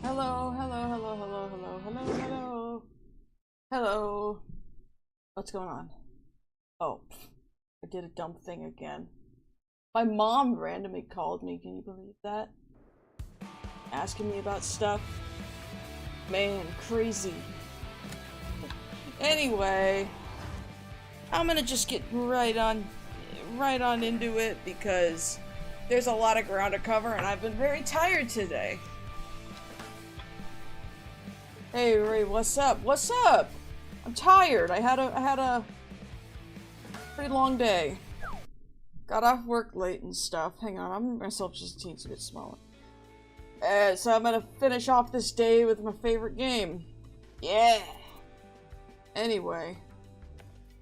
Hello, hello, hello, hello, hello, hello, hello. Hello. What's going on? Oh, I did a dumb thing again. My mom randomly called me, can you believe that? Asking me about stuff. Man, crazy. Anyway, I'm gonna just get right on into it because there's a lot of ground to cover and I've been very tired today. Hey Ray, what's up? What's up? I'm tired. I had a pretty long day. Got off work late and stuff. Hang on, I'm myself just a teensy bit smaller. So I'm gonna finish off this day with my favorite game. Yeah. Anyway,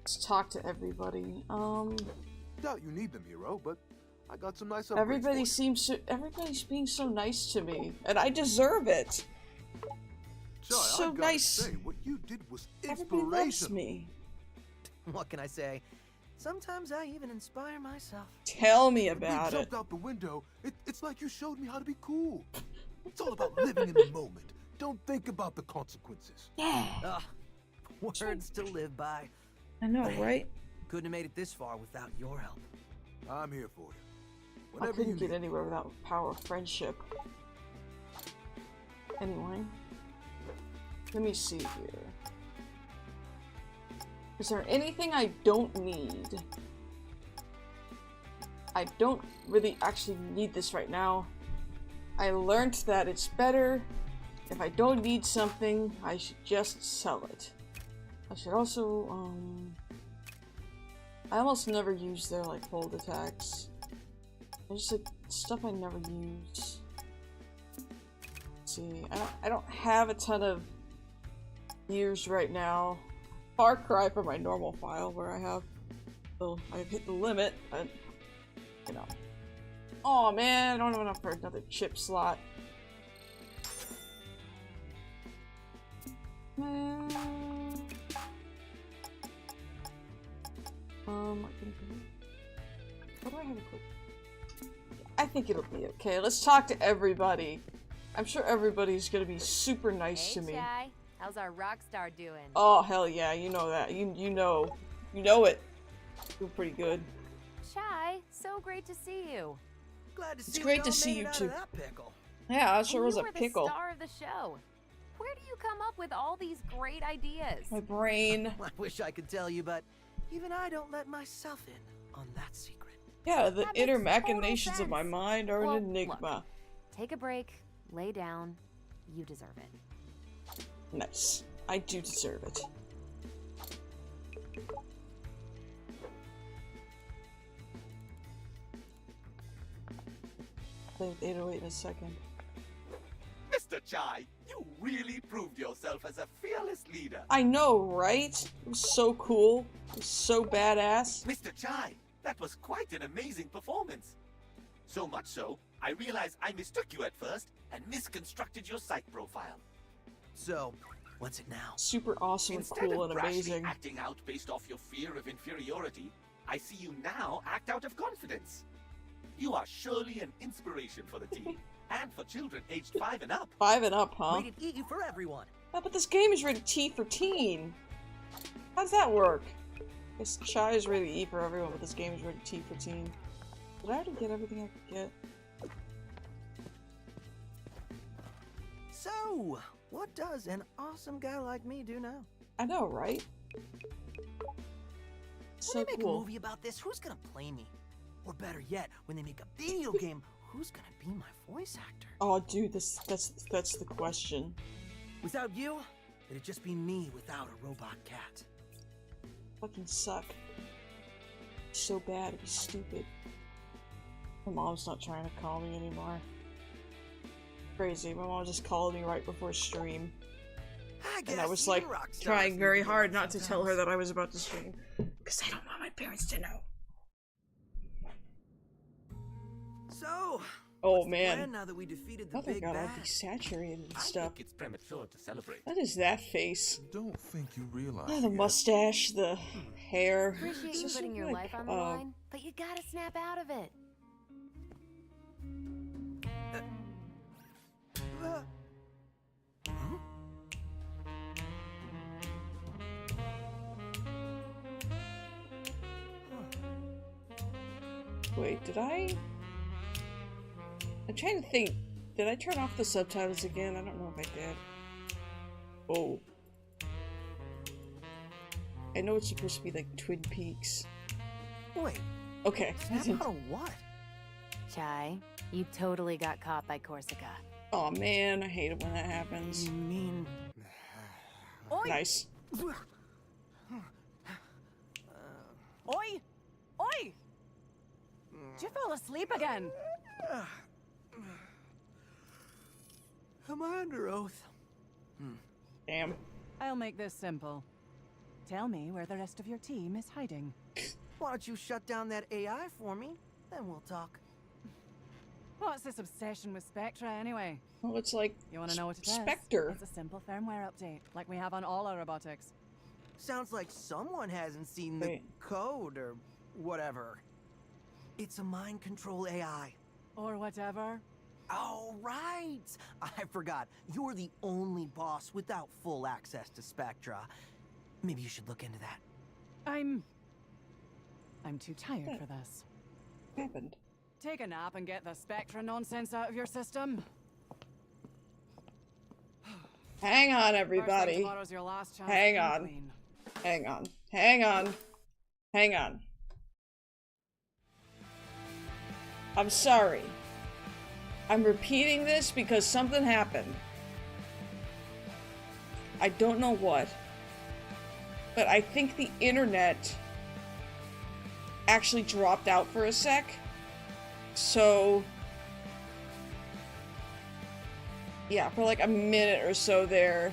let's talk to everybody. Doubt you need them, hero, but I got some nice upgrades. Everybody's being so nice to me, and I deserve it. So nice. Say, what you did was Everybody loves me. What can I say? Sometimes I even inspire myself. Tell me about it. it. Jumped out the window. It's like you showed me how to be cool. It's all about living in the moment. Don't think about the consequences. Yeah. Words to live by. I know, right? Couldn't have made it this far without your help. I'm here for you. I couldn't get anywhere without the power of friendship. Anyway. Let me see here. Is there anything I don't need? I don't really actually need this right now. I learned that it's better if I don't need something, I should just sell it. I should also, I almost never use their, like, hold attacks. I just, like, stuff I never use. Let's see, I don't have a ton of years right now. Far cry from my normal file where I have, well, I've hit the limit, but, you know. Oh man, I don't have enough for another chip slot. What do I have a quick? I think it'll be okay. Let's talk to everybody. I'm sure everybody's gonna be super nice to me. Chai. How's our rock star doing? Oh hell yeah, you know that. You know it. You're pretty good. Chai, so great to see you. Glad to see It's great to see you too. Yeah, I sure was a pickle. You were the star of the show. Where do you come up with all these great ideas? My brain. I wish I could tell you, but even I don't let myself in on that secret. Yeah, the That inner makes total machinations of my sense. mind are Well, an enigma. look, take a break, lay down. You deserve it. Nice. I do deserve it. Play with 808 in a second. Mr. Chai, you really proved yourself as a fearless leader. I know, right? It was so cool. It was so badass. Mr. Chai, that was quite an amazing performance. So much so, I realized I mistook you at first and misconstructed your psych profile. So, what's it now? Super awesome and Instead cool of and brashly amazing. acting out based off your fear of inferiority, I see you now act out of confidence. You are surely an inspiration for the team, and for children aged 5 and up. 5 and up, huh? Rated E for everyone. Yeah, but this game is rated T for teen. How does that work? I guess Chai is rated E for everyone, but this game is rated T for teen. Did I already get everything I could get? So, what does an awesome guy like me do now? I know, right? So When they make a cool. movie about this, who's gonna play me? Or better yet, when they make a video game, who's gonna be my voice actor? Oh, dude, that's the question. Without you, it'd just be me without a robot cat. Fucking suck. So bad, it'd be stupid. My mom's not trying to call me anymore. Crazy. My mom just called me right before stream. And I was like trying very hard not to tell her that I was about to stream. Because I don't want my parents to know. So, Oh what's the man. plan now that we defeated the Oh my big god, bad? I'd be saturated and I stuff. think it's premature to celebrate. What is that face? Don't think you realize. Oh, the yet. mustache, the hair. Appreciate It's you just putting your like, life on the line, but you gotta snap out of it. Wait, did I? I'm trying to think. Did I turn off the subtitles again? I don't know if I did. Oh. I know it's supposed to be like Twin Peaks. Wait, Okay. snap out of what? Chai, you totally got caught by Corsica. Oh man, I hate it when that happens. You mean... Oi! Nice. Oi! Oi! Did you fall asleep again? Am I under oath? Damn. I'll make this simple. Tell me where the rest of your team is hiding. Why don't you shut down that AI for me? Then we'll talk. What's this obsession with Spectra anyway? Well, it's like You want to know what it is? Spectre. It's a simple firmware update, like we have on all our robotics. Sounds like someone hasn't seen the Wait. code or whatever. It's a mind control AI. Or whatever. Oh, right! I forgot. You're the only boss without full access to Spectra. Maybe you should look into that. I'm too tired for this. What happened? Take a nap and get the Spectra nonsense out of your system. Hang on, First thing everybody. tomorrow's your last chance Hang to come on. clean. Hang on. Hang on. Hang on. I'm sorry. I'm repeating this because something happened. I don't know what. But I think the internet actually dropped out for a sec. So... yeah, for like a minute or so there.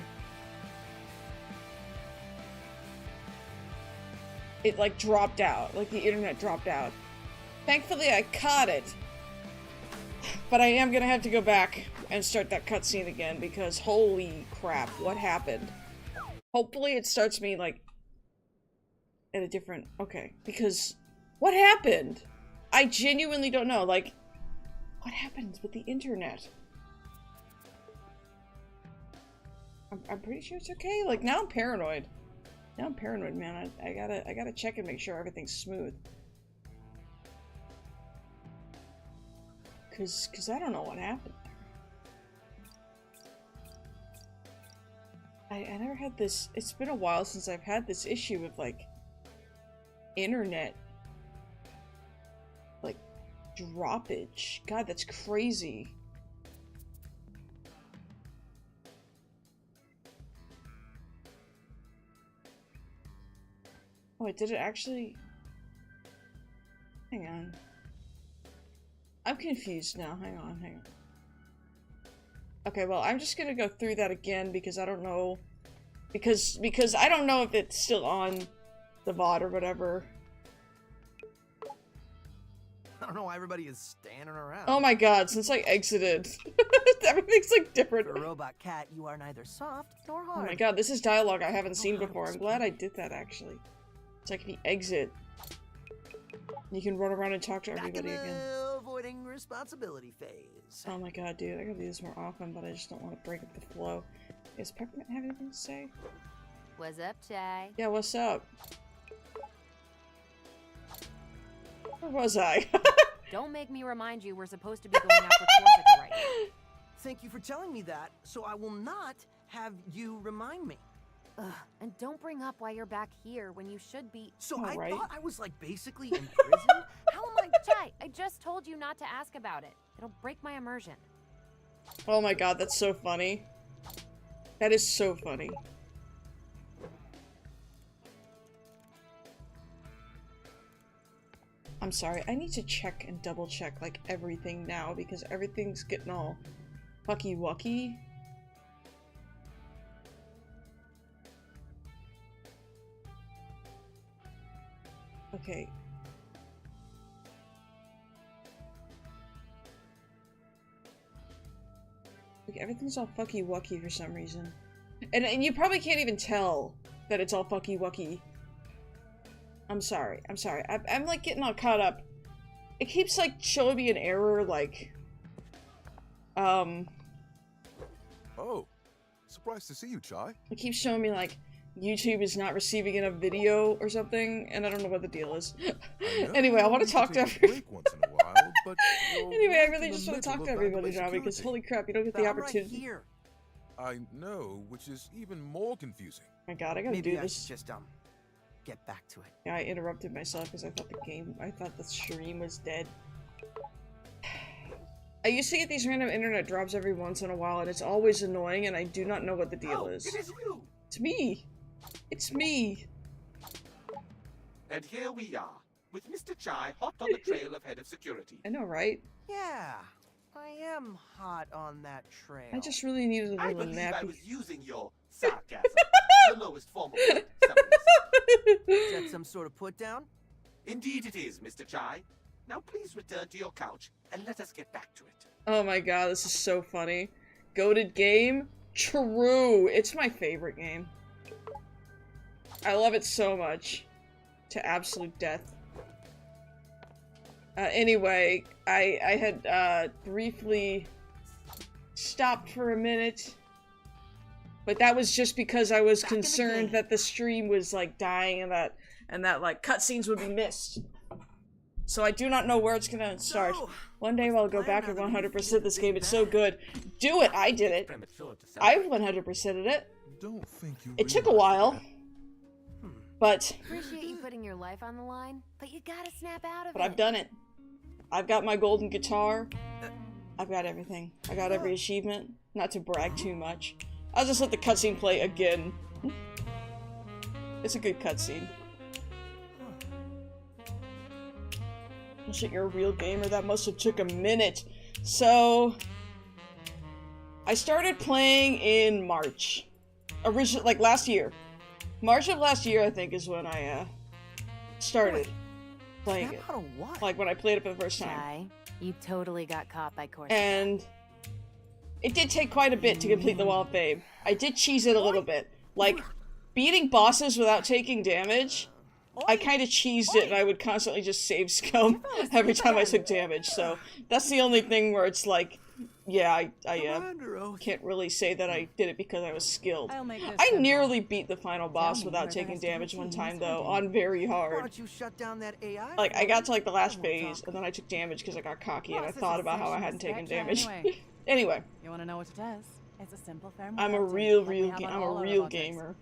It like dropped out. Like the internet dropped out. Thankfully I caught it. But I am gonna have to go back and start that cutscene again because holy crap, what happened? Hopefully it starts me like at a different... okay, because what happened? I genuinely don't know. Like, what happens with the internet? I'm pretty sure it's okay. Like, now I'm paranoid. Now I'm paranoid, man. I gotta check and make sure everything's smooth. Cause I don't know what happened. I never had this... it's been a while since I've had this issue with, like, internet, like, droppage. God, that's crazy. Oh, wait, did it actually... hang on. I'm confused now. Hang on, hang on. Okay, well, I'm just gonna go through that again because I don't know... because I don't know if it's still on the VOD or whatever. I don't know why everybody is standing around. Oh my god, since I exited, everything's like different. For a robot cat, you are neither soft nor Oh hard. my god, this is dialogue I haven't seen before. I'm glad I did that, actually. It's like if you exit, you can run around and talk to Back in everybody again. the avoiding responsibility phase. Oh my god, dude, I gotta do this more often, but I just don't want to break up the flow. Does Peppermint have anything to say? What's up, Chai? Yeah, what's up? Where was I? Don't make me remind you we're supposed to be going after Corsica right now. Thank you for telling me that, so I will not have you remind me. Ugh, and don't bring up why you're back here when you should be... So Oh, I right. thought I was like basically in prison? How am I... Chai, I just told you not to ask about it. It'll break my immersion. Oh my god, that's so funny. That is so funny. I'm sorry, I need to check and double check like everything now because everything's getting all fucky-wucky. Okay. Like, everything's all fucky-wucky for some reason. And you probably can't even tell that it's all fucky-wucky. I'm sorry. I'm sorry. I'm like getting all caught up. It keeps like showing me an error like... Oh, surprised to see you, Chai. It keeps showing me like YouTube is not receiving enough video or something, and I don't know what the deal is. know Anyway, I want to talk to take a everybody. break once in a while, but you're Anyway, I right really in the just want to middle talk to of everybody now security. because holy crap, you don't get But the I'm right opportunity. here. I know, which is even more confusing. My god, I gotta Maybe do I this. should just get back to it. Yeah, I interrupted myself because I thought the stream was dead. I used to get these random internet drops every once in a while, and it's always annoying, and I do not know what the deal Oh, is. it is you! It's me! It's me! And here we are, with Mr. Chai hot on the trail of head of security. I know, right? Yeah, I am hot on that trail. I just really needed a I little believe I nappy. was using your sarcasm, the lowest form of wit. Is that some sort of put down? Indeed it is, Mr. Chai. Now please return to your couch and let us get back to it. Oh my god, this is so funny. Goated game? True! It's my favorite game. I love it so much. To absolute death. Anyway, I had briefly stopped for a minute. But that was just because I was concerned that the stream was like dying and that like cutscenes would be missed. So I do not know where it's gonna start. One day I'll go back and 100% this game. It's so good. Do it! I did it. I 100%ed it. Don't think you It took a realize while. that. But Appreciate you putting your life on the line, but you gotta snap out of it. I've done it. I've got my golden guitar. I've got everything. I got every achievement. Not to brag too much. I'll just let the cutscene play again. It's a good cutscene. Oh shit, you're a real gamer? That must have took a minute. So... I started playing in March. Like last year. March of last year, I think, is when I, started playing it. Snap out of what? Like, when I played it for the first time. Chai, you totally got caught by Corsair. And it did take quite a bit to complete the Wall of Fame. I did cheese it a little bit. Like, beating bosses without taking damage, I kind of cheesed it, and I would constantly just save scum every time I took damage. So, that's the only thing where it's like, yeah, I can't really say that I did it because I was skilled. I'll make this I simple. nearly beat the final boss me without where the taking rest of your damage one team time, is though, hiding. on very Why hard. don't you shut down that AI? Like, I got to, like, the last We'll phase, talk. and then I took damage because I got cocky, and I Boss is thought about how I essentially hadn't taken Spectre damage. anyway. Anyway, You wanna know what it is? It's a simple I'm a thermal real, like we have on I'm a all our real robotics. gamer.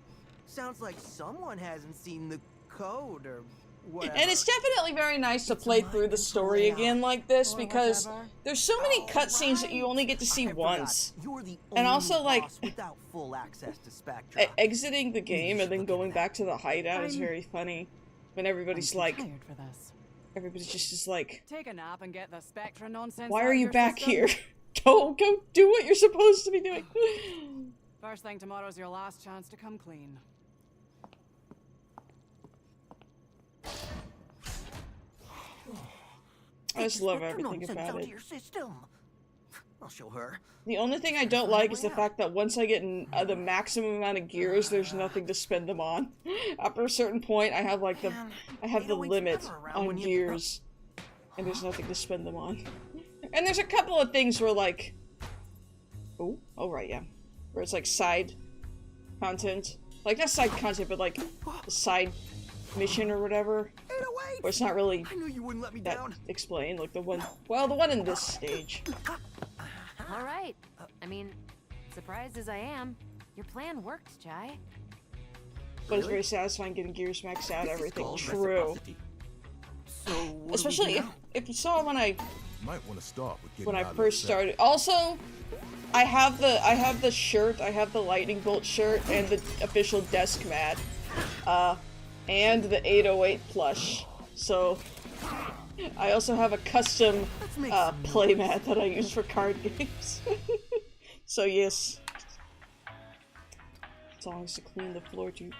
Sounds like someone hasn't seen the code or whatever. And it's definitely very nice to It's play my through the story layout. again like this, Or because whatever. there's so many Oh, cutscenes that you right. only get to see I forgot. once. You're the And also, only like, boss without full access to Spectra. Exiting the game and should then look going into back to the hideout is I'm- very funny. When I'm everybody's too like, tired for this. everybody's just like, Take a nap and get the Spectra nonsense why out are of you your back system. here? Go do what you're supposed to be doing. First thing tomorrow's your last chance to come clean. I just love Spectra everything nonsense about out it. of your system. I'll show her. The only thing I don't like is the fact that once I get the maximum amount of gears, there's nothing to spend them on. After a certain point, I have like the limit never around on when you- gears, and there's nothing to spend them on. And there's a couple of things where like, oh right, yeah, where it's like side content, like not side content, but like a side mission or whatever, 808! where it's not really I knew you wouldn't let me that down. explained. Like the one in this stage. All right. I mean, surprised as I am, your plan worked, Chai. But it's very satisfying getting gears maxed out, This is everything. called True. reciprocity. So what Especially do we do if, now? if you saw when I Might want to start with getting when I out of first that. started. Also, I have the shirt, I have the lightning bolt shirt and the official desk mat, and the 808 plush. So I also have a custom Let's make some playmat that I use for card games. So yes. Songs to clean the floor to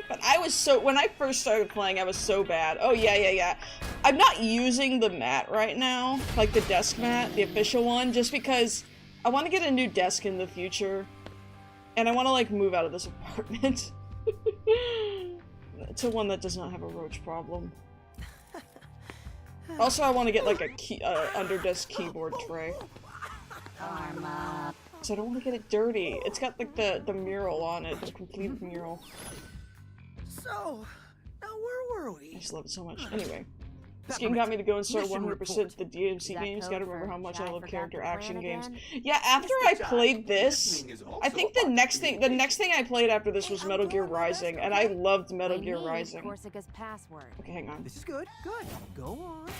But I was so, when I first started playing, I was so bad. Oh yeah. I'm not using the mat right now, like the desk mat, the official one, just because I want to get a new desk in the future. And I want to like move out of this apartment. To one that does not have a roach problem. Also, I want to get like a under desk keyboard tray. Karma. Because I don't want to get it dirty. It's got like the mural on it, the complete mural. So, now where were we? I just love it so much. Anyway. This game got me to go and start 100% the DMC games. Gotta remember how much I love character action games. Yeah, after I played this, I think the next thing I played after this was Metal Gear Rising, and I loved Metal Gear Rising. Corsica's password. Okay, hang on. This is good. Good. Go on. And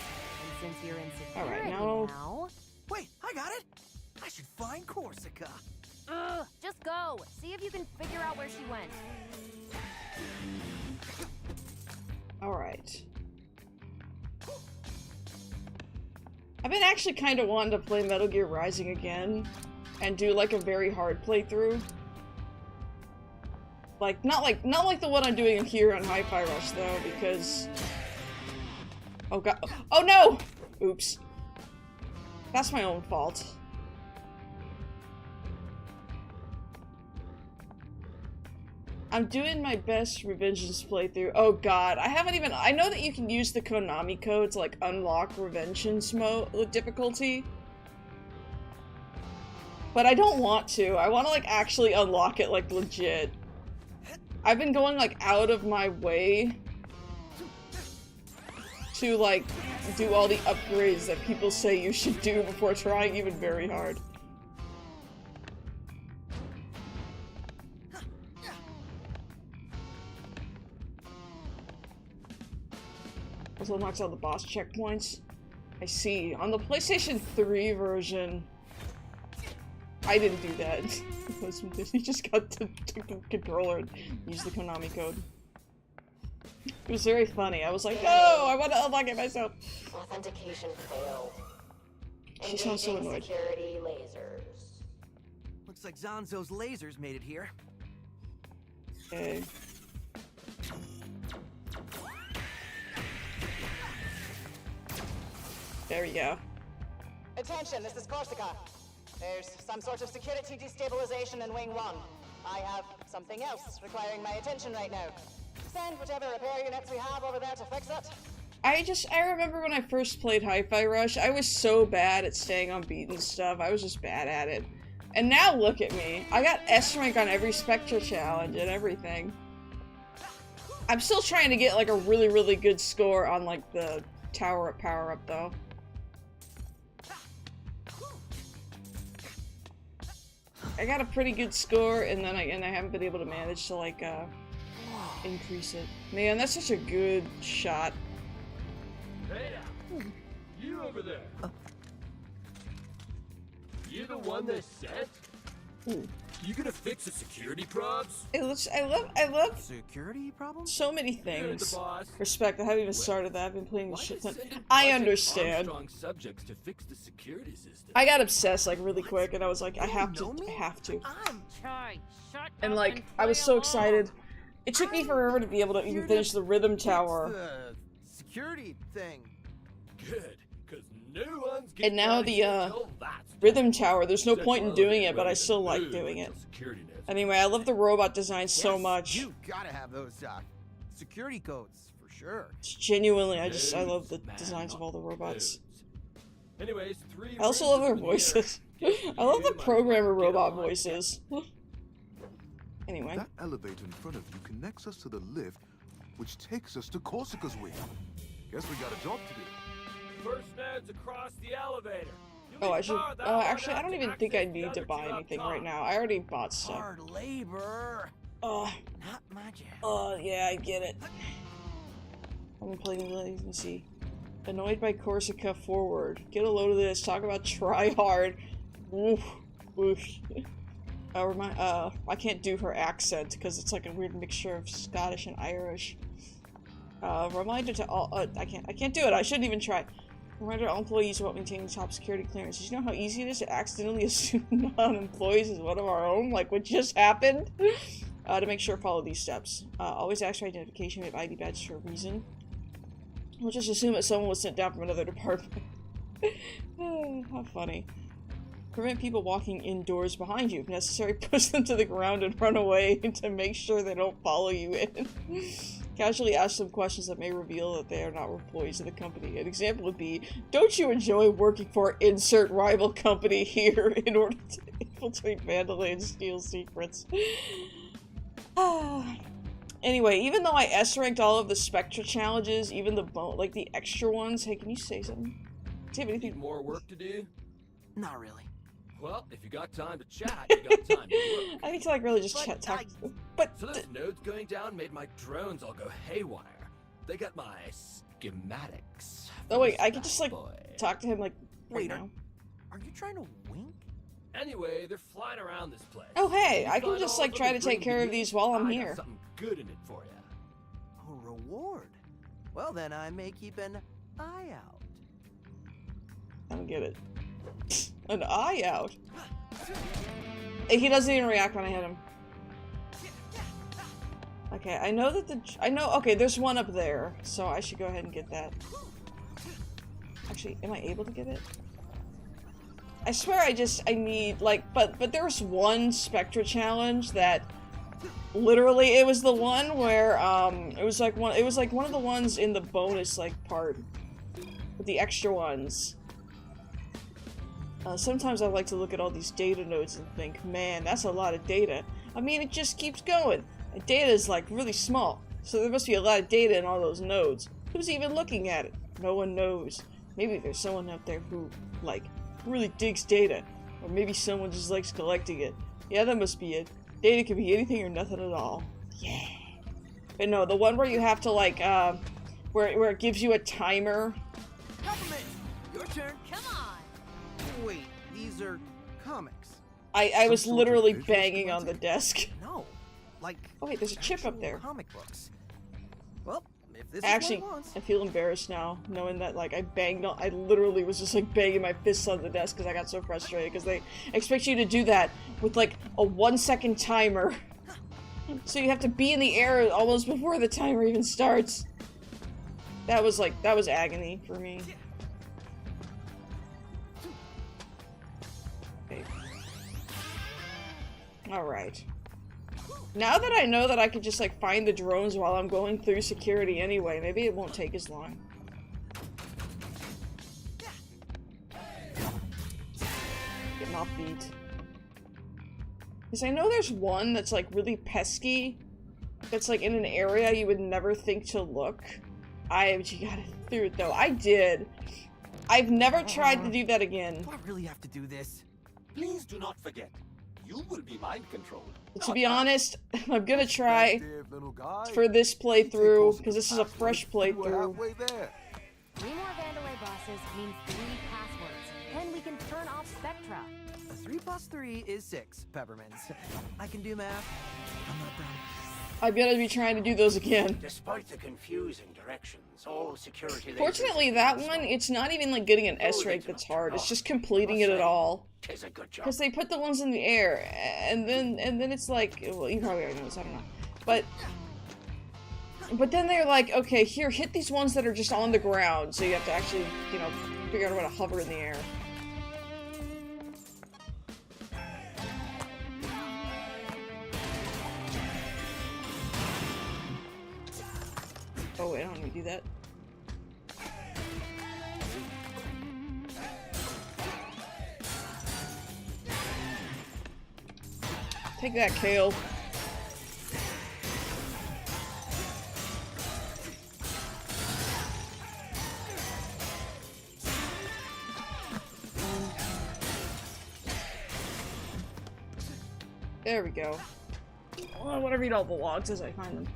since you're in security Alright, now... Wait, I got it. I should find Corsica. Just go. See if you can figure out where she went. Alright. I've been actually kind of wanting to play Metal Gear Rising again and do like a very hard playthrough. Like not like the one I'm doing here on Hi-Fi Rush though, because oh god, oh no! Oops. That's my own fault. I'm doing my best Revengeance playthrough. Oh god, I know that you can use the Konami code to like unlock Revengeance mode difficulty. But I don't want to. I want to like actually unlock it like legit. I've been going like out of my way to like do all the upgrades that people say you should do before trying even very hard. Also unlocks all the boss checkpoints. I see. On the PlayStation 3 version, I didn't do that. You just got to take the controller and use the Konami code. It was very funny. I was like, no, I want to unlock it myself. Authentication failed. She sounds so annoyed. Security lasers. Looks like Zanzo's lasers made it here. Okay. There we go. Attention, this is Corsica. There's some sort of security destabilization in Wing 1. I have something else requiring my attention right now. Send whichever repair units we have over there to fix it. I remember when I first played Hi-Fi Rush, I was so bad at staying on beat and stuff. I was just bad at it. And now look at me. I got S rank on every Spectra challenge and everything. I'm still trying to get like a really, really good score on like the Tower Up power up though. I got a pretty good score, and then I haven't been able to manage to like increase it. Man, that's such a good shot. Hey, you over there. You the one they sent? Ooh. You gonna fix the security probs? I love Security problems? so many You're things. the boss. Respect, I haven't even started that. I've been playing this Why shit they ton. send I Project understand. Armstrong subjects to fix the security system. I got obsessed like really quick, and I was like, I have to. I'm And like, I was so excited. It took me forever to be able to even finish the Rhythm Tower. The security thing. Good, because no one's And now the Rhythm Tower, there's no point in doing it, but I still like doing it. Anyway, I love the robot design so much. You gotta have those security codes for sure. It's genuinely, I love the designs of all the robots. Anyways, I also love their voices. I love the programmer robot voices. Anyway. That elevator in front of you connects us to the lift, which takes us to Corsica's wing. Guess we got a job to do. First node's across the elevator. Oh, I should. Actually, I don't even think I need to buy anything right now. I already bought stuff. Hard labor. Not my jam. Yeah, I get it. I'm playing. Let me see. Annoyed by Corsica forward. Get a load of this. Talk about try hard. Oof. Oof. I can't do her accent because it's like a weird mixture of Scottish and Irish. Reminder to all. I can't do it. I shouldn't even try. Reminder to all employees about maintaining top security clearances. You know how easy it is to accidentally assume non-employees as one of our own, like what just happened? To make sure follow these steps. Always ask for identification. We have ID badges for a reason. We'll just assume that someone was sent down from another department. How funny. Prevent people walking indoors behind you. If necessary, push them to the ground and run away to make sure they don't follow you in. Casually ask them questions that may reveal that they are not employees of the company. An example would be, don't you enjoy working for insert rival company here in order to... Infiltrate, vandalate, and steal secrets. Anyway, even though I S-ranked all of the Spectra challenges, even the like the extra ones. Hey, can you say something? Do you have Need anything? more work to do? Not really. Well, if you got time to chat, you got time to work. I need to like really just But talk. I- But So those nodes going down made my drones all go haywire. They got my schematics. oh for wait, this I could bad just like boy. talk to him like right Wait, now. Are you trying to wink? Anyway, they're flying around this place. Oh hey, You I can find just all like of try them to and take bring care them of to me. these while I'm I got here. something good in it for you. A reward. Well, then I may keep an eye out. I don't get it. An eye out. He doesn't even react when I hit him. Okay, I know that okay, there's one up there, so I should go ahead and get that. Actually, am I able to get it? I swear I need, like, but there's one Spectra challenge that literally, it was the one where, it was like one of the ones in the bonus, like, part. With the extra ones. Sometimes I like to look at all these data nodes and think, man, that's a lot of data. I mean, it just keeps going. And data is, like, really small. So there must be a lot of data in all those nodes. Who's even looking at it? No one knows. Maybe there's someone out there who, like, really digs data. Or maybe someone just likes collecting it. Yeah, that must be it. Data can be anything or nothing at all. Yeah. But no, the one where you have to, like, where it gives you a timer. Government! Your turn. Come on! Wait, these are comics. I was Some sort of literally visual banging on the schematic? desk. No, like. Oh wait, there's a chip up actual there. Comic books. Well, if this Actually, is what it wants. I feel embarrassed now, knowing that, like, I literally was just, like, banging my fists on the desk because I got so frustrated, because they expect you to do that with, like, a 1-second timer. So you have to be in the air almost before the timer even starts. That was, like, that was agony for me. Okay. Alright. Now that I know that I could just, like, find the drones while I'm going through security anyway, maybe it won't take as long. Getting off beat. Because I know there's one that's, like, really pesky. That's, like, in an area you would never think to look. You gotta do it, though. I did. I've never tried to do that again. Do I really have to do this? Please do not forget, you will be mind controlled. To be honest, I'm gonna try Perspective, little guy. for this You take playthrough, Corsica's because this is a password, fresh you were playthrough. halfway there. 3 more Vandalay bosses means 3 passwords. Then we can turn off Spectra. 3 plus 3 is 6, Peppermints. I can do math. I'm not dumb. I'm gonna be trying to do those again. Despite the confusing directions, all security. Fortunately, that one, it's not even like getting an S rank that's hard. It's just completing it at all. Tis a good job. Because they put the ones in the air, and then it's like, well, you probably already know this, I don't know. But then they're like, okay, here, hit these ones that are just on the ground, so you have to actually, you know, figure out how to hover in the air. Oh wait, I don't need to do that. Take that, Kale. There we go. Well, I want to read all the logs as I find them.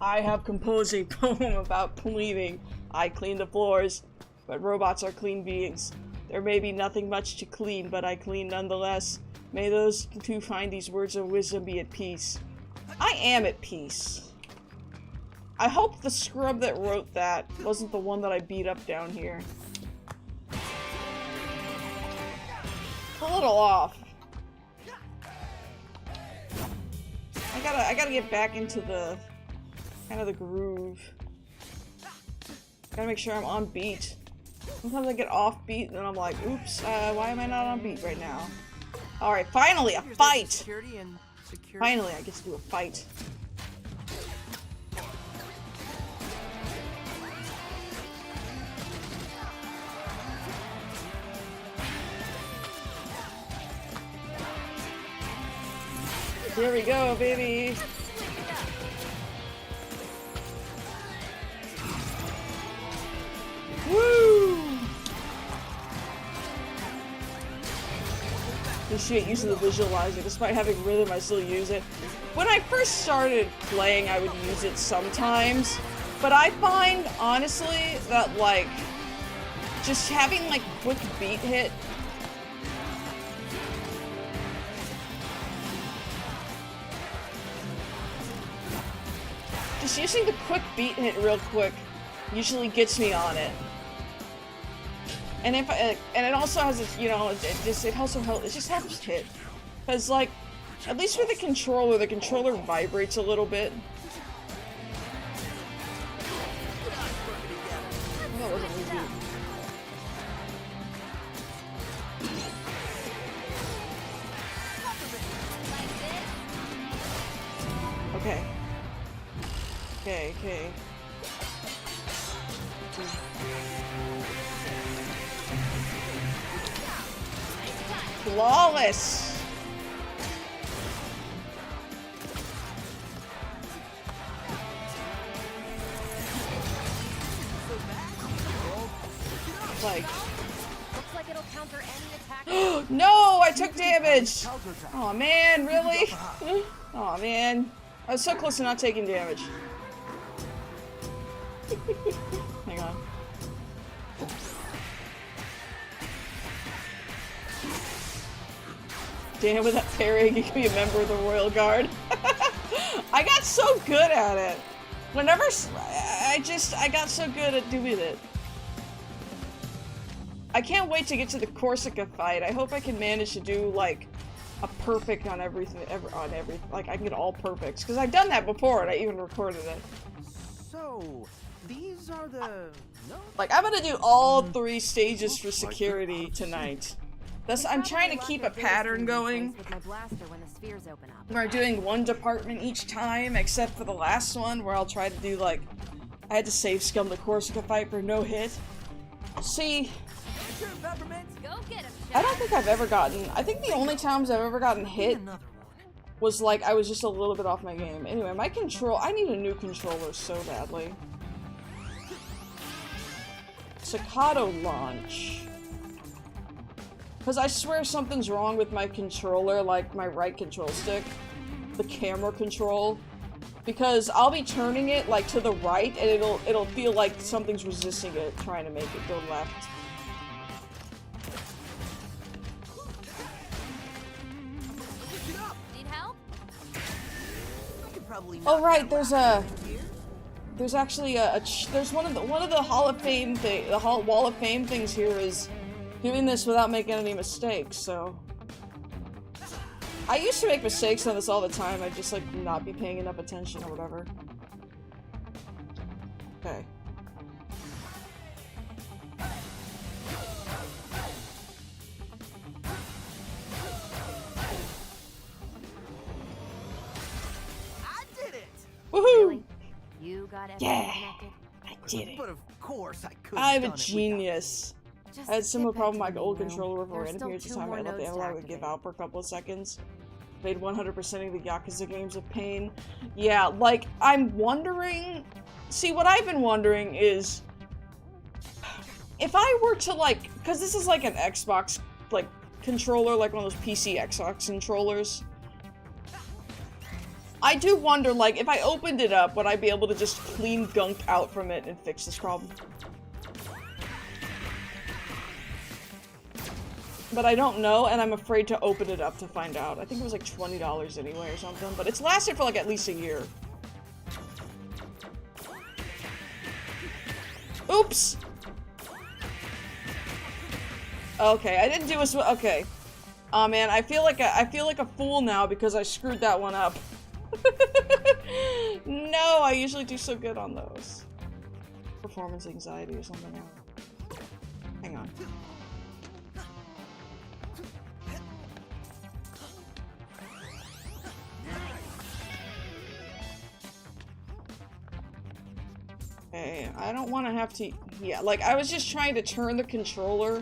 I have composed a poem about cleaning. I clean the floors, but robots are clean beings. There may be nothing much to clean, but I clean nonetheless. May those who find these words of wisdom be at peace. I am at peace. I hope the scrub that wrote that wasn't the one that I beat up down here. A little off. I gotta get back into the kind of the groove. Gotta make sure I'm on beat. Sometimes I get off beat and then I'm like, oops, why am I not on beat right now? Alright, finally, a fight! Security and security. Finally, I get to do a fight. Here we go, baby. Woo! Appreciate using the visualizer. Despite having rhythm, I still use it. When I first started playing, I would use it sometimes, but I find, honestly, that, like, just having, like, quick beat hit. Just using the quick beat hit real quick usually gets me on it. And if and it also has its, you know, it just helps hit. Cause like, at least with the controller vibrates a little bit. That wasn't easy. Okay. Okay. Flawless! Like... Looks like it'll counter any attack. No! I took damage! Aw, man, really? Aw, man. I was so close to not taking damage. Hang on. Damn, with that parrying, you can be a member of the Royal Guard. I got so good at it. Whenever I got so good at doing it. I can't wait to get to the Corsica fight. I hope I can manage to do like a perfect on everything, like I can get all perfects because I've done that before and I even recorded it. So, these are the... No? Like I'm gonna do all 3 stages for security tonight. I'm trying to keep a pattern going. Where I'm doing one department each time, except for the last one where I'll try to do like, I had to save scum the Corsica fight for no hit. See, I don't think I've ever gotten, I think the only times I've ever gotten hit was like I was just a little bit off my game. Anyway, my control, I need a new controller so badly. Staccato launch. Because I swear something's wrong with my controller, like my right control stick. The camera control. Because I'll be turning it like to the right and it'll feel like something's resisting it, trying to make it go left. Need help? Oh right, there's actually there's one of the Hall of Fame thing, the Wall of Fame things here is doing this without making any mistakes, so... I used to make mistakes on this all the time, I'd just, like, not be paying enough attention or whatever. Okay. I did it! Woohoo! Really? You got everything connected? I did it. But of course I could. I'm a genius. Just I had similar get problem back with to my old me, Will. controller for There's random still periods of 2 time. more I let the nodes to analog give activate. out for a couple of seconds. Made 100% of the Yakuza games a pain. Yeah, like, I'm wondering... See, what I've been wondering is... If I were to, like... Because this is like an Xbox, like, controller, like one of those PC Xbox controllers. I do wonder, like, if I opened it up, would I be able to just clean gunk out from it and fix this problem? But I don't know, and I'm afraid to open it up to find out. I think it was like $20 anyway or something, but it's lasted for like at least a year. Oops! Okay, I didn't do as well. Okay. Oh man, I feel like a fool now because I screwed that one up. No, I usually do so good on those. Performance anxiety or something. Hang on. Okay, I don't want to have to... Yeah, like, I was just trying to turn the controller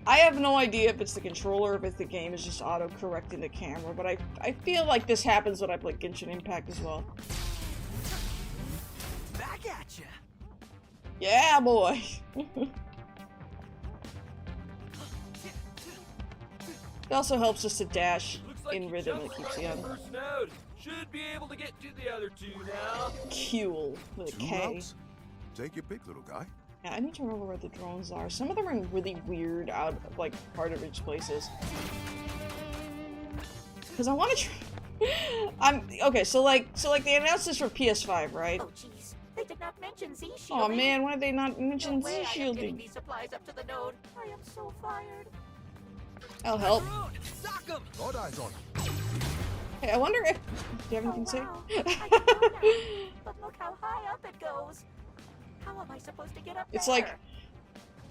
I have no idea if it's the controller or if it's the game is just auto-correcting the camera, but I feel like this happens when I play Genshin Impact as well. Back at ya. Yeah, boy! It also helps us to dash in rhythm, it keeps you on. First node. Should be able to get to the other two now. Cool, with a Two K. routes? Take your pick, little guy. Yeah, I need to remember where the drones are. Some of them are in really weird, out of, like, hard to reach places. Because I want to try... okay, so like they announced this for PS5, right? Oh jeez, they did not mention Z shielding. Oh man, why did they not mention No way Z I am getting shielding? these supplies up to the node. I am so fired. I'll help. Sock 'em. God eyes on. Hey, I wonder if... Do you have anything to say? Wow. I can go now, but look how high up it goes. How am I supposed to get up It's there?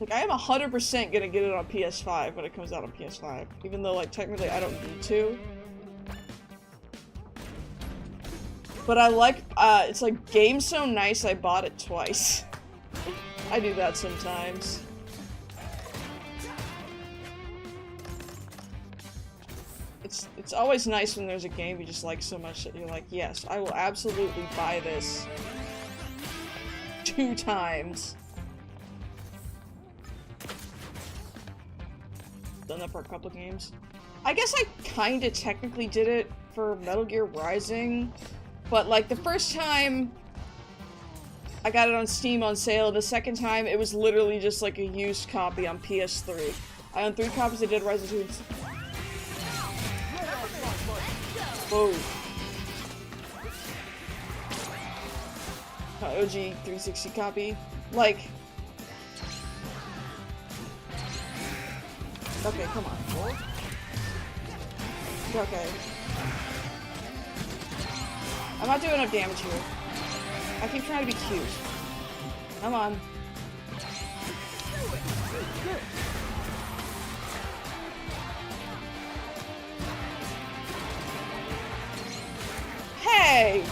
like I am 100% gonna get it on PS5 when it comes out on PS5. Even though, like, technically I don't need to. But I like, it's like, game's so nice I bought it twice. I do that sometimes. It's always nice when there's a game you just like so much that you're like, yes, I will absolutely buy this 2 times. Done that for a couple of games. I guess I kinda technically did it for Metal Gear Rising, but like the first time I got it on Steam on sale, the second time it was literally just like a used copy on PS3. I own 3 copies of Dead Rising 2. Whoa. OG 360 copy. Like... Okay, come on. Okay. I'm not doing enough damage here. I keep trying to be cute. Come on. Hey!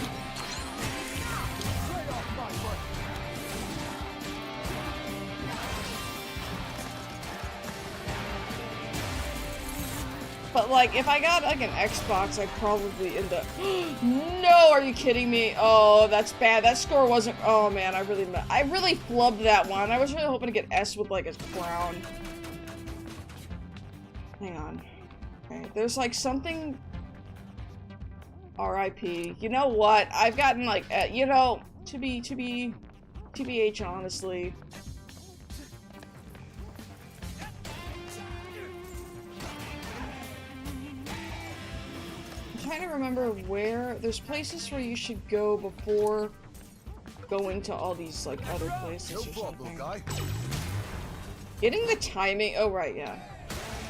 But like, if I got like an Xbox, I'd probably end up... No, are you kidding me? Oh, that's bad. That score wasn't... Oh man, I really flubbed that one. I was really hoping to get S with like a crown. Hang on. Okay, there's like something... R.I.P. You know what? I've gotten like, you know, TBH, honestly. I'm trying to remember where, there's places where you should go before going to all these like other places or something. Getting the timing, oh right, yeah.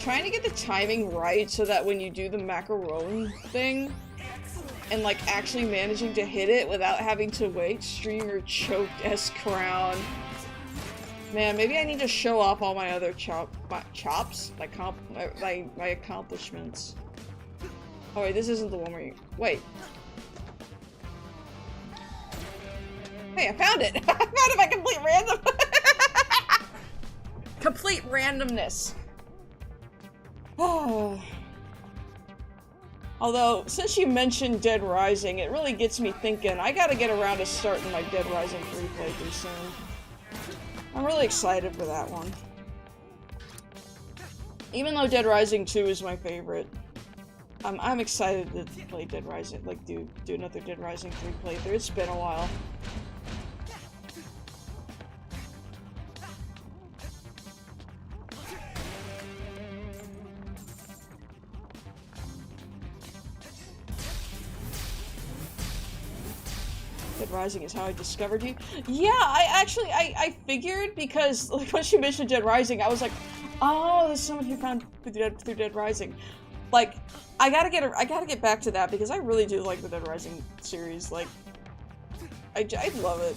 Trying to get the timing right so that when you do the macaron thing, and like actually managing to hit it without having to wait, streamer choked S crown. Man, maybe I need to show off all my other chops, my accomplishments. Oh wait, this isn't the one where you, wait. Hey, I found it! I found it by complete random. Complete randomness. Oh. Although, since you mentioned Dead Rising, it really gets me thinking, I gotta get around to starting my Dead Rising 3 playthrough soon. I'm really excited for that one. Even though Dead Rising 2 is my favorite, I'm excited to play Dead Rising, like do another Dead Rising 3 playthrough. It's been a while. Dead Rising is how I discovered you. Yeah, I figured because like once you mentioned Dead Rising, I was like, oh, there's someone who found through Dead Rising. Like, I gotta get back to that because I really do like the Dead Rising series. Like, I love it.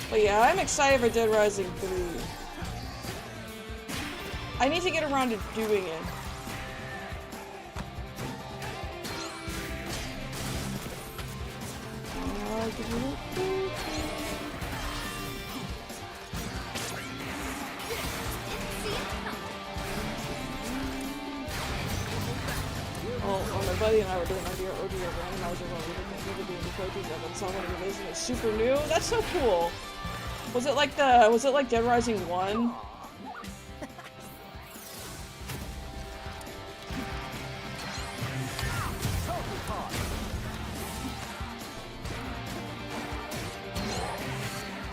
But yeah, I'm excited for Dead Rising 3. I need to get around to doing it. Oh, my buddy and I were doing OD randomizer while we were doing the protein level, and someone releasing it super new. That's so cool. Was it like Dead Rising 1?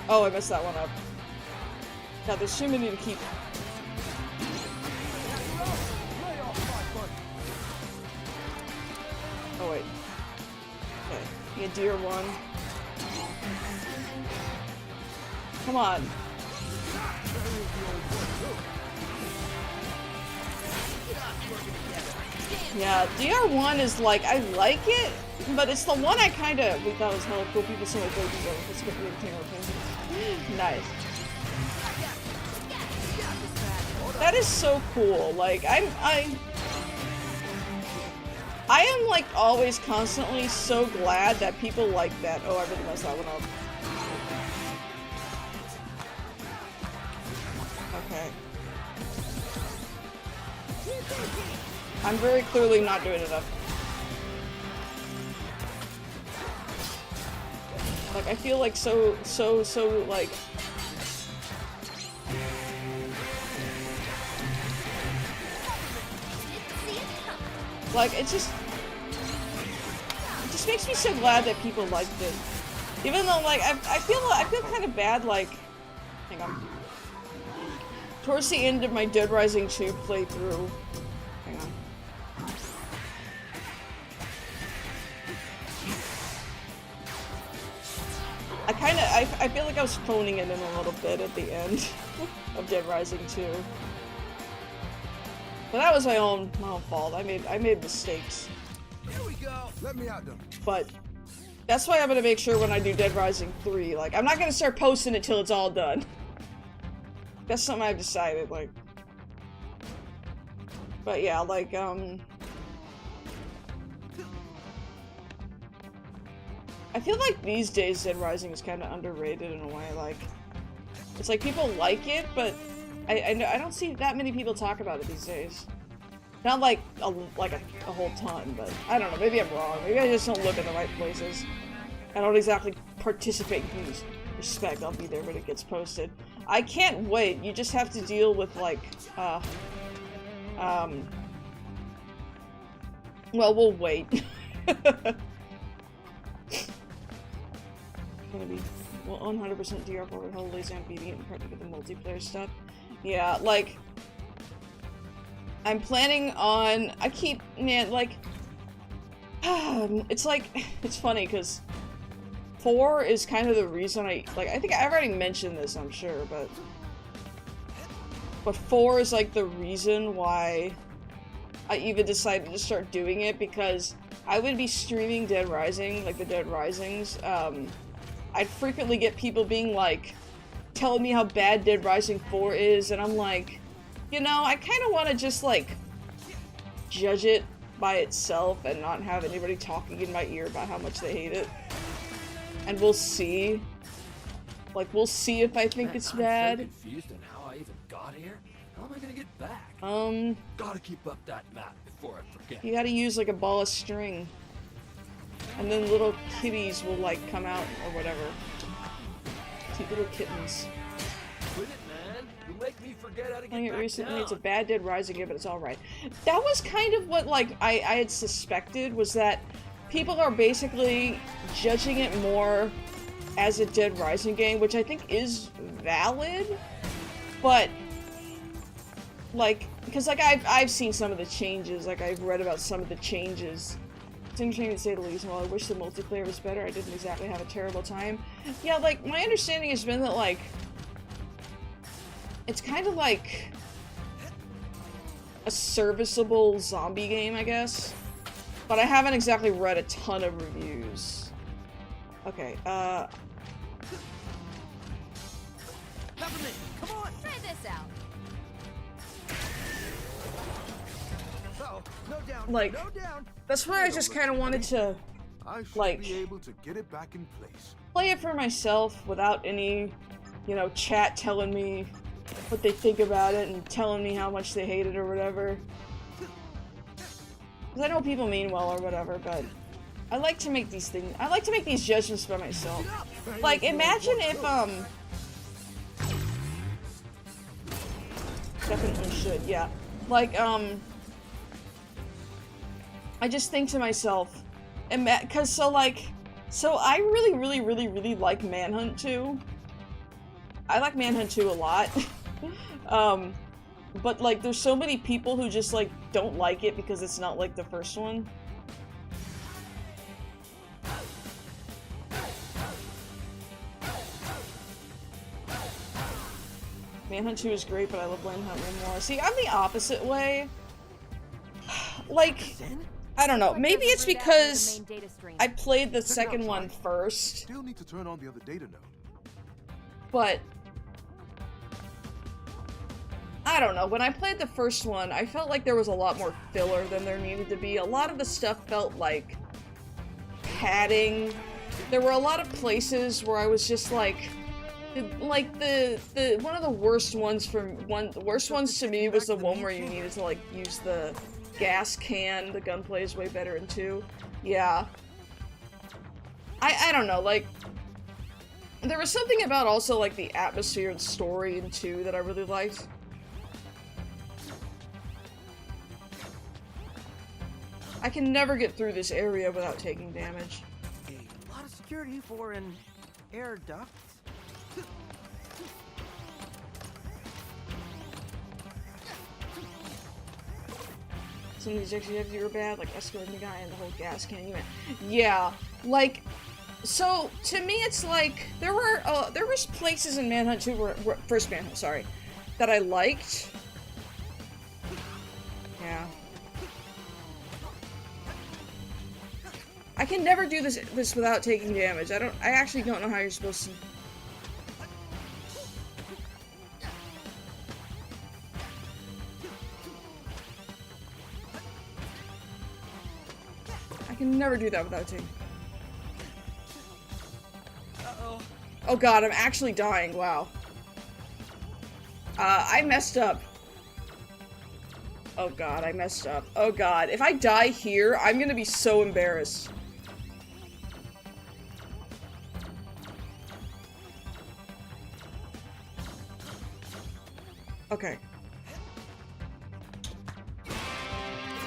Oh, I messed that one up. God, there's too many to keep. Oh, wait. Okay. Yeah, deer one. Come on. Yeah, DR1 is like, I like it, but it's the one I kinda, we thought was hella cool. People so like, let's get rid of Tango. Nice. That is so cool. Like, I am like always constantly so glad that people like that. Oh, I really messed that one up. Okay. I'm very clearly not doing enough. Like, I feel like so, like... Like, it just makes me so glad that people liked it. Even though, like, I feel kind of bad, like... Hang on. Towards the end of my Dead Rising 2 playthrough... Hang on. I feel like I was phoning it in a little bit at the end of Dead Rising 2. But that was my own fault. I made mistakes. Here we go. Let me out them. But that's why I'm gonna make sure when I do Dead Rising 3, like, I'm not gonna start posting it till it's all done. That's something I've decided, like. But yeah, like, I feel like these days Dead Rising is kind of underrated in a way, like, it's like people like it, but I don't see that many people talk about it these days. Not like a whole ton, but I don't know, maybe I'm wrong. Maybe I just don't look in the right places. I don't exactly participate in things. Respect, I'll be there when it gets posted. I can't wait, you just have to deal with, like, well, we'll wait. Gonna be 100% DR forward, hella lazy on beating it and part with the multiplayer stuff. Yeah, like, I'm planning on, man, like, it's like, it's funny, because 4 is kind of the reason I think I've already mentioned this, I'm sure, but 4 is, like, the reason why I even decided to start doing it, because I would be streaming Dead Rising, like, the Dead Risings, I'd frequently get people being like, telling me how bad Dead Rising 4 is, and I'm like, you know, I kind of want to just, like, judge it by itself and not have anybody talking in my ear about how much they hate it. And we'll see. Like, we'll see if I think it's bad. I'm so confused on how I even got here. How am I gonna get back? Gotta keep up that map before I forget. You gotta use, like, a ball of string. And then little kitties will, like, come out or whatever. Cute little kittens. Quit it, man. You make me forget how to Playing get it back recently, down. it's a bad Dead Rising game, but it's alright. That was kind of what, like, I had suspected, was that people are basically judging it more as a Dead Rising game, which I think is valid, but, like, because, like, I've seen some of the changes, like, I've read about some of the changes. It's entertaining to say the least, and while I wish the multiplayer was better, I didn't exactly have a terrible time. Yeah, like, my understanding has been that, like, it's kind of like a serviceable zombie game, I guess. But I haven't exactly read a ton of reviews. Okay, Government, come on! Try this out. like, that's why I just kind of wanted to, I should like, be able to get it back in place. play it for myself without any, you know, chat telling me what they think about it and telling me how much they hate it or whatever. Because I know people mean well or whatever, but I like to make these things, I like to make these judgments by myself. Like, imagine if, definitely should, yeah. Like, I just think to myself, cause so I really like Manhunt 2. I like Manhunt 2 a lot. But like, there's so many people who just like, don't like it because it's not like the first one. Manhunt 2 is great, but I love Manhunt 1 more. See, I'm the opposite way. Like, I don't know. Maybe it's because I played the second one first. Still need to turn on the other data node. But I don't know. When I played the first one, I felt like there was a lot more filler than there needed to be. A lot of the stuff felt like padding. There were a lot of places where I was just like the one of the worst ones the worst ones to me was the one where you needed to like use the gas can. The gunplay is way better in 2. Yeah. I don't know, like, there was something about also like the atmosphere and story in 2 that I really liked. I can never get through this area without taking damage. A lot of security for an air duct. Some of these executives were bad, like escorting the guy in the whole gas can. Yeah, like, so to me it's like there was places in Manhunt 2 where first Manhunt, sorry, that I liked. Yeah. I can never do this without taking damage. I actually don't know how you're supposed to. I can never do that without taking. Uh-oh. Oh god, I'm actually dying, wow. I messed up. Oh god, I messed up. Oh god, if I die here, I'm gonna be so embarrassed. Okay.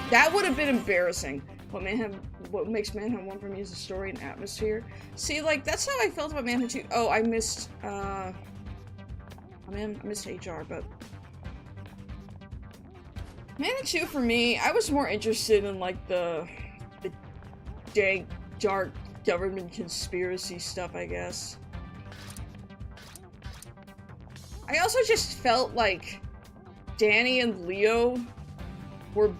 That would have been embarrassing. What makes Manhunt 1 for me is the story and atmosphere. See, like, that's how I felt about Manhunt 2. Oh, I missed, I missed HR, but... Manhunt 2 for me, I was more interested in, like, the dank, dark government conspiracy stuff, I guess. I also just felt like Danny and Leo were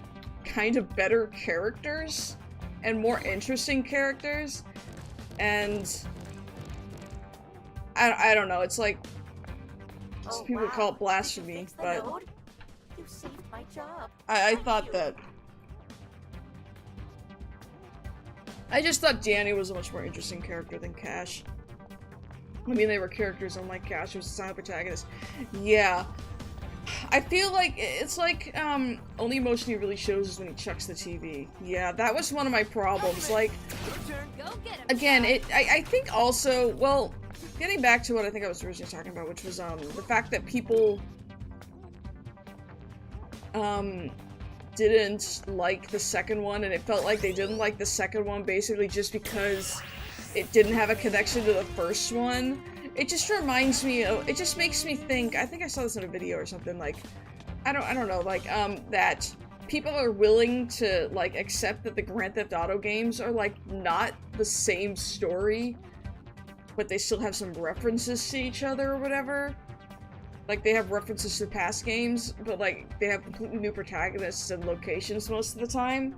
kind of better characters and more interesting characters, and I don't know, it's like some people call it blasphemy, but You saved my job. I thought that I just thought Danny was a much more interesting character than Cash. I mean, they were characters, unlike Cash, who was a silent protagonist. Yeah. I feel like it's like, only emotion he really shows is when he chucks the TV. Yeah, that was one of my problems. Like, again, I think also, well, getting back to what I think I was originally talking about, which was, the fact that people, didn't like the second one, and it felt like they didn't like the second one basically just because it didn't have a connection to the first one. It just reminds me of, it just makes me think, I think I saw this in a video or something, like, I don't know, like, that people are willing to, like, accept that the Grand Theft Auto games are, like, not the same story, but they still have some references to each other or whatever. Like, they have references to past games, but, like, they have completely new protagonists and locations most of the time.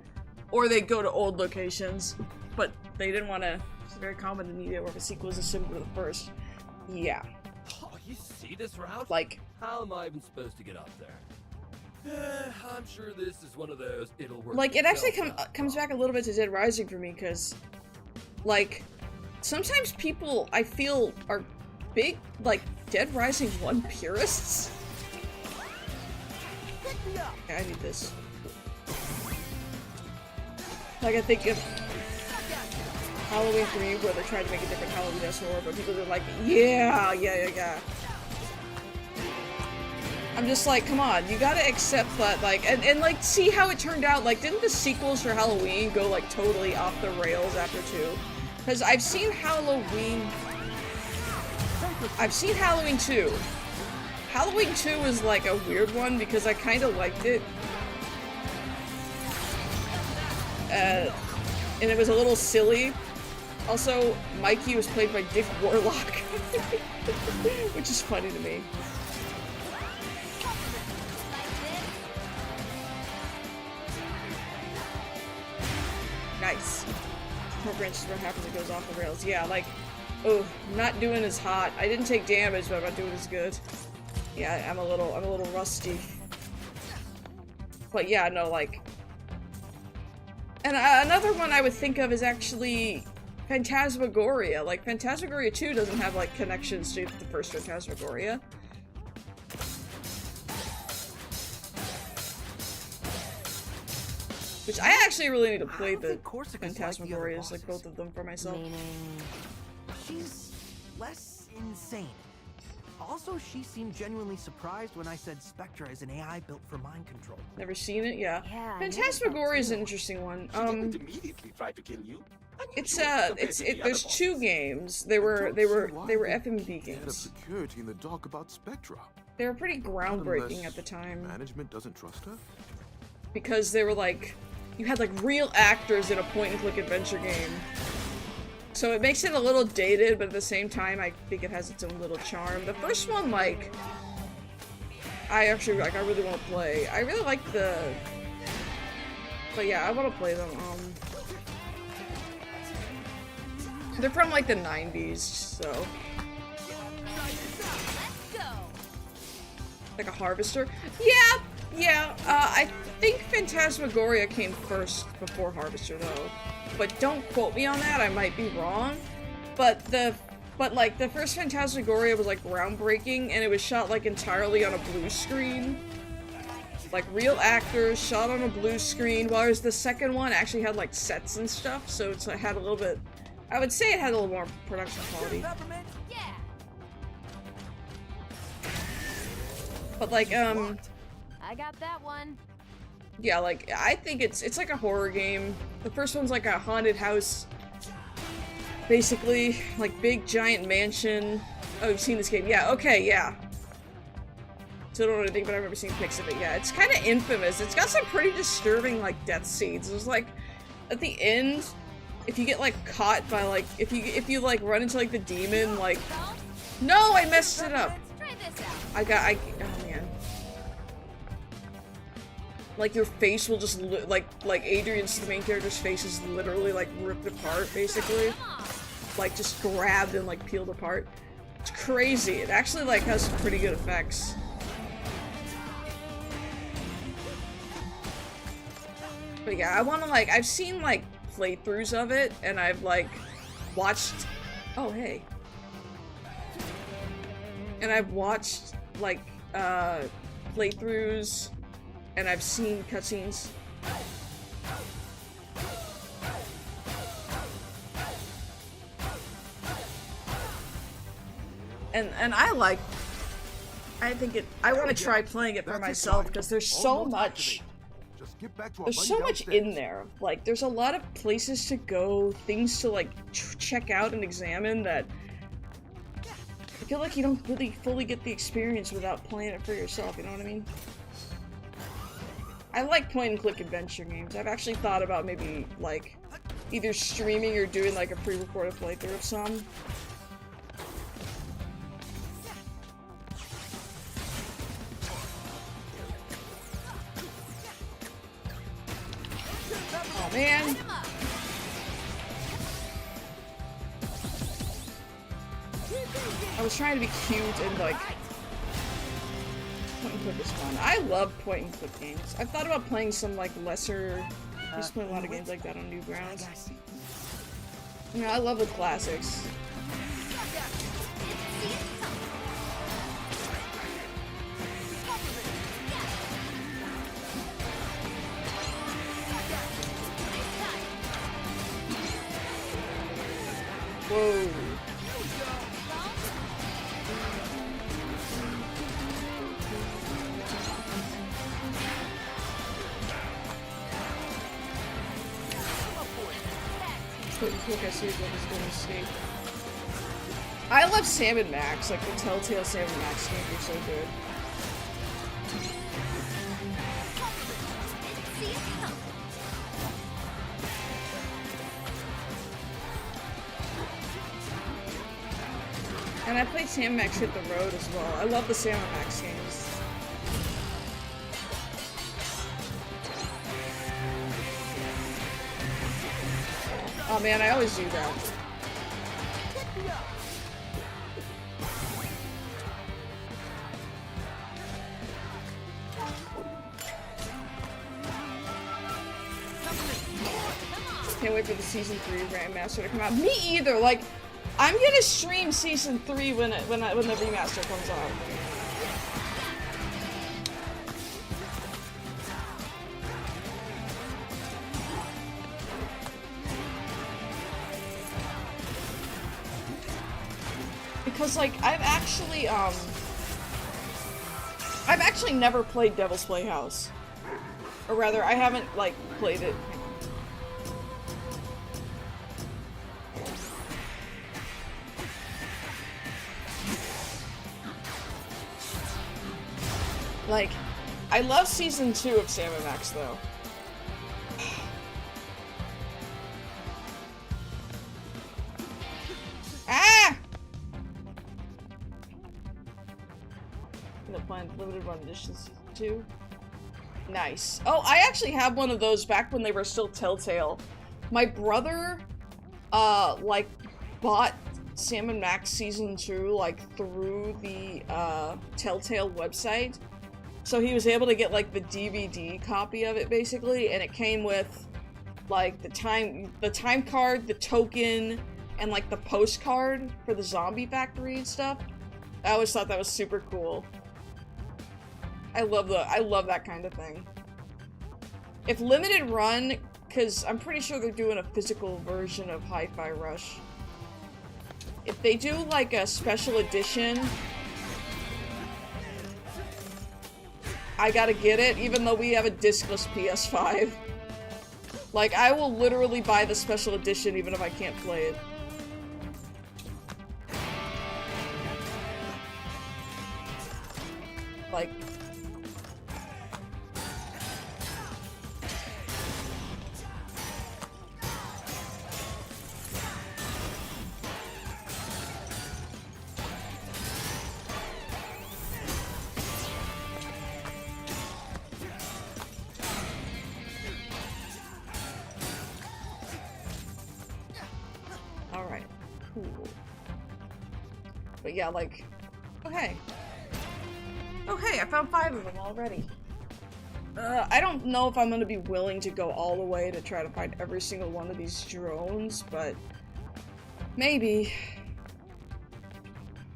Or they go to old locations, but they didn't want to, it's very common in media where if a sequel is a similar to the first. Yeah. Oh, you see this route? Like, how am I even supposed to get up there? I'm sure this is one of those it'll work. Like, it actually itself out comes back a little bit to Dead Rising for me, because, like, sometimes people, I feel, are big, like, Dead Rising 1 purists. Okay, I need this. Like, I think of Halloween 3, where they tried to make a different Halloween horror, but people are like, yeah. I'm just like, come on, you gotta accept that, like, and like, see how it turned out. Like, didn't the sequels for Halloween go, like, totally off the rails after 2? Because I've seen Halloween 2. Halloween 2 was, like, a weird one, because I kind of liked it. And it was a little silly. Also, Mikey was played by Dick Warlock, which is funny to me. Nice. More branches what happens, it goes off the rails. Yeah, like, oh, not doing as hot. I didn't take damage, but I'm not doing as good. Yeah, I'm a little rusty. But yeah, no, like. And another one I would think of is actually Phantasmagoria. Like, Phantasmagoria 2 doesn't have, like, connections to the first Phantasmagoria. Which I actually really need to play the Phantasmagorias, like both of them for myself. She's less insane. Also, she seemed genuinely surprised when I said Spectra is an AI built for mind control. Never seen it? Yeah. Yeah, Phantasmagoria is an interesting one. She didn't immediately try to kill you. It's there's 2 games. They were FMV Head of games. security in the dark about Spectra. They were pretty groundbreaking Unless at the time. Management doesn't trust her? Because they were like, you had like real actors in a point-and-click adventure game. So it makes it a little dated, but at the same time, I think it has its own little charm. The first one, like, I actually, like, I really want to play. I really like the... But yeah, I want to play them. They're from, like, the 90s, so... Like a harvester? Yeah, I think Phantasmagoria came first before Harvester, though. But don't quote me on that, I might be wrong. But like, the first Phantasmagoria was, like, groundbreaking, and it was shot, like, entirely on a blue screen. Like, real actors shot on a blue screen, whereas the second one actually had, like, sets and stuff, so it had a little bit... I would say it had a little more production quality. But, like, I got that one. yeah, like, I think it's like a horror game. The first one's like a haunted house. Basically, like, big, giant mansion. Oh, you've seen this game? Yeah, okay, yeah. So I don't know anything, but I remember seeing pics of it, yeah. It's kind of infamous. It's got some pretty disturbing, like, death scenes. There's, like, at the end, if you get, like, caught by, like, if you like, run into, like, the demon, like... No, I messed it up! Oh, man. Like, your face will just, like Adrian's, the main character's face is literally, like, ripped apart, basically. Like, just grabbed and, like, peeled apart. It's crazy. It actually, like, has some pretty good effects. But yeah, I wanna, like, I've seen, like, playthroughs of it, and I've, like, watched... Oh, hey. And I've watched, like, playthroughs, and I've seen cutscenes. And I think I want to try playing it for myself, because there's so much... There's so much in there. Like, there's a lot of places to go, things to, like, check out and examine that I feel like you don't really fully get the experience without playing it for yourself, you know what I mean? I like point-and-click adventure games. I've actually thought about maybe, like, either streaming or doing, like, a pre-recorded playthrough of some. Oh, man. I was trying to be cute and, like... Point and click is fun. I love point and click games. I've thought about playing some like lesser. I used to play a lot of games like that on Newgrounds. You know, I love the classics. Whoa. I see what he's going to escape. I love Sam and Max, like the Telltale Sam and Max games are so good. And I played Sam and Max Hit the Road as well. I love the Sam and Max games. Oh man, I always do that. Can't wait for the season 3 Grandmaster to come out. Me either. Like, I'm gonna stream season 3 when the remaster comes out. Because, like, I've actually never played Devil's Playhouse. Or rather, I haven't, like, played it. Like, I love season 2 of Sam and Max, though. Ah! The planned limited run edition season 2. Nice. Oh, I actually have one of those back when they were still Telltale. My brother, like, bought Sam and Max season 2, like, through the, Telltale website. So he was able to get, like, the DVD copy of it, basically, and it came with, like, the time card, the token, and, like, the postcard for the zombie factory and stuff. I always thought that was super cool. I love that kind of thing. If limited run, because I'm pretty sure they're doing a physical version of Hi-Fi Rush. If they do, like, a special edition, I gotta get it, even though we have a discless PS5. Like, I will literally buy the special edition even if I can't play it. Like... Alright, cool. But yeah, like, okay. Okay, I found 5 of them already. I don't know if I'm gonna be willing to go all the way to try to find every single one of these drones, but maybe.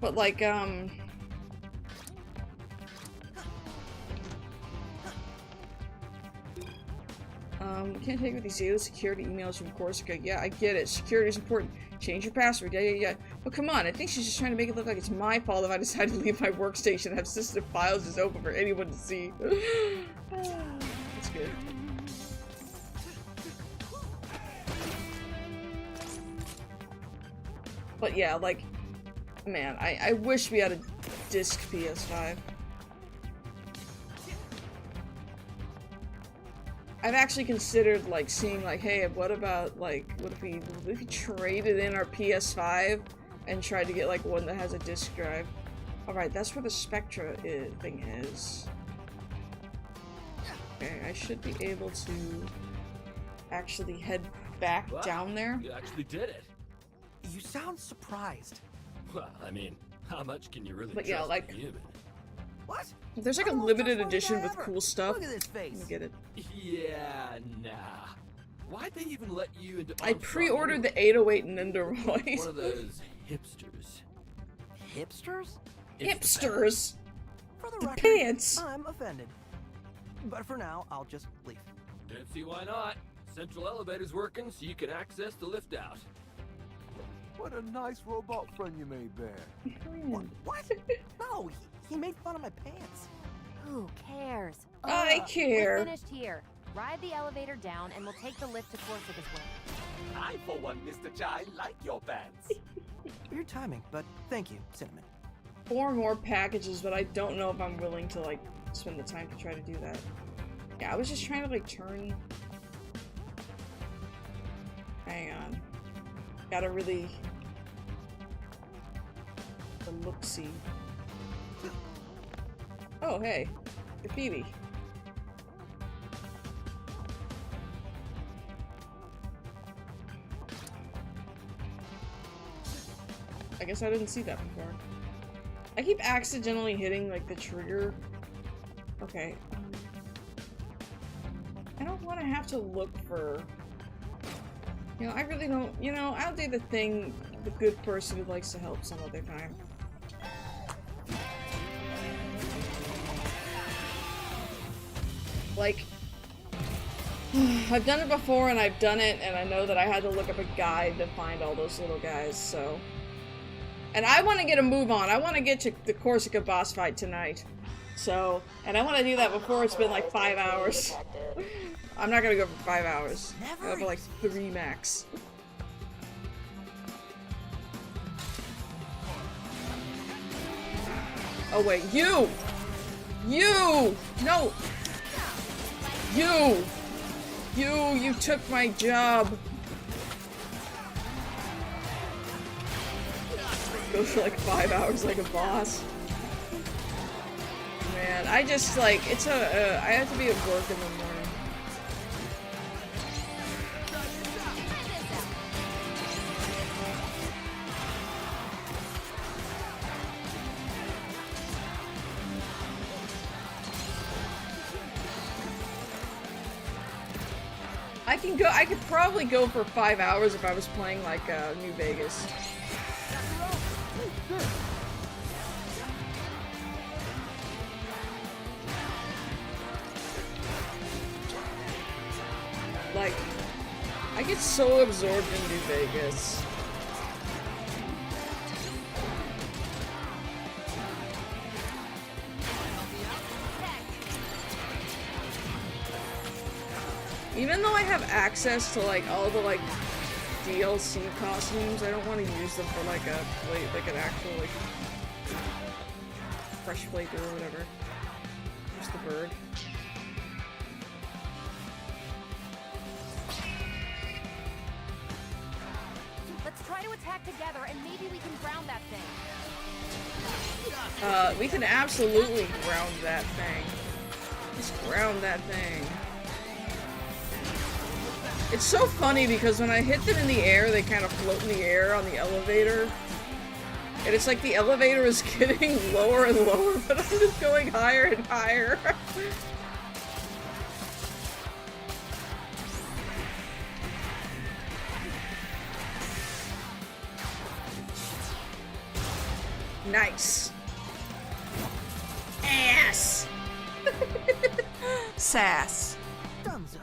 But like, we can't take with these daily security emails from Corsica. Yeah, I get it. Security is important. Change your password. Yeah. But come on, I think she's just trying to make it look like it's my fault if I decide to leave my workstation and have sensitive files just open for anyone to see. That's good. But yeah, like, man, I wish we had a disc PS5. I've actually considered, like, seeing, like, hey, what about, like, what if we traded in our PS5 and tried to get, like, one that has a disc drive? Alright, that's where the Spectra thing is. Okay, I should be able to actually head back down there. You actually did it. You sound surprised. Well, I mean, how much can you really but yeah, trust like, a human? What? If there's like a limited edition with cool stuff, Look at this let face. me get it. Yeah, nah. Why'd they even let you into I Armstrong pre-ordered anyway? the 808 Nendoroid. One of those hipsters. Hipsters? It's the Hipsters! For the The record, pants! I'm offended. But for now, I'll just leave. Don't see why not. Central elevator's working, so you can access the lift out. What a nice robot friend you made there. What? No, he made fun of my pants. Who cares? I care. We're finished here. Ride the elevator down, and we'll take the lift to Corsica's wing. I, for one, Mr. Chai, like your pants. Weird timing, but thank you, Cinnamon. 4 more packages, but I don't know if I'm willing to, like, spend the time to try to do that. Yeah, I was just trying to, like, turn... Hang on. Gotta really... The look-see. Oh, hey. Graffiti. I guess I didn't see that before. I keep accidentally hitting, like, the trigger. Okay. I don't want to have to look for... You know, I really don't... You know, I'll do the thing the good person who likes to help some other time. Like... I've done it before, and I've done it, and I know that I had to look up a guide to find all those little guys, so... And I want to get a move on. I want to get to the Corsica boss fight tonight. So, and I want to do that before it's been like 5 hours. I'm not gonna go for 5 hours. I'll go for like 3 max. Oh wait, you! You! No! You took my job! Go for like 5 hours like a boss. Man, I just like, it's a, I have to be at work in the morning. I could probably go for 5 hours if I was playing like New Vegas. Like, I get so absorbed in New Vegas. Even though I have access to like all the like DLC costumes, I don't want to use them for like a like an actual like fresh playthrough or whatever. Just the bird. Let's try to attack together, and maybe we can ground that thing. We can absolutely ground that thing. Let's ground that thing. It's so funny because when I hit them in the air, they kind of float in the air on the elevator. And it's like the elevator is getting lower and lower, but I'm just going higher and higher. Nice. Ass. Sass. Dunzo.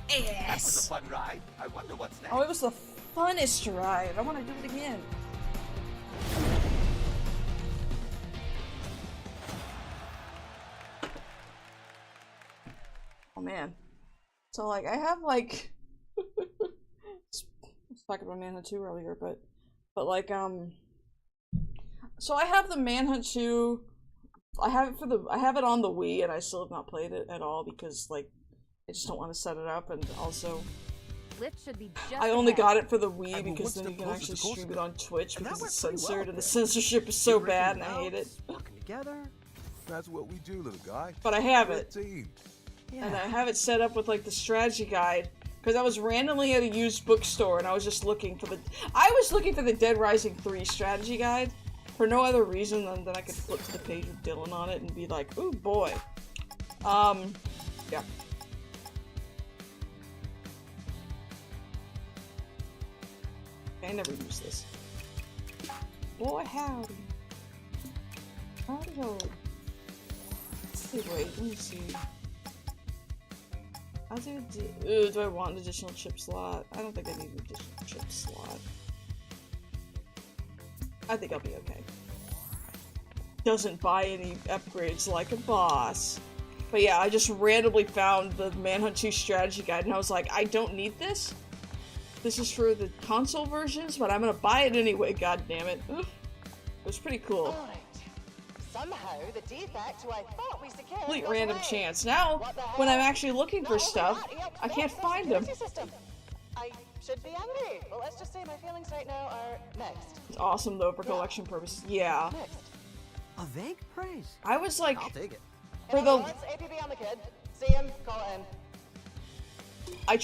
That was a fun ride. I wonder what's next. Oh, it was the funnest ride. I want to do it again. Oh man. So like I have like I was talking about Manhunt 2 earlier, but like so I have the Manhunt 2. I have it on the Wii, and I still have not played it at all because like I just don't want to set it up, and also Lift should be just I only ahead. got it for the Wii because then you can actually stream it on Twitch because it's censored, and the censorship is so bad, and I hate it. Working together. That's what we do, little guy. But I have We're a it. team. And I have it set up with like the strategy guide because I was randomly at a used bookstore and I was just looking for the Dead Rising 3 strategy guide, For no other reason than that I could flip to the page with Dylan on it and be like, ooh boy. Yeah. I never use this. Boy, howdy. Howdy ho. Hey, wait, let me see. Do I want an additional chip slot? I don't think I need an additional chip slot. I think I'll be okay. Doesn't buy any upgrades like a boss. But yeah, I just randomly found the Manhunt 2 strategy guide and I was like, I don't need this. This is for the console versions, but I'm gonna buy it anyway, god damn it. Oof. It was pretty cool. Alright. Somehow the defect who I thought we secured Complete goes random away. chance. Now, when I'm actually looking for stuff, I can't find them. I should be angry, but let's just say my feelings right now are mixed. It's awesome though for collection purposes. Yeah. Mixed. A vague praise. I was like, I'll take it. for the APB on the kid. See him, call it in. I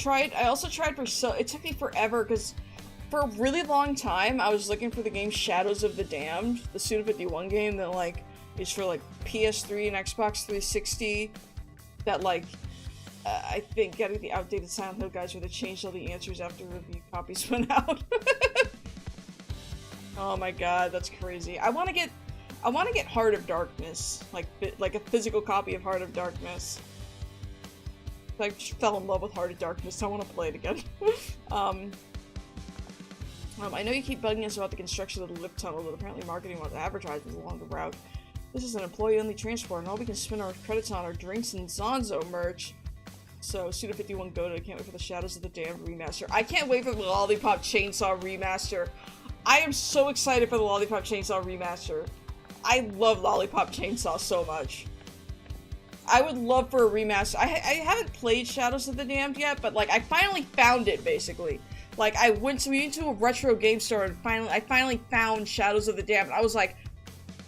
also tried for it took me forever because for a really long time I was looking for the game Shadows of the Damned, the Suda51 game that like is for like PS3 and Xbox 360 that like I think getting the outdated Silent Hill guys where they changed all the answers after review copies went out. Oh my god, that's crazy. I want to get Heart of Darkness, like a physical copy of Heart of Darkness. I just fell in love with Heart of Darkness. I want to play it again. I know you keep bugging us about the construction of the lift tunnel, but apparently marketing wants advertisements along the route. This is an employee-only transport, and all we can spend our credits on are drinks and Zonzo merch. So, Suda51 Goda, I can't wait for the Shadows of the Damned remaster. I can't wait for the Lollipop Chainsaw remaster. I am so excited for the Lollipop Chainsaw remaster. I love Lollipop Chainsaw so much. I would love for a remaster. I haven't played Shadows of the Damned yet, but like I finally found it basically. Like we went to a retro game store and I finally found Shadows of the Damned. I was like,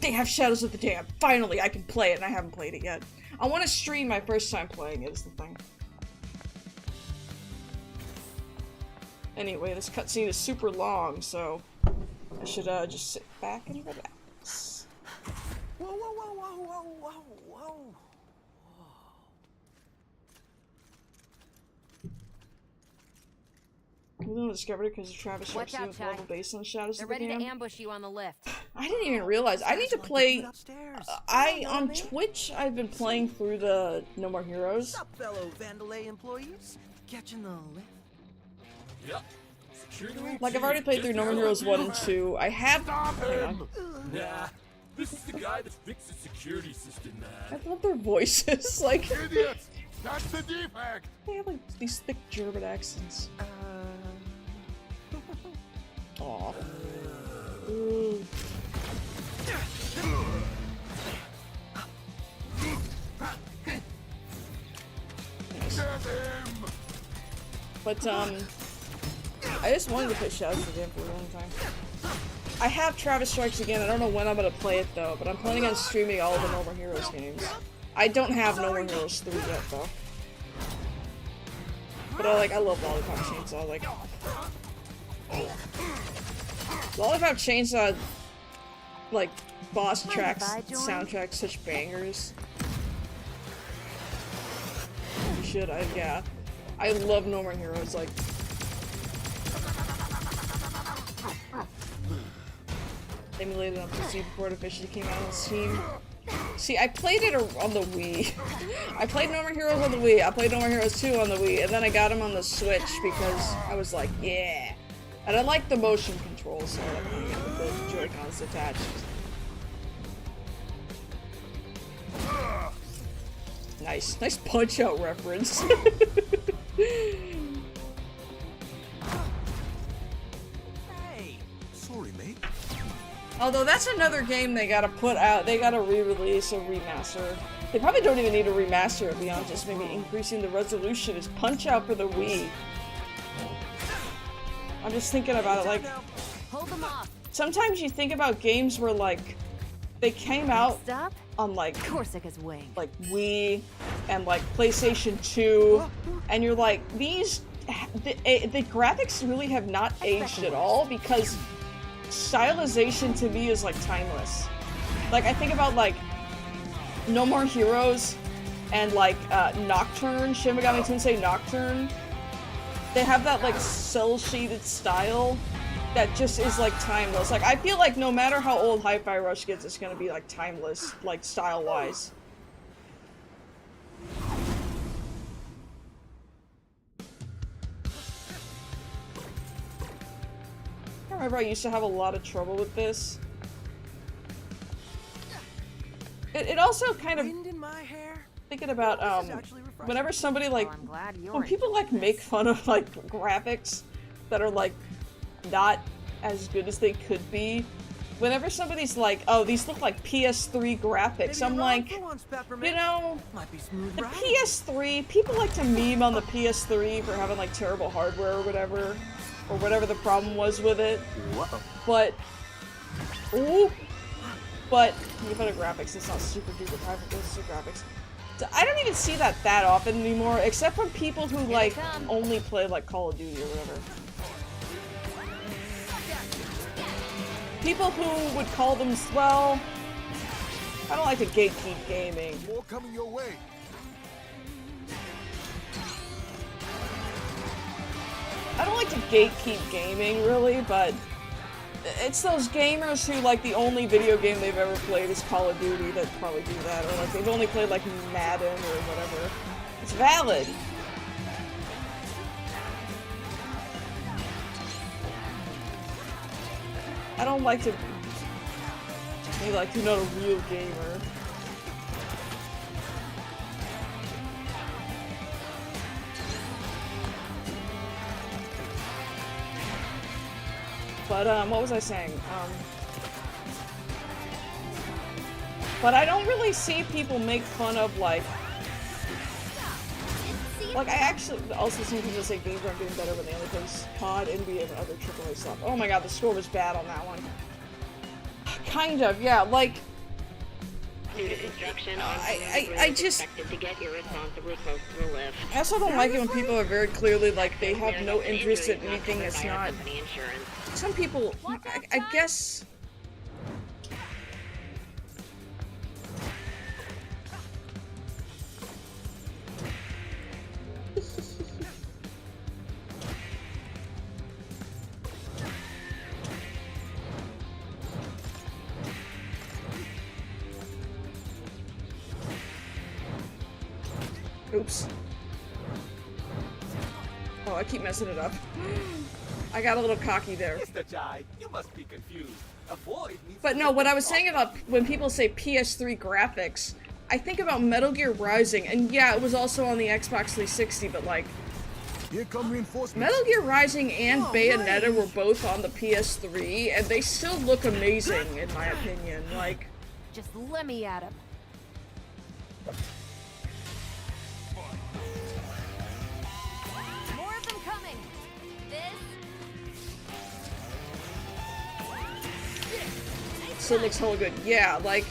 they have Shadows of the Damned. Finally, I can play it, and I haven't played it yet. I want to stream my first time playing it is the thing. Anyway, this cutscene is super long, so I should just sit back and relax. Whoa, whoa, whoa, whoa, whoa, whoa, whoa. We don't discover it because of Travis Watch out, with Chai. level base on Shadows They're of the ready Damned. to ambush you on the lift. I didn't even realize. I need to play. On Twitch, I've been playing through the No More Heroes. What's up, fellow Vandalay employees? Catching the lift? Yep. Like I've already played through No More Heroes 1 and 2. I have. Hang on. Nah, this is the guy that fixes security system, man. I love their voices. Like. Idiots! That's the defect! They have like these thick German accents. Aw. Ooh. But I just wanted to play Shadows of the Damned for a long time. I have Travis Strikes Again. I don't know when I'm gonna play it though, but I'm planning on streaming all the No More Heroes games. I don't have No More Heroes 3 yet though. But I love Lollipop Chainsaw, like Lollipop Chainsaw, like boss tracks, soundtracks, such bangers. You should, yeah. I love No More Heroes, like. Emulated on PC before it officially came out on Steam. See, I played it on the Wii. I played No More Heroes on the Wii. I played No More Heroes 2 on the Wii, and then I got him on the Switch because I was like, yeah. And I like the motion controls, so I like the Joy-Cons attached. Nice Punch-Out reference. Hey, Sorry, mate. Although that's another game they gotta put out, they gotta re-release or remaster. They probably don't even need to remaster it beyond just maybe increasing the resolution. Is Punch-Out for the Wii. I'm just thinking about it, like, Hold them off. sometimes you think about games where, like, they came out Stop. on, like, Corsica's wing. like Wii and, like, PlayStation 2, and you're like, these, the graphics really have not aged at all, because stylization to me is like timeless. Like I think about like No More Heroes and like Nocturne, Shin Megami Tensei Nocturne. They have that like cel-shaded style that just is like timeless. Like I feel like no matter how old Hi-Fi Rush gets, it's gonna be like timeless, like style-wise. I remember I used to have a lot of trouble with this. It also kind of thinking about whenever somebody like when people like make fun of like graphics that are like not as good as they could be. Whenever somebody's like, oh, these look like PS3 graphics, I'm like, you know, the PS3, people like to meme on the PS3 for having like terrible hardware or whatever the problem was with it. But, ooh, but, you put graphics, it's not super duper graphics. So I don't even see that often anymore, except from people who like only play like Call of Duty or whatever. People who would call them, well, I don't like to gatekeep gaming. More coming your way. I don't like to gatekeep gaming, really, but it's those gamers who, like, the only video game they've ever played is Call of Duty that probably do that, or, like, they've only played, like, Madden or whatever. It's valid. I don't like to be like, you're not a real gamer. But, what was I saying? But I don't really see people make fun of, like, I actually also see people say games aren't getting better when they only play COD, NBA, and other AAA stuff. Oh my god, the score was bad on that one. Kind of, yeah, like... I just... I also don't like it when people are very clearly, like, they have no interest in anything that's not... Some people, I guess... Oops. Oh, I keep messing it up. I got a little cocky there. Mr. Jai, you must be confused. But no, what I was saying about when people say PS3 graphics, I think about Metal Gear Rising, and yeah, it was also on the Xbox 360, but like... Here come reinforcements. Metal Gear Rising and Bayonetta were both on the PS3, and they still look amazing, in my opinion. Like... Just let me at him. More of them coming. Still looks hella good. Yeah, like...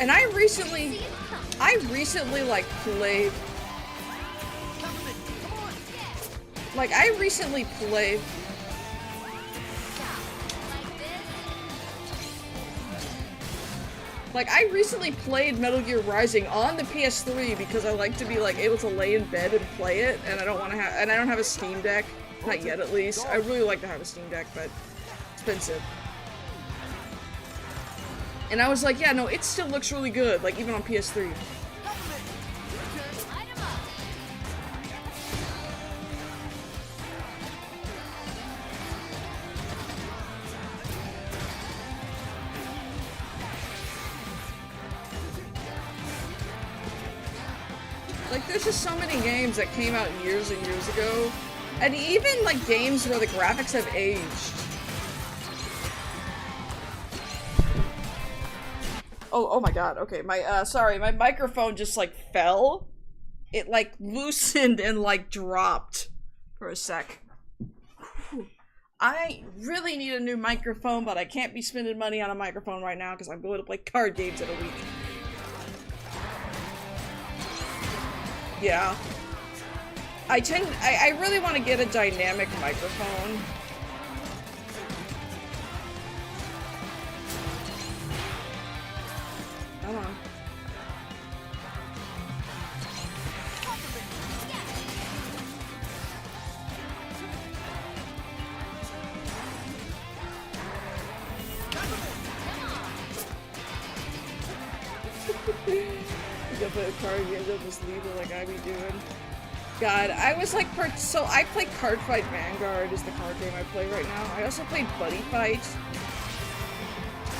And I recently, like, played... Like, I recently played... Like, I recently played Metal Gear Rising on the PS3 because I like to be, like, able to lay in bed and play it, and I don't want to have... And I don't have a Steam Deck. Not yet, at least. I really like to have a Steam Deck, but... expensive. And I was like, yeah, no, it still looks really good, like, even on PS3. Like, there's just so many games that came out years and years ago, and even, like, games where the graphics have aged. Oh my god, okay, sorry, my microphone just, like, fell. It, like, loosened and, like, dropped for a sec. Whew. I really need a new microphone, but I can't be spending money on a microphone right now because I'm going to play card games in a week. Yeah. I really want to get a dynamic microphone. You gotta play the card games, don't just leave it like I be doing. God, I was like, so I play Card Fight Vanguard is the card game I play right now. I also played Buddy Fight,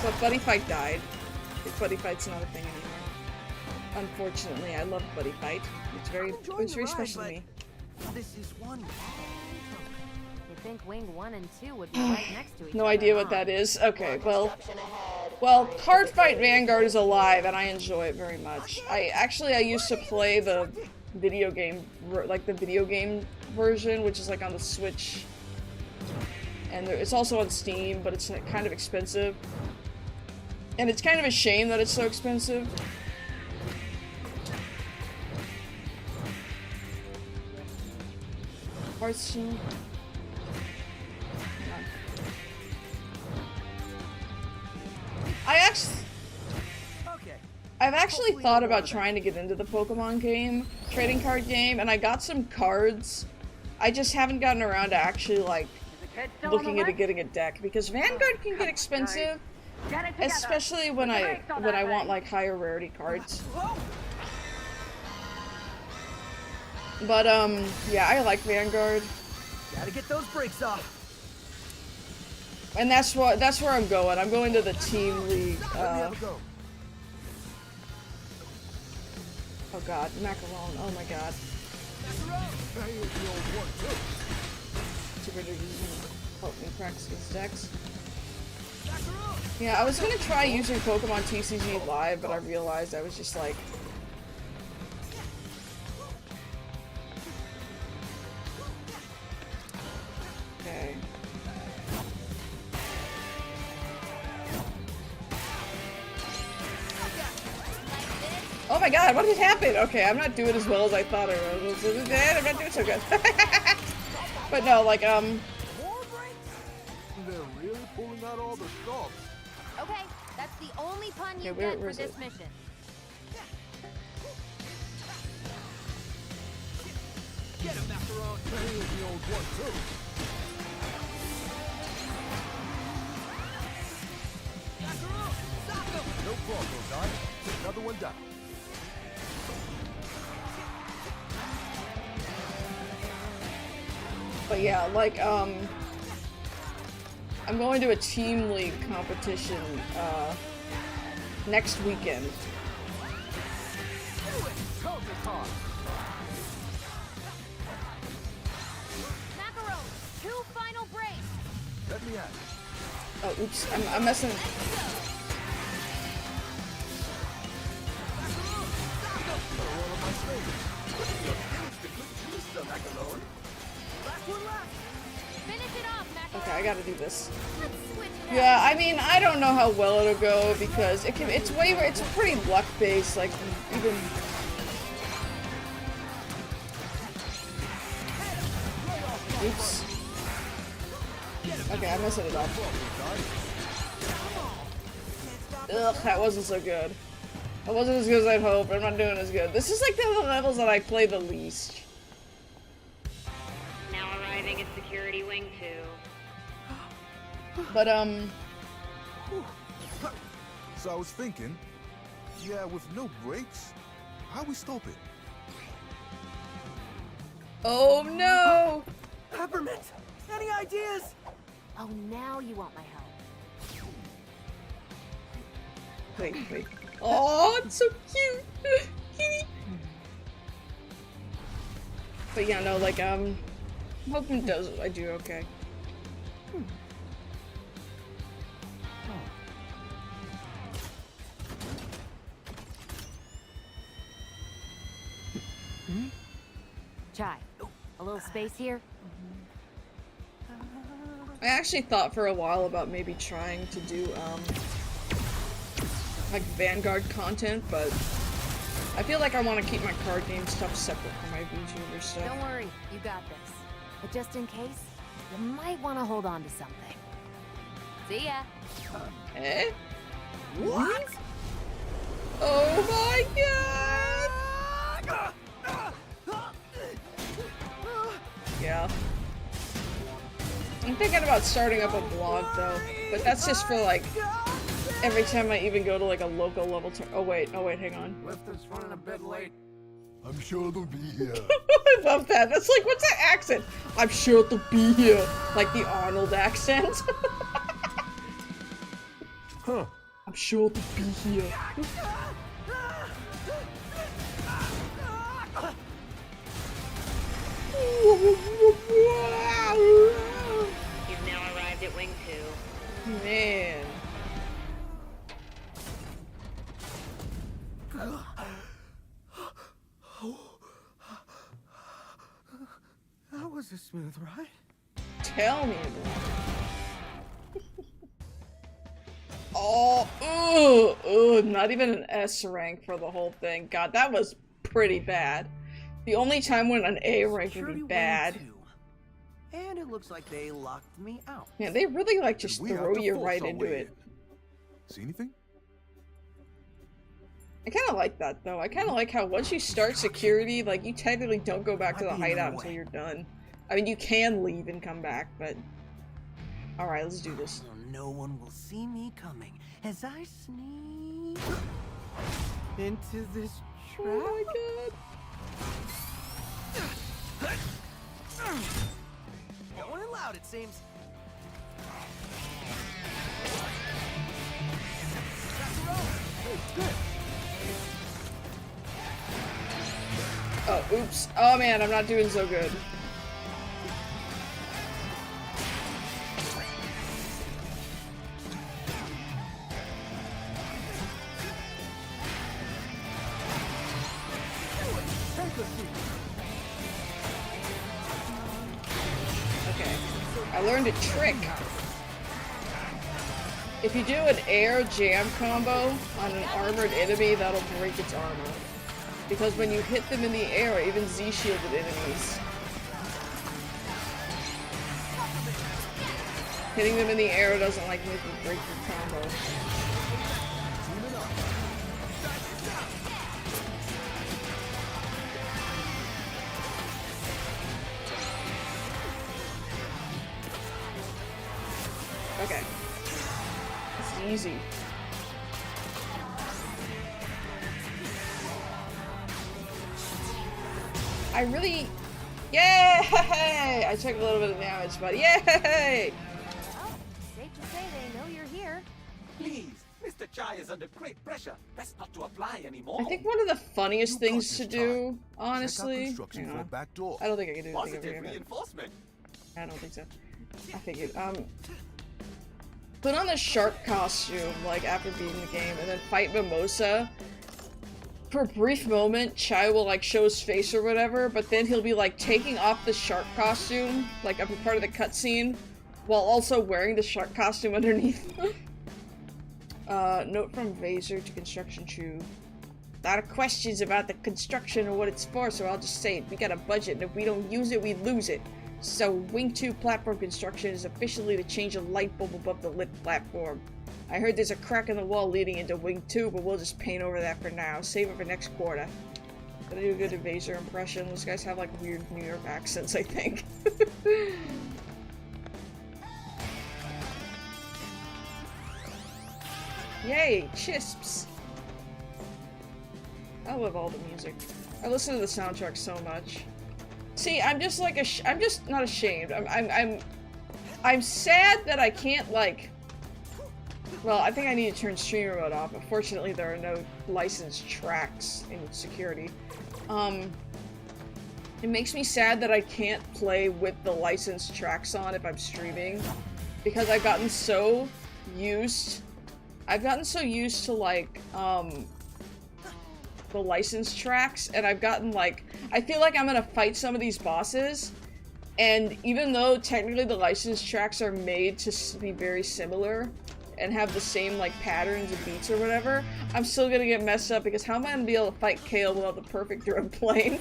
but Buddy Fight died. Buddy Fight's not a thing anymore. Unfortunately, I love Buddy Fight. It's very special to me. This is one. You think Wing 1 and 2 would be right next to each other? No idea what that is. Okay, well, Card Fight Vanguard is alive, and I enjoy it very much. I used to play the video game, like the video game version, which is like on the Switch, and it's also on Steam, but it's kind of expensive, and it's kind of a shame that it's so expensive. Hearthstone. I've actually thought about trying to get into the Pokemon game, trading card game, and I got some cards. I just haven't gotten around to actually, like, looking into getting a deck, because Vanguard can get expensive, especially when I want, like, higher rarity cards. But, yeah, I like Vanguard. Gotta get those brakes off. And that's where I'm going. I'm going to the Team League, oh god, Macaron, oh my god. Help me practice these decks. Yeah, I was gonna try using Pokemon TCG Live, but I realized I was just like... Okay. Oh my god, what did happen? Okay, I'm not doing as well as I thought I was. I'm not doing so good. But no, like, They're really pulling out all the stops. Okay, that's the only pun you where get for is this it? mission. Get him, Macaron. Here's the old one, too. No problem, guys. Another one down. but yeah, like, I'm going to a Team League competition, next weekend. Macaron, 2 final breaks. Let me at it. Oh, oops, I'm messing. Okay, I gotta do this. Yeah, I mean, I don't know how well it'll go because it's pretty luck based, like even. Oops. Okay, I'm messing it up. Ugh, that wasn't so good. That wasn't as good as I'd hoped. I'm not doing as good. This is like the levels that I play the least. Now arriving at Security Wing 2. But, So I was thinking, yeah, with no brakes, how we stop it? oh no! Peppermint! Any ideas? Oh, now you want my help. Wait. Oh, it's so cute! Kitty! But yeah, no, like, I'm hoping I do okay. Chai, a little space here? I actually thought for a while about maybe trying to do, like Vanguard content, but I feel like I want to keep my card game stuff separate from my VTuber stuff. Don't worry, you got this. But just in case, you might want to hold on to something. See ya. Eh? What? Oh my god! Yeah. I'm thinking about starting up a blog though, but that's just for like Every time I even go to like a local level oh wait, hang on. Lift is running a bit late. I'm sure they'll be here. I love that. That's like, what's that accent? I'm sure they'll be here. Like the Arnold accent. Huh. I'm sure they'll be here. You've now arrived at Wing 2. Man. That was a smooth ride. Tell me about it. Oh, not even an S rank for the whole thing. God, that was pretty bad. The only time when an A rank would be bad. And it looks like they locked me out. Yeah, they really like just throw you right into it. See anything? I kind of like that though. I kind of like how once you start security, like you technically don't go back to the hideout until you're done. I mean, you can leave and come back, but all right, let's do this. No one will see me coming as I sneak into this trap. Oh my god. Going in loud, it seems. Oh, oops. Oh man, I'm not doing so good. Okay, I learned a trick. If you do an air jam combo on an armored enemy, that'll break its armor. Because when you hit them in the air, even Z-shielded enemies, hitting them in the air doesn't like make you break your combo. Okay. This is easy. I really... Yay! I took a little bit of damage, but yay! Well, safe to say they know you're here. Please, Mr. Chai is under great pressure. Best not to apply anymore. I think one of the funniest things to do, honestly... Hang on. Back door. I don't think I can do anything over here. Reinforcement. I don't think so. I figured, put on the shark costume, like, after beating the game, and then fight Mimosa. For a brief moment, Chai will, like, show his face or whatever, but then he'll be, like, taking off the shark costume, like, up a part of the cutscene, while also wearing the shark costume underneath. Note from Vaser to Construction Chew. A lot of questions about the construction or what it's for, so I'll just say it. We got a budget, and if we don't use it, we lose it. So, Wing 2 platform construction is officially to change a light bulb above the lit platform. I heard there's a crack in the wall leading into Wing 2, but we'll just paint over that for now. Save it for next quarter. Gotta do a good Invaser impression. Those guys have, like, weird New York accents, I think. Yay! Chisps! I love all the music. I listen to the soundtrack so much. See, I'm just like I'm just not ashamed. I'm sad that I can't, like... Well, I think I need to turn streamer mode off, but fortunately there are no licensed tracks in security. It makes me sad that I can't play with the licensed tracks on if I'm streaming, because I've gotten so used to, like, the licensed tracks, and I've gotten, like, I feel like I'm gonna fight some of these bosses, and even though technically the licensed tracks are made to be very similar and have the same, like, patterns and beats or whatever, I'm still gonna get messed up because how am I gonna be able to fight Kale without the perfect drum playing?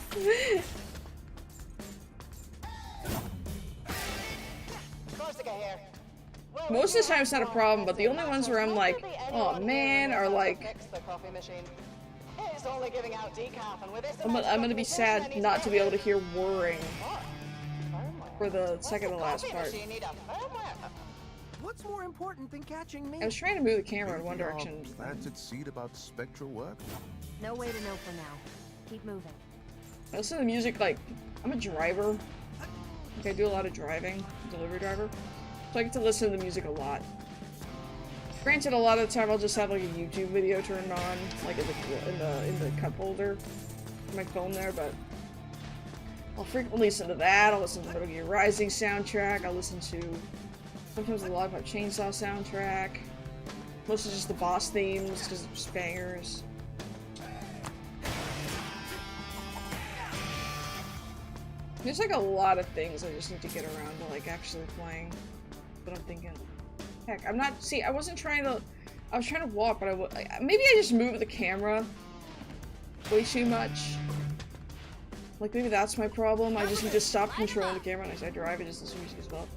Most of the time it's not a problem, but the only ones where I'm like, oh man, are like... I'm gonna be sad not to be able to hear whirring for the second to last part. What's more important than catching me? I was trying to move the camera in one Maybe our direction. planted seed about Spectra work? No way to know for now. Keep moving. I listen to music like, I'm a driver. Like I do a lot of driving, delivery driver. So I get to listen to the music a lot. Granted, a lot of the time I'll just have like a YouTube video turned on, like in the cup holder on my phone there, but I'll frequently listen to that. I'll listen to the Metal Gear Rising soundtrack. I'll listen to sometimes the Lollipop Chainsaw soundtrack. Mostly just the boss themes, because it's just bangers. There's like a lot of things I just need to get around to like actually playing. But I'm thinking, heck, I'm not. See, I wasn't trying to. I was trying to walk, but maybe I just moved the camera way too much. Like maybe that's my problem. I just need to stop controlling the camera and I start driving just as music as well.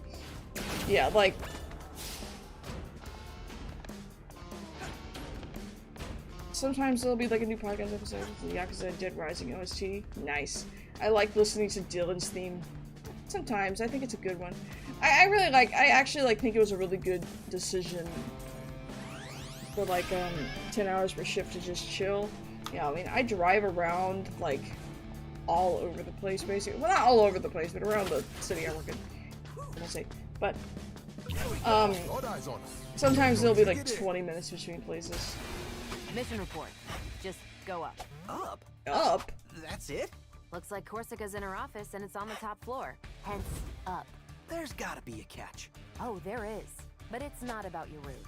Yeah, like. Sometimes there'll be like a new podcast episode of the Yakuza Dead Rising OST. Nice. I like listening to Dylan's theme. Sometimes. I think it's a good one. I really like, I actually like think it was a really good decision for like 10 hours per shift to just chill. Yeah, I mean, I drive around like all over the place basically. Well, not all over the place, but around the city I work in. I'll say. But sometimes there'll be like 20 minutes between places. Mission report. Just go up. Up? Up? That's it? Looks like Corsica's in her office and it's on the top floor. Hence, up. There's gotta be a catch. Oh, there is. But it's not about your route.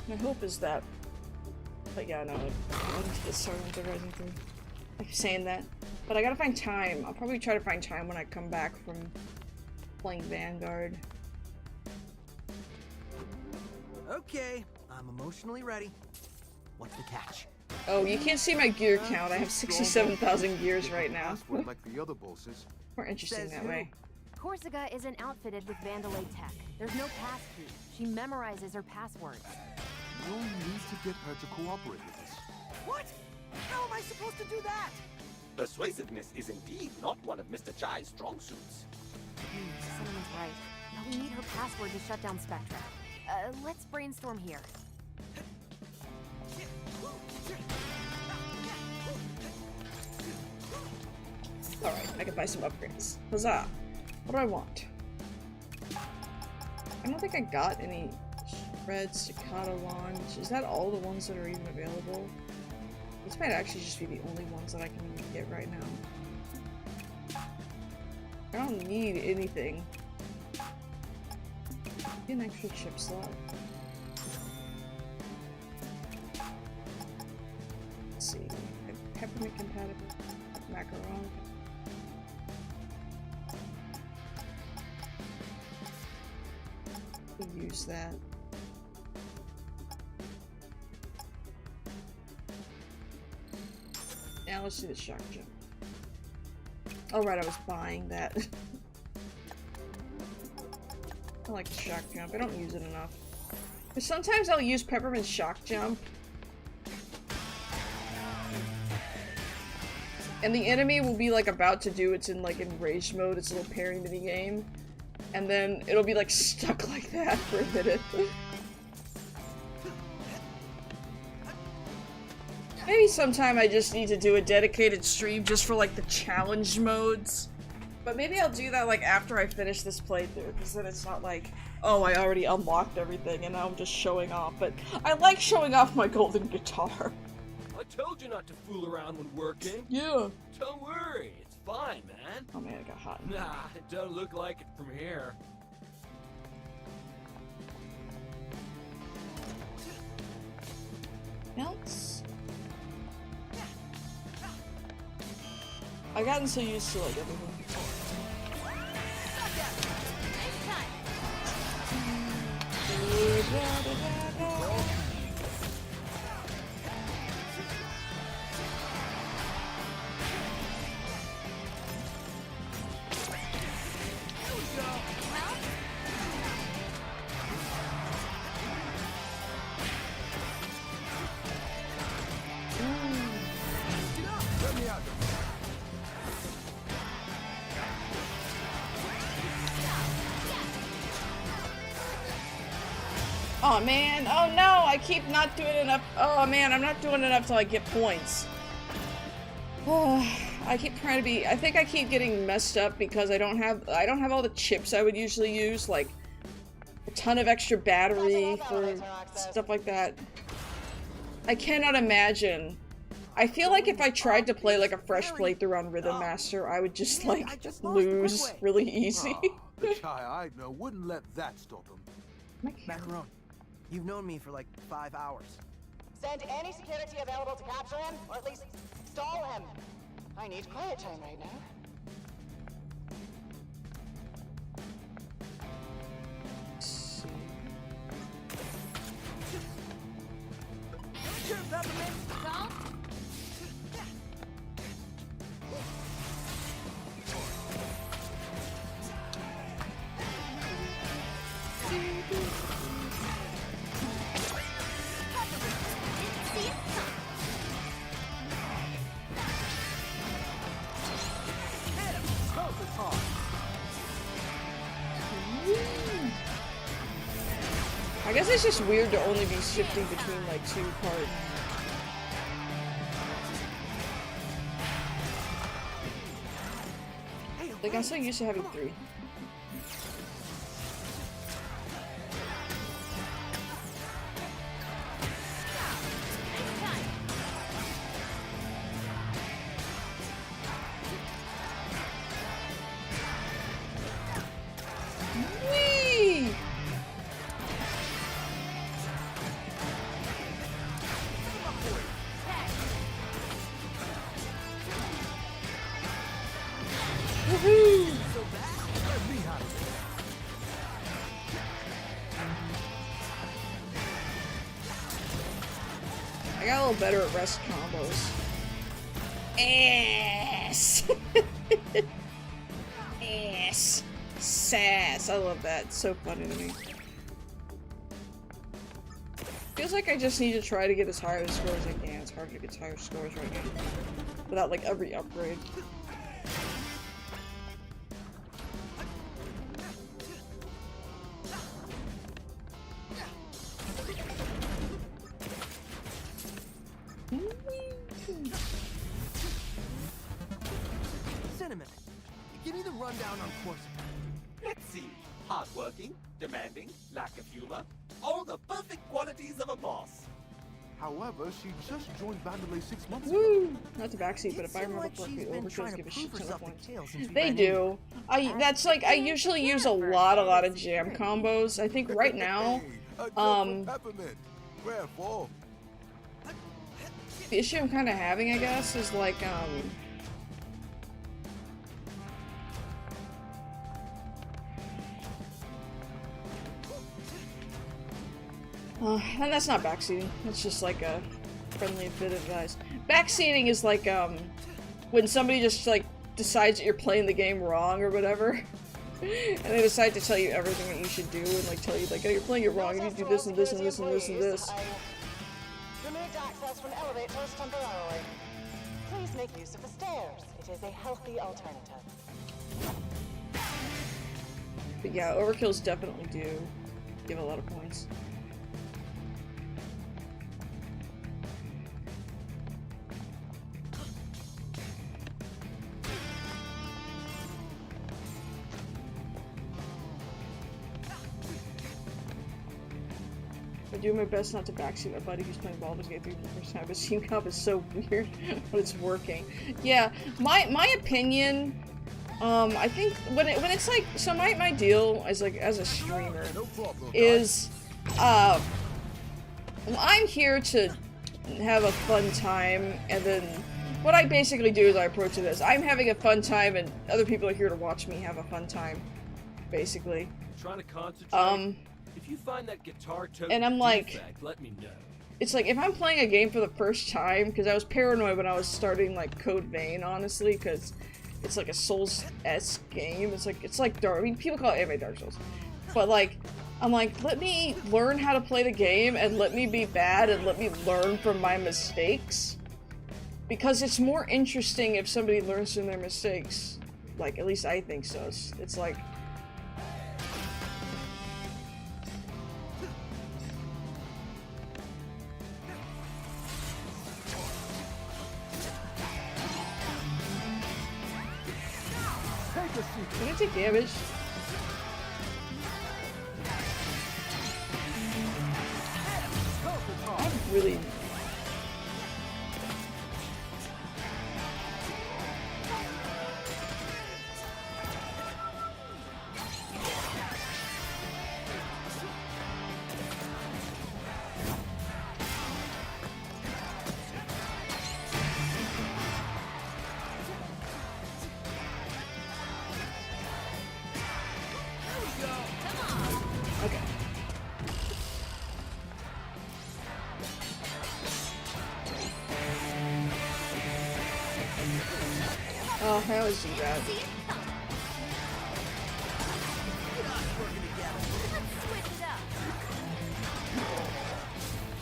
My hope is that... But yeah, no, I want to get started with the Rising 3. I keep saying that. But I gotta find time. I'll probably try to find time when I come back from playing Vanguard. Okay, I'm emotionally ready. What's the catch? Oh, you can't see my gear count. I have 67,000 gears right now. Like the other bosses. More interesting that way. Corsica isn't outfitted with Vandalay tech. There's no passkey. She memorizes her passwords. You'll need to get her to cooperate with us. What? How am I supposed to do that? Persuasiveness is indeed not one of Mr. Chai's strong suits. Cinnamon's right. But we need her password to shut down Spectra. Let's brainstorm here. Alright, I can buy some upgrades. Huzzah! What do I want? I don't think I got any Red Staccato Launch. Is that all the ones that are even available? This might actually just be the only ones that I can even get right now. I don't need anything. Get an extra chip slot. Let's see. Peppermint compatible. Macaron. Use that. Now let's do the shock jump. Oh right, I was buying that. I like the shock jump. I don't use it enough. But sometimes I'll use Peppermint shock jump. And the enemy will be like about to do its in like enraged mode, its little parry mini game. And then it'll be like stuck like that for a minute. Maybe sometime I just need to do a dedicated stream just for like the challenge modes. But maybe I'll do that like after I finish this playthrough, because then it's not like, oh, I already unlocked everything and now I'm just showing off. But I like showing off my golden guitar. I told you not to fool around when working. Yeah. Don't worry, it's fine, man. Oh man, it got hot. Nah, it don't look like it from here. Else? I gotten so used to like everything. Aw, man. Oh, no. I keep not doing enough. Oh, man. I'm not doing enough till I get points. Oh, I keep trying to be... I think I keep getting messed up because I don't have all the chips I would usually use. Like, a ton of extra battery for stuff like that. I cannot imagine. I feel like if I tried to play like a fresh playthrough on Rhythm Master, I would just like lose really easy. The guy I know wouldn't let that stop him. Macaron, you've known me for like 5 hours. Send any security available to capture him, or at least stall him. I need quiet time right now. I guess it's just weird to only be shifting between like 2 parts. Like I'm so used to having 3. Whee! Woohoo! I got a little better at rest combos. Ass! Ass! Sass! I love that. It's so funny to me. Feels like I just need to try to get as high a score as I can. It's hard to get higher scores right now. Without like every upgrade. Cinnamon, give me the rundown on Corsica. Let's see. Hardworking, demanding, lack of humor. All the perfect qualities of a boss. However, she just joined Vandalay 6 months ago. Woo! Not the backseat, but if I remember correctly, overkills give a shit ton of points. They do. That's like, I usually use a lot of jam combos. I think right now, the issue I'm kind of having, I guess, is like, and that's not backseating. That's just like a friendly bit of advice. Backseating is like, when somebody just like decides that you're playing the game wrong or whatever, and they decide to tell you everything that you should do and like tell you like, oh, you're playing it wrong. You need to do this and this and this and this and this. Removed access from elevators temporarily. Please make use of the stairs. It is a healthy alternative. But yeah, overkills definitely do give a lot of points. I do my best not to backseat my buddy who's playing Baldur's Gate 3 for the first time, but Steam Comp is so weird when it's working. Yeah, my opinion, I think when it's like, so my deal is like, as a streamer, is, I'm here to have a fun time, and then what I basically do is I approach it as, I'm having a fun time, and other people are here to watch me have a fun time, basically. Trying to concentrate. If you find that guitar token and I'm like, defect, let me know. It's like, if I'm playing a game for the first time, because I was paranoid when I was starting, like, Code Vein, honestly, because it's like a Souls-esque game. It's like Dark, I mean, people call it anime Dark Souls. But, like, I'm like, let me learn how to play the game, and let me be bad, and let me learn from my mistakes. Because it's more interesting if somebody learns from their mistakes. Like, at least I think so. It's like... Can I take damage? I'm really... Okay. Oh, how is he that?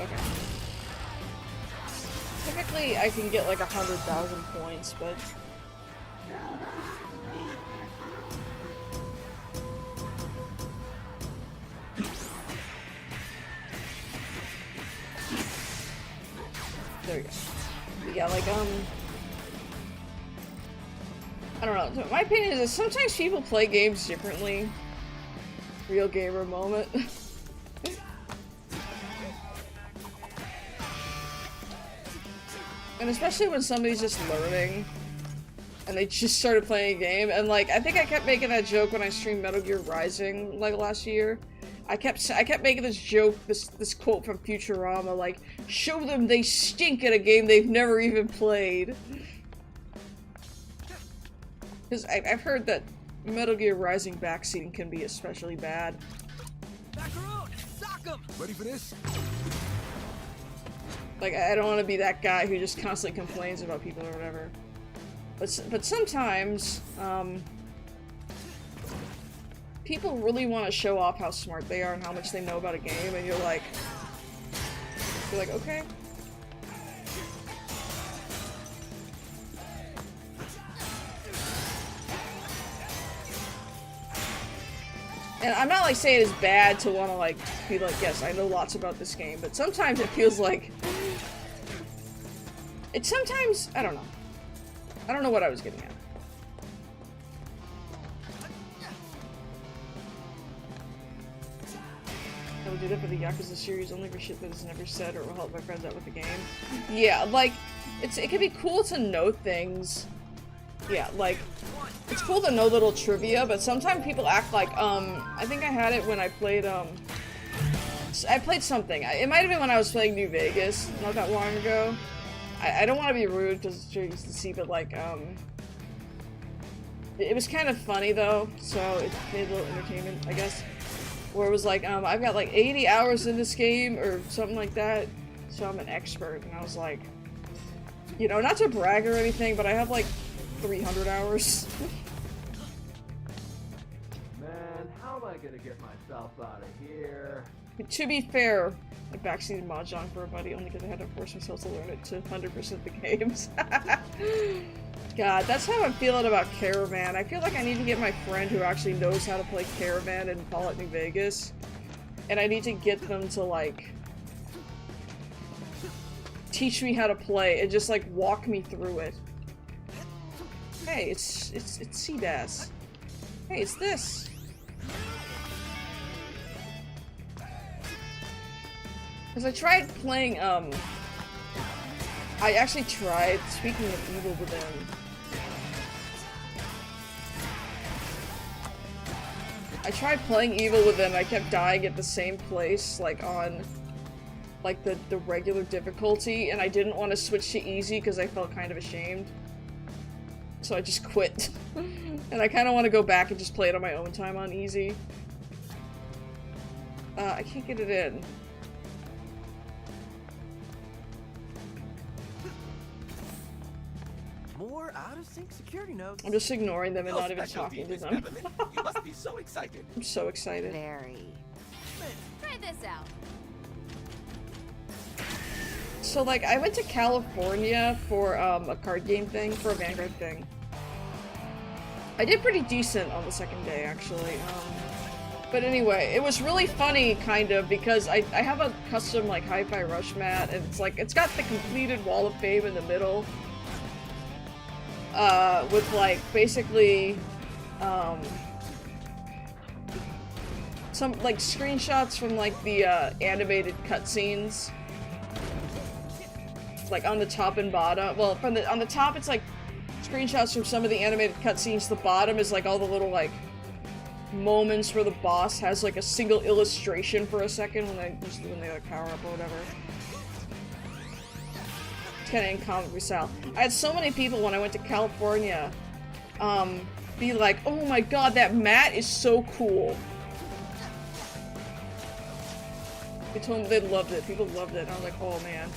Okay. Typically, I can get like 100,000 points, but... There we go. Yeah, like, I don't know. My opinion is that sometimes people play games differently. Real gamer moment. And especially when somebody's just learning and they just started playing a game, and like, I think I kept making that joke when I streamed Metal Gear Rising like last year. I kept making this joke, this quote from Futurama, like, show them they stink at a game they've never even played. Because I've heard that Metal Gear Rising backseating can be especially bad. Back road! Sock 'em! Ready for this? Like, I don't want to be that guy who just constantly complains about people or whatever. But sometimes, people really want to show off how smart they are and how much they know about a game, and you're like, okay. And I'm not like saying it's bad to want to like be like, yes, I know lots about this game, but sometimes it feels like it's sometimes, I don't know. I don't know what I was getting at. I would do that for the Yakuza series only for shit that is never said or will help my friends out with the game. Yeah, like, it can be cool to know things. Yeah, like, it's cool to know little trivia, but sometimes people act like, I think I had it when I played, I played something. It might have been when I was playing New Vegas, not that long ago. I don't want to be rude, because it's sure used to see, but like, it was kind of funny though, so it made a little entertainment, I guess. Where it was like, I've got like 80 hours in this game, or something like that, so I'm an expert, and I was like, you know, not to brag or anything, but I have like 300 hours. Man, how am I gonna get myself out of here? To be fair, I backseated Mahjong for a buddy only because I had to force myself to learn it to 100% the games. God, that's how I'm feeling about Caravan. I feel like I need to get my friend who actually knows how to play Caravan in Fallout New Vegas. And I need to get them to, like, teach me how to play and just, like, walk me through it. Hey, it's CDAS. Hey, it's this. Because I tried playing, I actually tried, speaking of Evil Within, I tried playing Evil Within, I kept dying at the same place, like on, like the regular difficulty, and I didn't want to switch to easy because I felt kind of ashamed. So I just quit. And I kind of want to go back and just play it on my own time on easy. I can't get it in. More out-of-sync security notes. I'm just ignoring them and not even talking to them. You must be so excited. I'm so excited. Very. Try this out. So, like, I went to California for a card game thing, for a Vanguard thing. I did pretty decent on the second day, actually. But anyway, it was really funny, kind of, because I have a custom, like, Hi-Fi Rush mat, and it's like, it's got the completed Wall of Fame in the middle. With, like, basically some like screenshots from like the animated cutscenes, like on the top and bottom. Well, on the top it's like screenshots from some of the animated cutscenes. The bottom is like all the little like moments where the boss has like a single illustration for a second when they like power up or whatever. It's kind of in comic book style. I had so many people when I went to California be like, oh my god, that mat is so cool. They told me they loved it. People loved it. And I was like, oh man.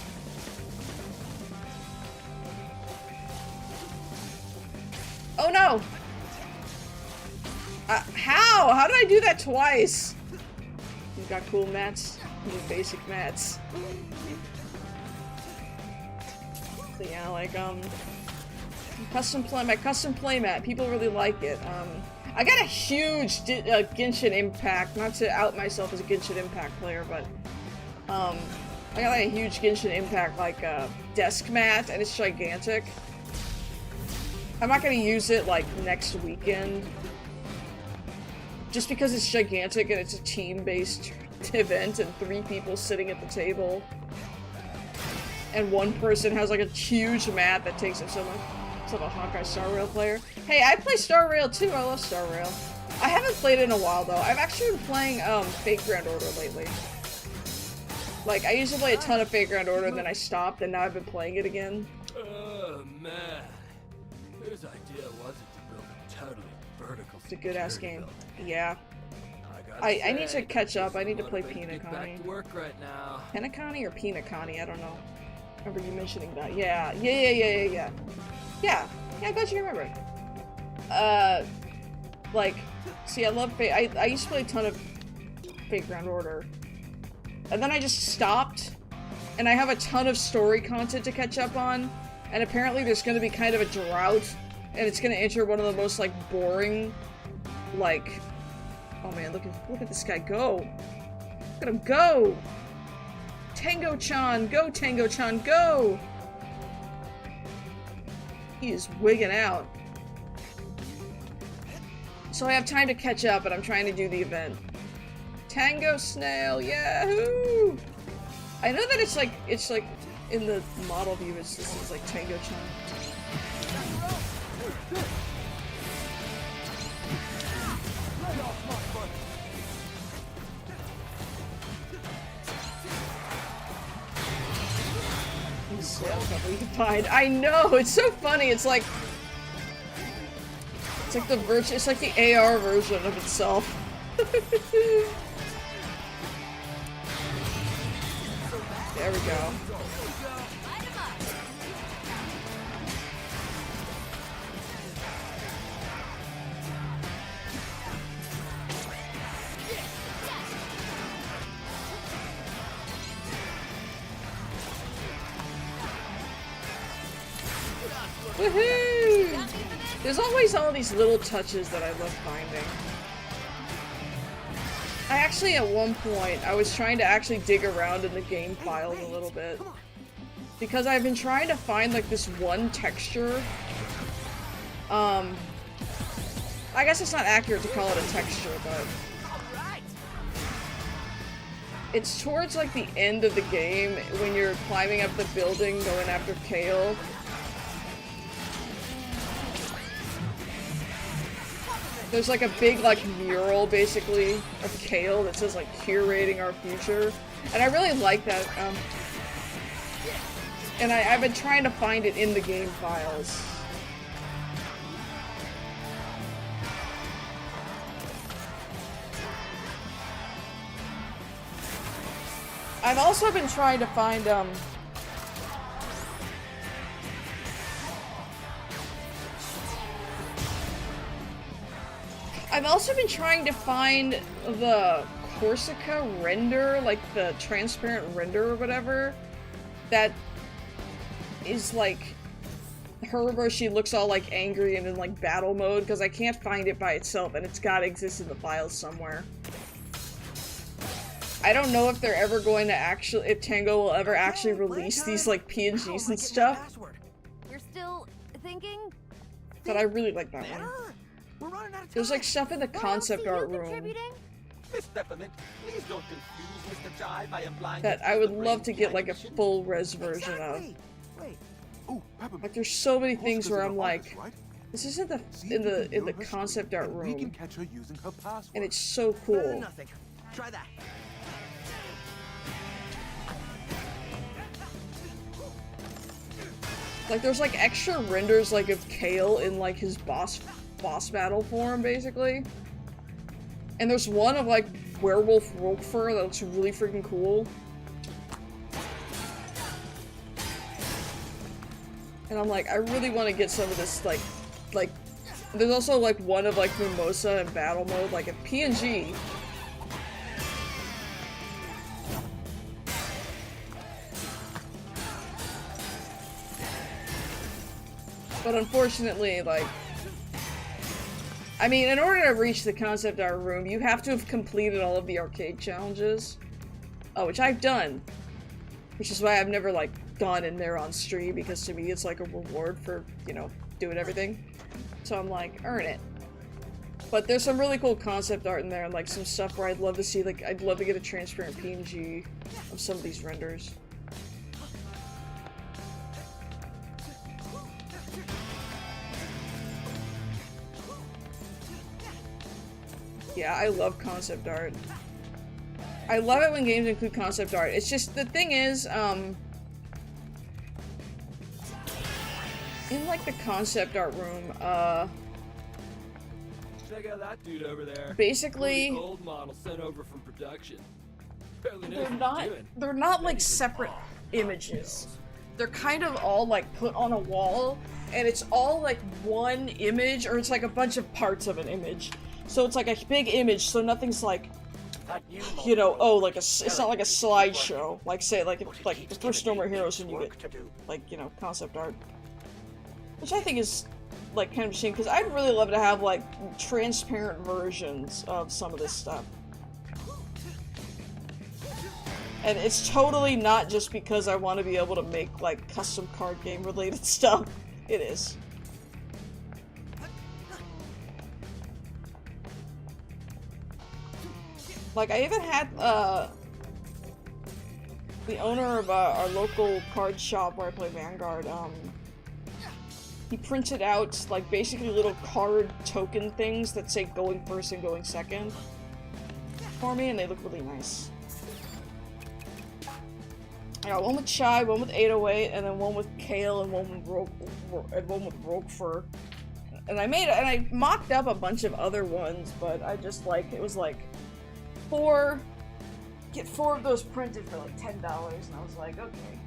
Oh no! How? How did I do that twice? You've got cool mats. These basic mats. So yeah, like, my custom playmat. People really like it. I got a huge Genshin Impact, not to out myself as a Genshin Impact player, but, I got like a huge Genshin Impact, like, desk mat, and it's gigantic. I'm not gonna use it, like, next weekend. Just because it's gigantic and it's a team-based event and 3 people sitting at the table. And 1 person has, like, a huge mat that takes up so much. It's like a Honkai Star Rail player. Hey, I play Star Rail too. I love Star Rail. I haven't played it in a while, though. I've actually been playing, Fate Grand Order lately. Like, I used to play a ton of Fate Grand Order, and then I stopped, and now I've been playing it again. Oh, man. Whose idea was it to build a totally vertical? It's a good-ass game. Yeah. I need to catch up. I need to play Pinakani. Work right now. Pinakani or Pinakani? I don't know. I remember you mentioning that. Yeah. Yeah, I'm glad you remember. Like, see, I love Fate. I used to play a ton of Fate Grand Order. And then I just stopped. And I have a ton of story content to catch up on. And apparently there's gonna be kind of a drought. And it's gonna enter one of the most, like, boring, like... Oh man, look at this guy go! Look at him go! Tango-chan! Go, Tango-chan, go! He is wigging out. So I have time to catch up, and I'm trying to do the event. Tango Snail, yahoo! I know that it's like in the model view, this is like Tango-chan. I know, it's so funny. It's like it's like the AR version of itself. There we go. Woohoo! There's always all these little touches that I love finding. I actually, at one point, I was trying to actually dig around in the game files a little bit. Because I've been trying to find, like, this one texture. I guess it's not accurate to call it a texture, but... It's towards, like, the end of the game, when you're climbing up the building, going after Kale. There's like a big like mural basically of Kale that says like curating our future, and I really like that. And I've been trying to find it in the game files. I've also been trying to find I've also been trying to find the Corsica render, like the transparent render or whatever, that is like her where she looks all like angry and in like battle mode, because I can't find it by itself and it's gotta exist in the files somewhere. I don't know if they're ever going to if Tango will ever actually release these like PNGs and stuff. You're still thinking? But I really like that one. We're running out of time. There's like stuff in the concept art room Miss Peppermint, please don't confuse Mr. Chai by implying that I would love to get like a full res version of. Wait. Oh, Peppermint. Like there's so many things Corsica's where in I'm her like, office, right? this is in the See if you can lure her concept straight, art and we can room, catch her using her password. and it's so Better than cool. nothing. Try that. Like there's like extra renders like of Kale in like his boss battle form basically. And there's one of like werewolf rogue fur that looks really freaking cool. And I'm like, I really want to get some of this like there's also like one of like Mimosa in battle mode, like a PNG. But unfortunately, like, I mean, in order to reach the concept art room, you have to have completed all of the arcade challenges. Which I've done. Which is why I've never, like, gone in there on stream, because to me it's like a reward for, you know, doing everything. So I'm like, earn it. But there's some really cool concept art in there, and like some stuff where I'd love to see, like, I'd love to get a transparent PNG of some of these renders. Yeah, I love concept art. I love it when games include concept art. It's just, the thing is, in like the concept art room, Check out that dude over there. basically, Old model sent over from production. Barely knows what he's doing. they're not like separate images. They're kind of all like put on a wall, and it's all like one image, or it's like a bunch of parts of an image. So it's like a big image, so nothing's like, you know, oh, like it's not like a slideshow. Like say, like the first No More Heroes when you get, like, you know, concept art. Which I think is, like, kind of a shame, because I'd really love to have, like, transparent versions of some of this stuff. And it's totally not just because I want to be able to make, like, custom card game related stuff. It is. Like, I even had, the owner of our local card shop where I play Vanguard, he printed out, like, basically little card token things that say going first and going second for me, and they look really nice. I got one with Chai, one with 808, and then one with Kale, and one with Rogue Fur. And I mocked up a bunch of other ones, but I just, like, it was like, get 4 of those printed for like $10, and I was like, okay.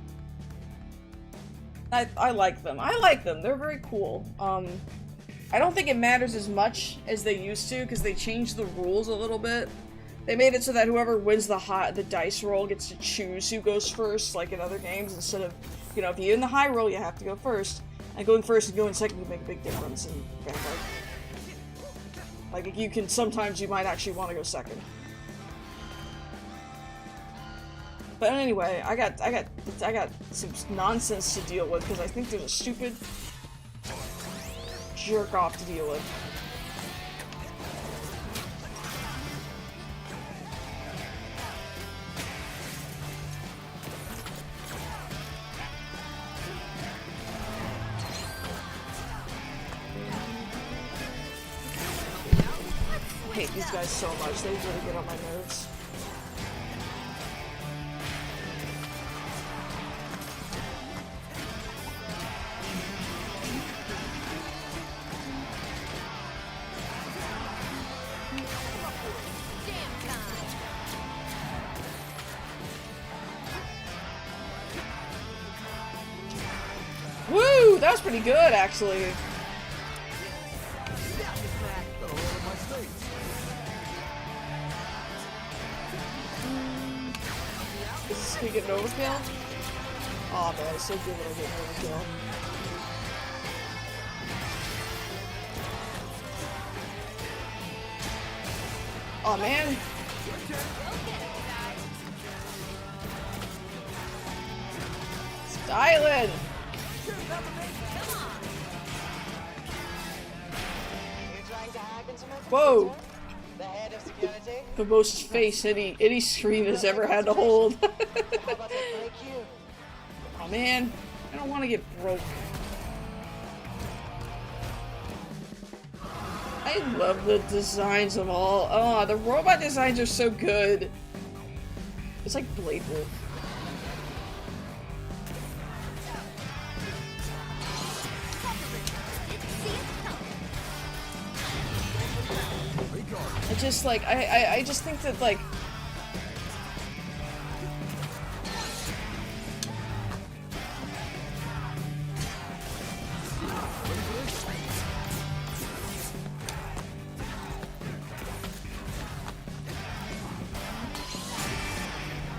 I like them. I like them. They're very cool. I don't think it matters as much as they used to, because they changed the rules a little bit. They made it so that whoever wins the dice roll gets to choose who goes first, like in other games, instead of, you know, if you're in the high roll, you have to go first. And going first and going second can make a big difference in Vanguard. Like, you can, sometimes you might actually want to go second. But anyway, I got some nonsense to deal with, because I think there's a stupid jerk off to deal with. I hate these guys so much, they really get on my nerves. Woo! That was pretty good, actually. Is he getting overkill? Aw, man, it's so good when I get overkill. Aw, man. Styling! You're trying to into my Whoa! computer. The head of security. The most face any screen has ever had to hold. How about I break you? Oh man, I don't want to get broke. I love the designs of all. Oh, the robot designs are so good. It's like Blade Wolf. I just like I just think that like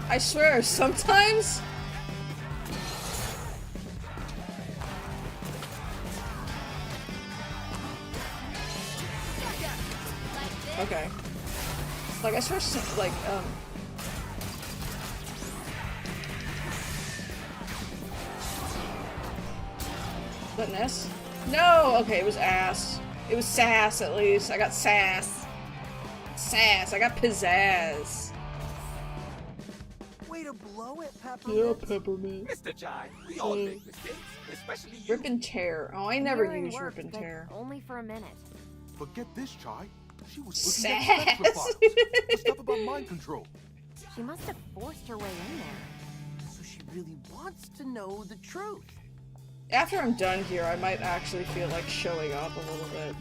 I swear sometimes okay. Like, I swear, like, is that an S? No! Okay, it was ass. It was sass, at least. I got sass. Sass. I got pizzazz. Way to blow it, Peppermint. Yeah, Peppermint. Mr. Chai, we all make mistakes, especially you. Rip and tear. Oh, I never Mirroring use worked, rip and but tear. only for a minute. Forget this, Chai. She was looking Sass. at Spectra files. The stuff about mind control. She must have forced her way in there. So she really wants to know the truth. After I'm done here, I might actually feel like showing up a little bit.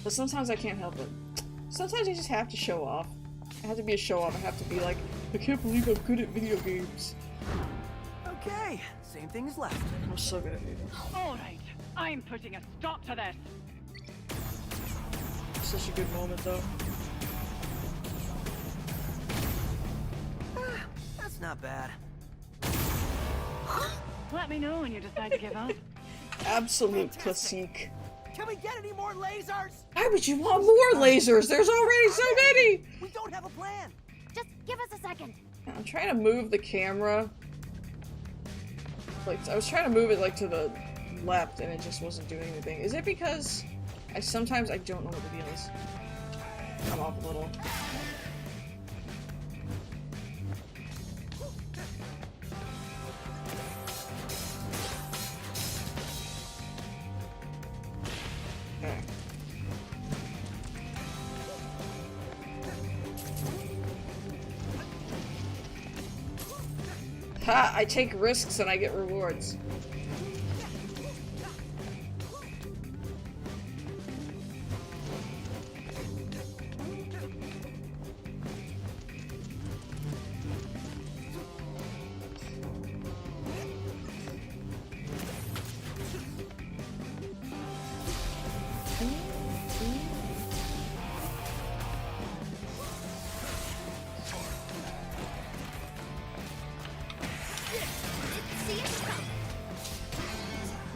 But sometimes I can't help it. Sometimes I just have to show off. I have to be a show off. I have to be like, I can't believe I'm good at video games. Okay, same thing as left. I'm so good at video games. Alright, I'm putting a stop to this. Such a good moment though. That's not bad. Let me know when you decide to give up. Absolute classique. Can we get any more lasers? Why would you want more lasers? There's already so many! We don't have a plan. Just give us a second. I'm trying to move the camera. Like, I was trying to move it like to the left and it just wasn't doing anything. Is it because sometimes I don't know what the deal is? I'm off a little. Okay. Ha! I take risks and I get rewards.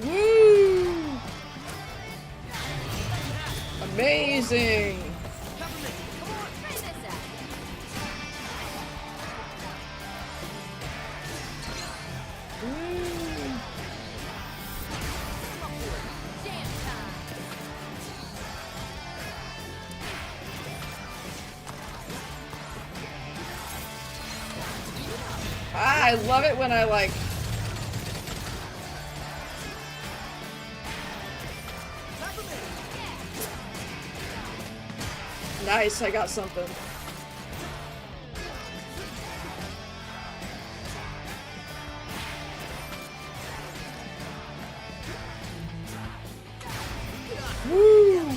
Woo! Amazing! Ah, I love it when I like nice, I got something. Woo!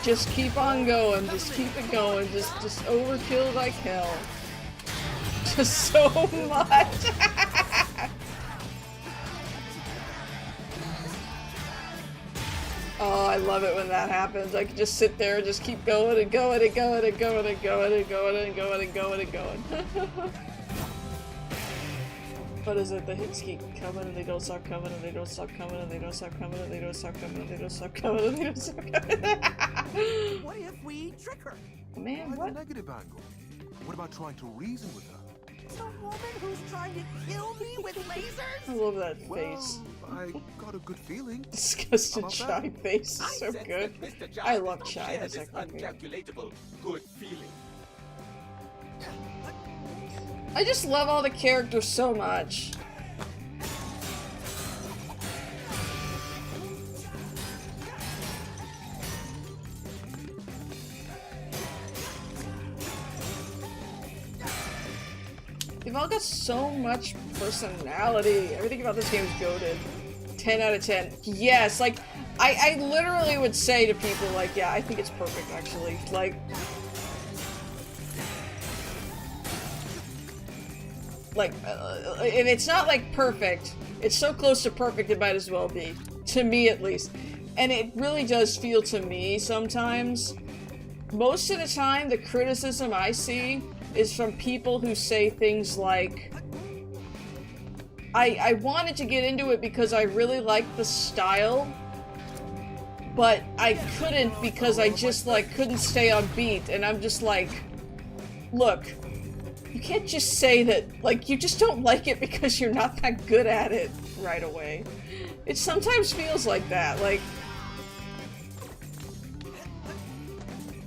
Just keep on going, just keep it going, just overkill like hell. Just so much! Oh, I love it when that happens. I can just sit there and just keep going and going and going and going and going and going and going and going and going. What is it? The hits keep coming and they don't stop coming and they don't stop coming and they don't stop coming and they don't stop coming and they don't stop coming and they don't stop coming. What if we trick her? Man, Why what? the negative angle? What about trying to reason with her? The woman who's trying to kill me with lasers? I love that Well, face. I got a good feeling. Disgusted How about Chai that? face. I So sense good. that Mr. Jarvis I love don't Chai. share That's this like my favorite. uncalculatable good feeling. I just love all the characters so much. They've all got so much personality. Everything about this game is goated. 10 out of 10. Yes, like, I literally would say to people, like, yeah, I think it's perfect, actually. Like, if it's not, like, perfect, it's so close to perfect it might as well be. To me, at least. And it really does feel to me, sometimes. Most of the time, the criticism I see is from people who say things like, I wanted to get into it because I really liked the style, but I couldn't because I just, like, couldn't stay on beat, and I'm just like, look, you can't just say that, like, you just don't like it because you're not that good at it right away. It sometimes feels like that, like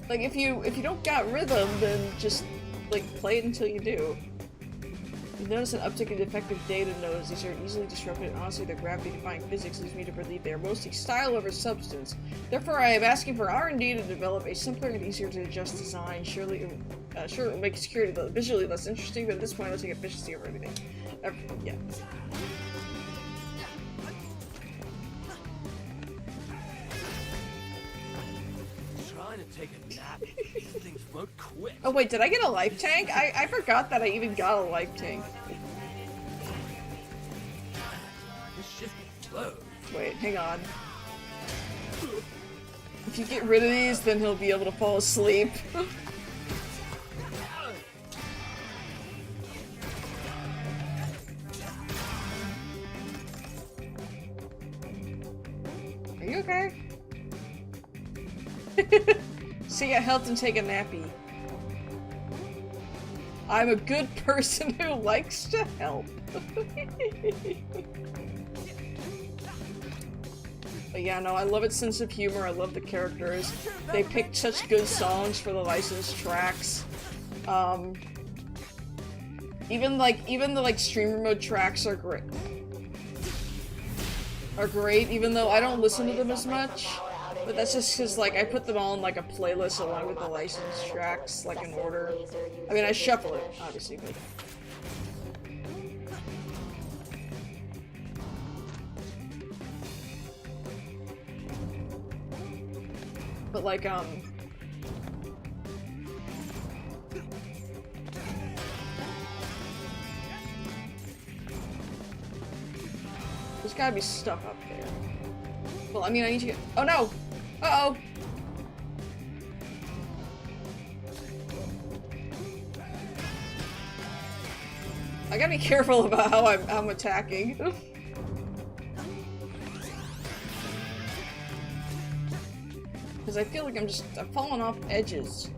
if you don't got rhythm, then just, like, play it until you do. You notice an uptick in defective data nodes. These are easily disrupted, and honestly, their gravity-defying physics leads me to believe they are mostly style over substance. Therefore, I am asking for R&D to develop a simpler and easier to adjust design. Sure, it will make security visually less interesting, but at this point, I'll take efficiency over everything. Yeah. Trying to take a nap. These things float quick. Oh wait, did I get a life tank? I forgot that I even got a life tank. This ship flows. Wait, hang on. If you get rid of these, then he'll be able to fall asleep. Are you okay? See, I helped him take a nappy. I'm a good person who likes to help. But yeah, no, I love its sense of humor. I love the characters. They picked such good songs for the licensed tracks. Even the streamer mode tracks are great. Even though I don't listen to them as much. But that's just because, like, I put them all in, like, a playlist along with the licensed tracks, like, in order. I mean, I shuffle it, obviously, but... But, like, there's gotta be stuff up there. Well, I mean, I need to get... Oh, no! Uh-oh! I gotta be careful about how I'm attacking. Because I feel like I'm falling off edges.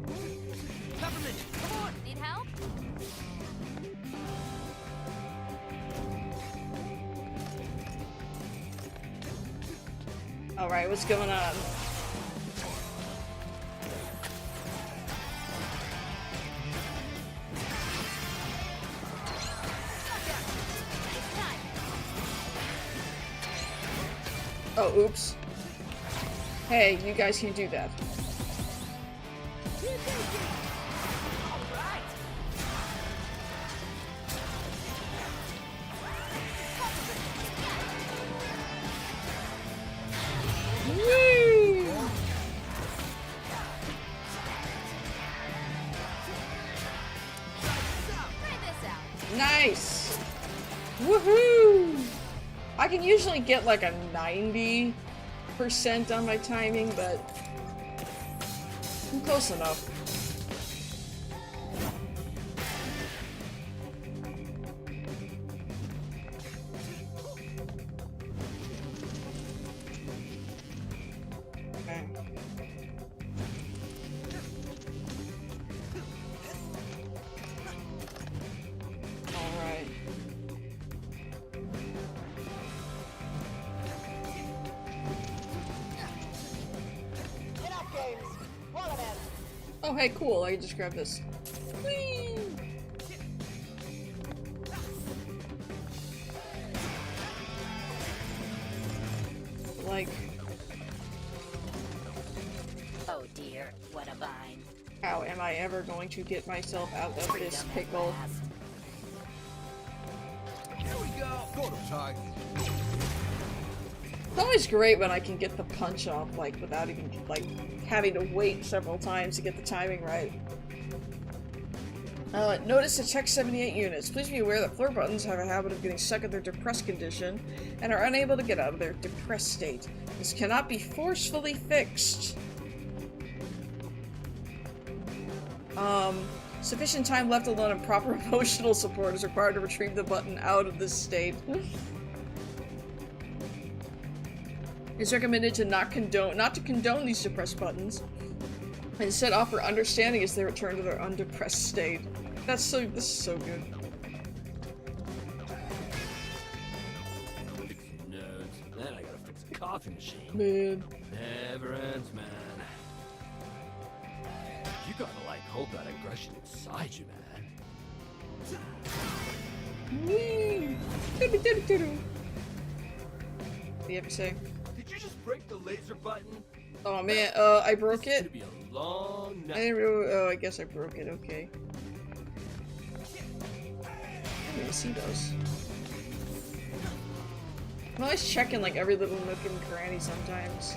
Peppermint, come on! Need help? Alright, what's going on? Oh, oops. Hey, you guys can do that. Whee! Nice! Woohoo! I can usually get like a 90% on my timing, but I'm close enough. Oh, hey, cool. I can just grab this. Whee! Like... Oh dear, what a bind. How am I ever going to get myself out of this pickle? Here we go. Got him, Ty. It's always great when I can get the punch off, like, without even, like, having to wait several times to get the timing right. Notice to check 78 units. Please be aware that floor buttons have a habit of getting stuck in their depressed condition and are unable to get out of their depressed state. This cannot be forcefully fixed. Sufficient time left alone and proper emotional support is required to retrieve the button out of this state. It's recommended to not to condone these depressed buttons. Instead, offer understanding as they return to their undepressed state. This is so good. Fix your notes. Then I gotta fix the coffee machine. Man. Never ends, man. You gotta, like, hold that aggression inside you, man. Whee! What do you have to say? Did you just break the laser button? Oh man, I broke it? It's gonna be a long night. I didn't really, oh, I guess I broke it, okay. I didn't even see those. I'm always checking like every little nook and cranny sometimes.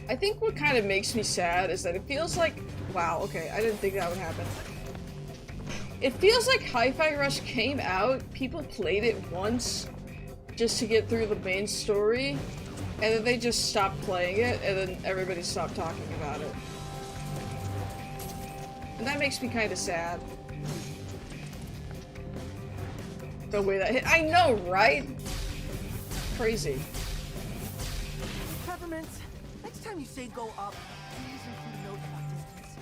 I think what kind of makes me sad is that it feels like, wow, okay, I didn't think that would happen. It feels like Hi-Fi Rush came out, people played it once just to get through the main story, and then they just stopped playing it, and then everybody stopped talking about it. And that makes me kind of sad. The way that hit. I know, right? Crazy. Peppermint, next time you say go up, please include a note about distance.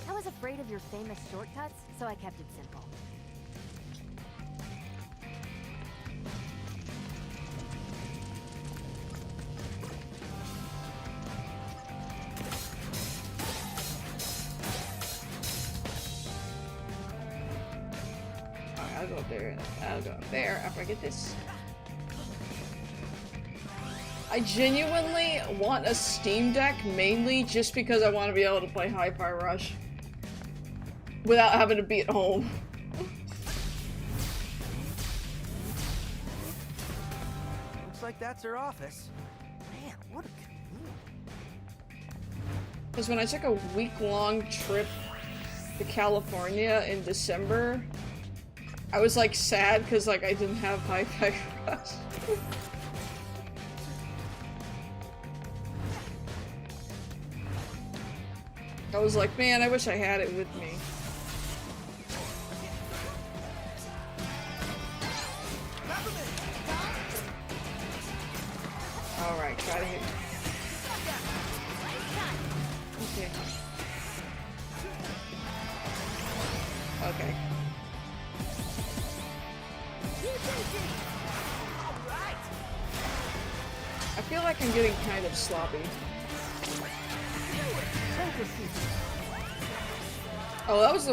I was afraid of your famous shortcuts, so I kept it simple. Alright, I'll go up there. I'll go up there after I get this. I genuinely want a Steam Deck mainly just because I want to be able to play Hi-Fi Rush without having to be at home. Looks like that's her office. Man, what a commute. Because when I took a week-long trip to California in December, I was like sad because like I didn't have Hi-Fi Rush. I was like, man, I wish I had it with me. Alright, try to hit. Okay. Okay. I feel like I'm getting kind of sloppy. Oh, that was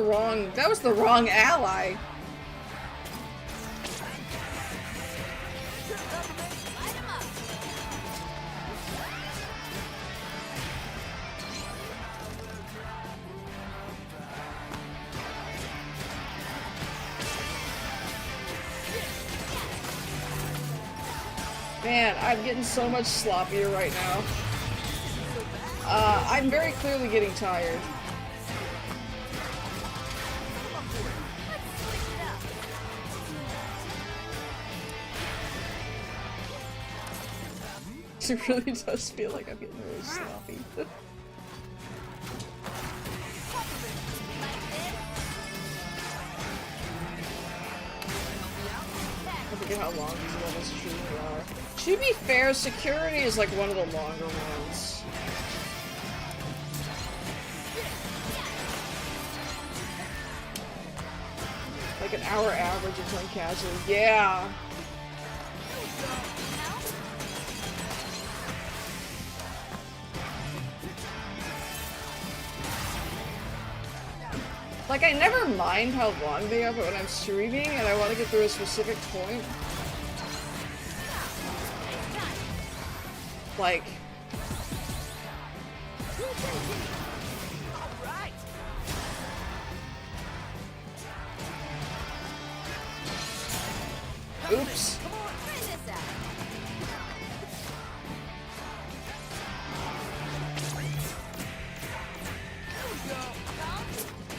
the wrong ally. Man, I'm getting so much sloppier right now. I'm very clearly getting tired. It really does feel like I'm getting really sloppy. I forget how long these levels truly are. To be fair, security is like one of the longer ones. Like an hour average is on casual. Yeah. Like, I never mind how long they are, but when I'm streaming and I want to get through a specific point, like, oops.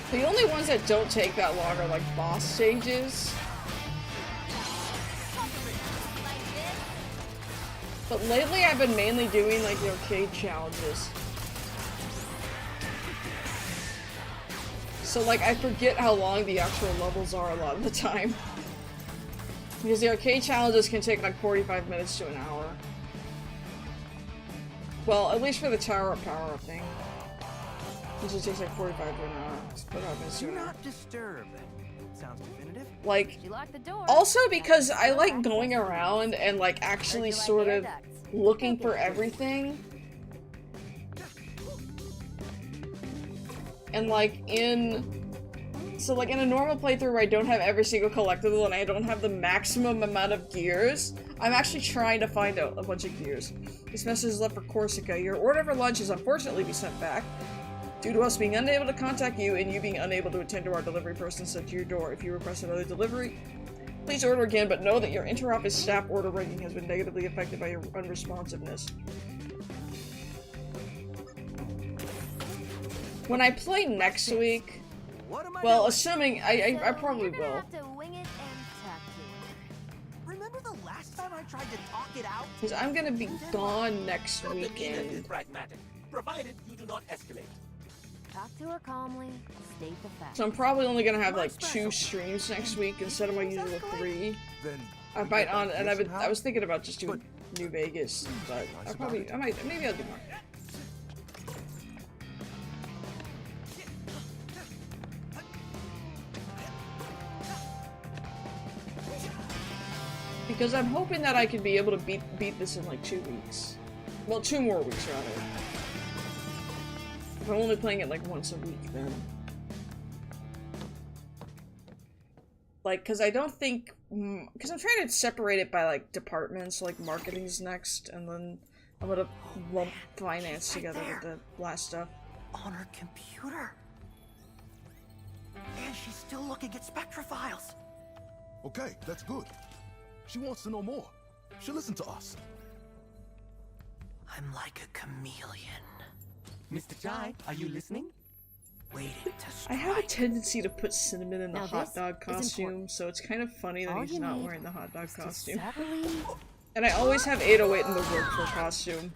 The only ones that don't take that long are like boss stages. But lately I've been mainly doing like the arcade challenges. So like I forget how long the actual levels are a lot of the time. Because the arcade challenges can take like 45 minutes to an hour. Well, at least for the tower up power up thing. Usually takes like 45 to an hour. 45 minutes to an hour. Not disturb. Sounds definitive. Like, also because I like going around and like actually sort of looking for everything. And like so like in a normal playthrough where I don't have every single collectible and I don't have the maximum amount of gears, I'm actually trying to find out a bunch of gears. This message is left for Corsica. Your order for lunch has unfortunately been sent back. Due to us being unable to contact you and you being unable to attend to our delivery person sent to your door, if you request another delivery, please order again, but know that your inter-office staff order ranking has been negatively affected by your unresponsiveness. When I play next week, well, assuming I probably will. Remember the last time I tried to talk it out? Because I'm gonna be gone next The demeanor is weekend. pragmatic, provided you do not escalate. Talk to her calmly, state the facts. So I'm probably only gonna have like 2 streams next week instead of my usual 3. I might I was thinking about just doing New Vegas, but maybe I'll do more. Because I'm hoping that I can be able to beat this in like 2 weeks. Well, 2 more weeks rather. If I'm only playing it like once a week, then. Like, cause I don't think, cause I'm trying to separate it by like departments, like marketing's next, and then I'm gonna lump finance together with the last stuff. On her computer. And she's still looking at Spectra files. Okay, that's good. She wants to know more. She'll listen to us. I'm like a chameleon. Mr. Chai, are you listening? Waiting to strike. I have a tendency to put cinnamon in the Now hot this dog is costume, important. so it's kind of funny that All he's you not need wearing the hot dog is to costume. subtly- And I always have 808 in the workflow costume.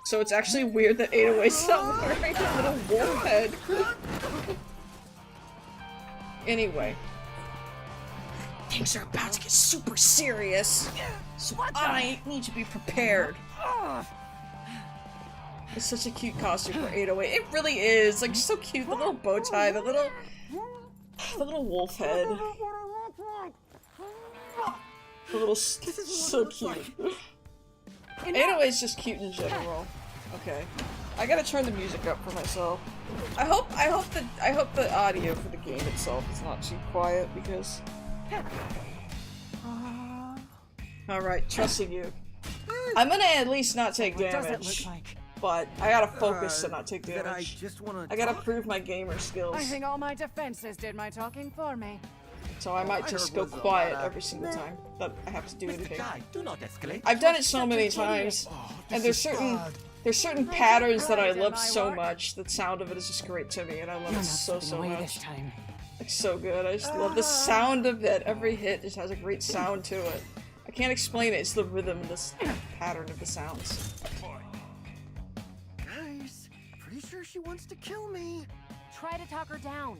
So it's actually weird that 808's not wearing a little wolf head. Anyway. Things are about to get super serious. So I need to be prepared. It's such a cute costume for 808. It really is. Like, so cute. The little bow tie, the little wolf head. The little, so cute. 808 is just cute in general. Okay. I gotta turn the music up for myself. I hope the audio for the game itself is not too quiet because. Alright, trusting you. I'm gonna at least not take damage. But I gotta focus to not take damage. I gotta prove my gamer skills. I think all my defenses did my talking for me. So I might just go quiet every single time that I have to do anything. Chai, do not escalate. I've done it so many times, and there's certain patterns that I love so much. The sound of it is just great to me, and I love it so much. It's so good. I just love the sound of it. Every hit just has a great sound to it. I can't explain it. It's the rhythm, this pattern of the sounds. Guys, pretty sure she wants to kill me. Try to talk her down.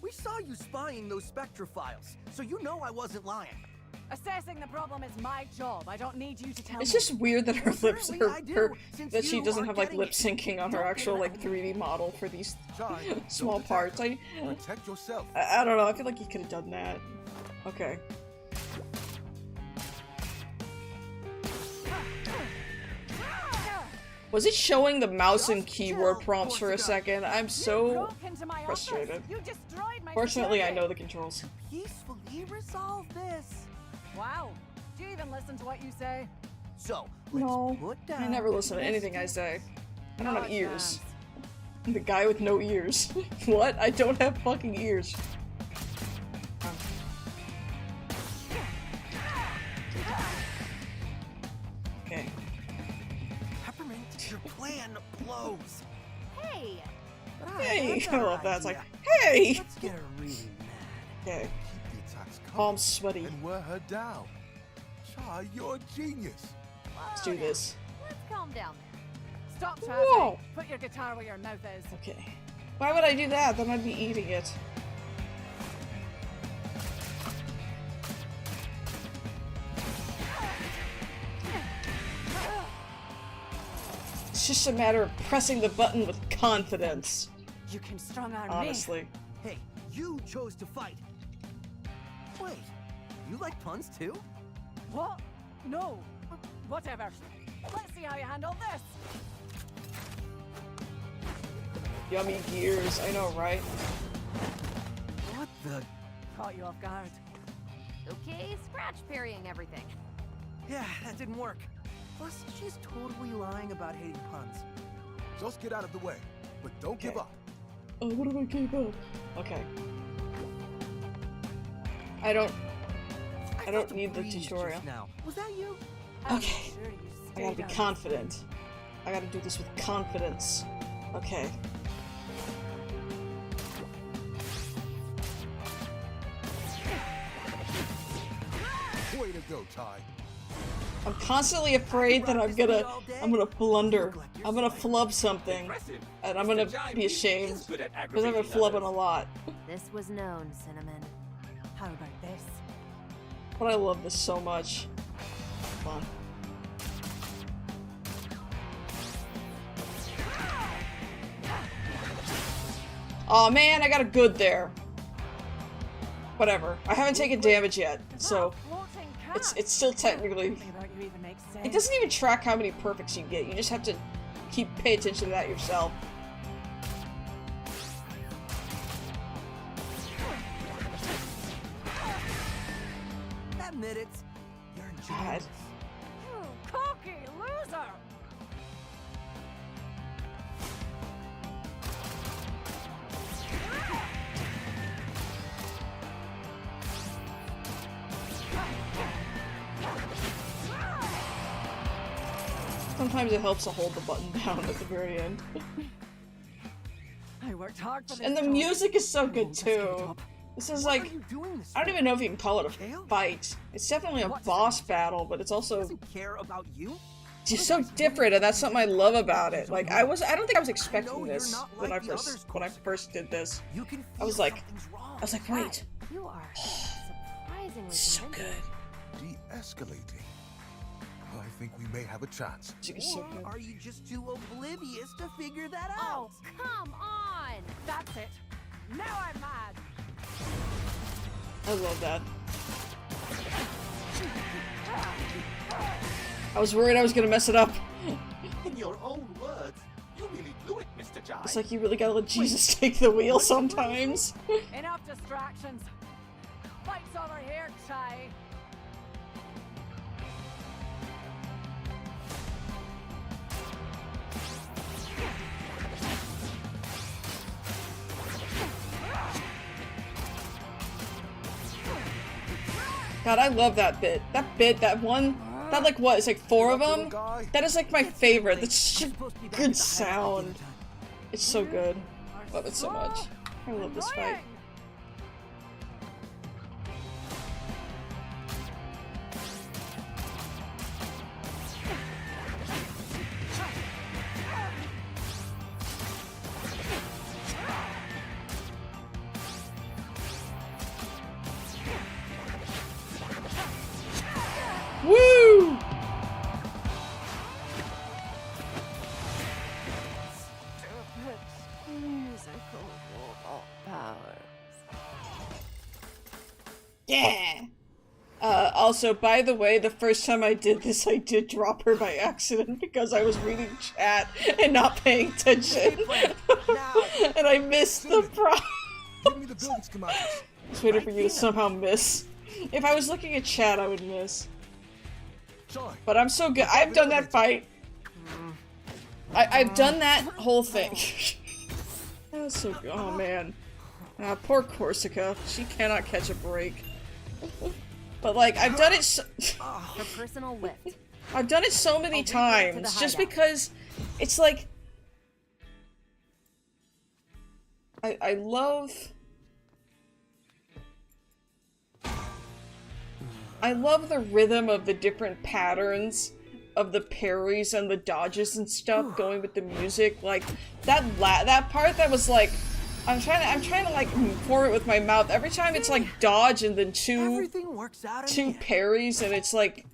We saw you spying those Spectra files, so you know I wasn't lying. Assessing the problem is my job. I don't need you to tell me. It's just weird that her lips that she doesn't have like lip syncing on her actual like 3D model for these small parts. Protect yourself. I don't know, I feel like you could have done that. Okay. Was it showing the mouse and keyboard prompts for a second? I'm so frustrated. Fortunately, I know the controls. Peacefully resolve this. Wow. Do you even listen to what you say? So, let's No, put down I never listen to anything I say. I don't have ears. I'm the guy with no ears. What? I don't have fucking ears. Okay. Peppermint, your plan blows. Hey! Hey! I love that. It's like, hey! Let's get her really mad. Okay. Keep the attacks coming Palms sweaty. and wear her down. Chai, you're a genius. Let's do this. Let's calm down there. Stop, Whoa. Chazzy. Put your guitar where your mouth is. Okay. Why would I do that? Then I'd be eating it. It's just a matter of pressing the button with confidence. You can strong arm Honestly. me. Hey, you chose to fight. Wait, you like puns too? What? No. Whatever. Let's see how you handle this. Yummy gears, I know, right? What the? Caught you off guard. Okay, scratch parrying everything. Yeah, that didn't work. Plus, she's totally lying about hating puns. Just get out of the way, but don't give up. Oh, what do I keep up? Okay. I don't need the tutorial. Now, was that you? Okay. I gotta be confident. I gotta do this with confidence. Okay. Way to go, Ty. I'm constantly afraid that I'm gonna blunder. I'm gonna flub something. And I'm gonna be ashamed. Because I've been flubbing a lot. This was known, Cinnamon. How about this? But I love this so much. Fun. Aw, man, I got a good there. Whatever. I haven't taken damage yet, so it's still technically. It doesn't even track how many perfects you get. You just have to pay attention to that yourself. Admit it. You're God. You cocky loser! Sometimes it helps to hold the button down at the very end. I worked hard for this. And the job. music is so good too. This is like, I don't even know if you can call it a fight. It's definitely a boss battle, but it's also care about you. just so different, and that's something I love about it. Like I don't think I was expecting this when I first did this. I was like, wait, You are surprisingly so convincing. good. De-escalating. I think we may have a chance. Or are you just too oblivious to figure that Oh, out? come on! That's it. Now I'm mad. I love that. I was worried I was gonna mess it up. In your own words, you really blew it, Mr. Jai. It's like you really gotta let Jesus take the wheel sometimes. Enough distractions. Fight's over here, Chai. God, I love that bit. That one, like what? It's like 4 of them? That is like my favorite. That's such a good sound. It's so good. Love it so much. I love this fight. Woo! Musical robot powers. Yeah! Also, by the way, the first time I did this, I did drop her by accident because I was reading chat and not paying attention. And I missed the prompt. Give me the building schematics. Just waiting for you to somehow miss. If I was looking at chat, I would miss. But I'm so good. I've done that fight. I've done that whole thing. That was so good. Oh man. Poor Corsica. She cannot catch a break. But like, I've done it so Her personal lift. I've done it so many times just because it's like I love the rhythm of the different patterns of the parries and the dodges and stuff going with the music. Like that part that was like I'm trying to like form it with my mouth. Every time it's like dodge and then two parries and it's like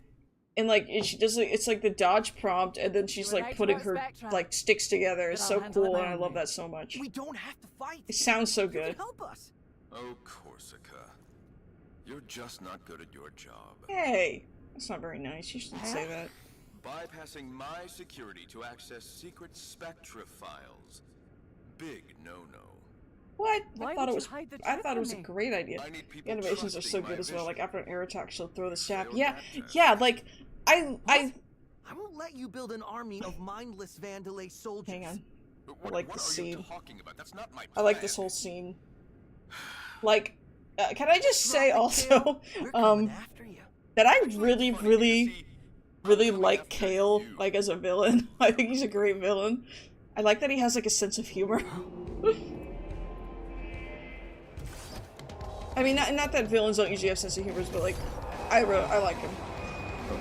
and like she does it's like the dodge prompt and then she's like putting her like sticks together. It's so cool and I love that so much. We don't have to fight. It sounds so good. Help us. Oh, Corsica. You're just not good at your job. Hey, that's not very nice. You shouldn't say that. Bypassing my security to access secret Spectra files. Big no-no. What? I thought it was a great idea. The animations are so good as well. Like after an air attack, she'll throw the staff. Yeah, like I won't let you build an army of mindless Vandalay soldiers. Hang on. I like the scene. I like this whole scene. Like, can I just say also, that I really like Kale, like as a villain. I think he's a great villain. I like that he has like a sense of humor. I mean, not that villains don't usually have sense of humor, but like, I like him.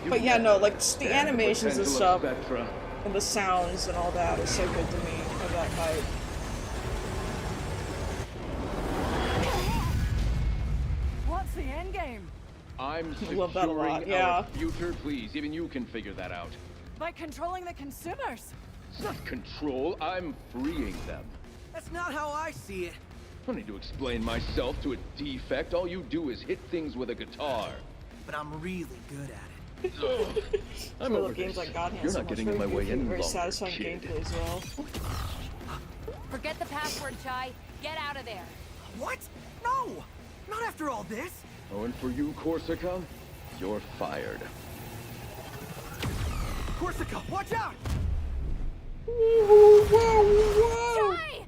But yeah, no, like the animations and stuff, and the sounds and all that is so good to me of that fight. What's the end game? I'm I love that a lot, securing yeah. our future. Please, even you can figure that out. By controlling the consumers. It's not control. I'm freeing them. That's not how I see it. I don't need to explain myself to a defect. All you do is hit things with a guitar. But I'm really good at it. I'm over games this. like God You're not getting in my way any very longer, satisfying kid. gameplay as well. Forget the password, Chai. Get out of there. What? No! Not after all this. Oh, and for you, Corsica, you're fired. Corsica, watch out! Chai!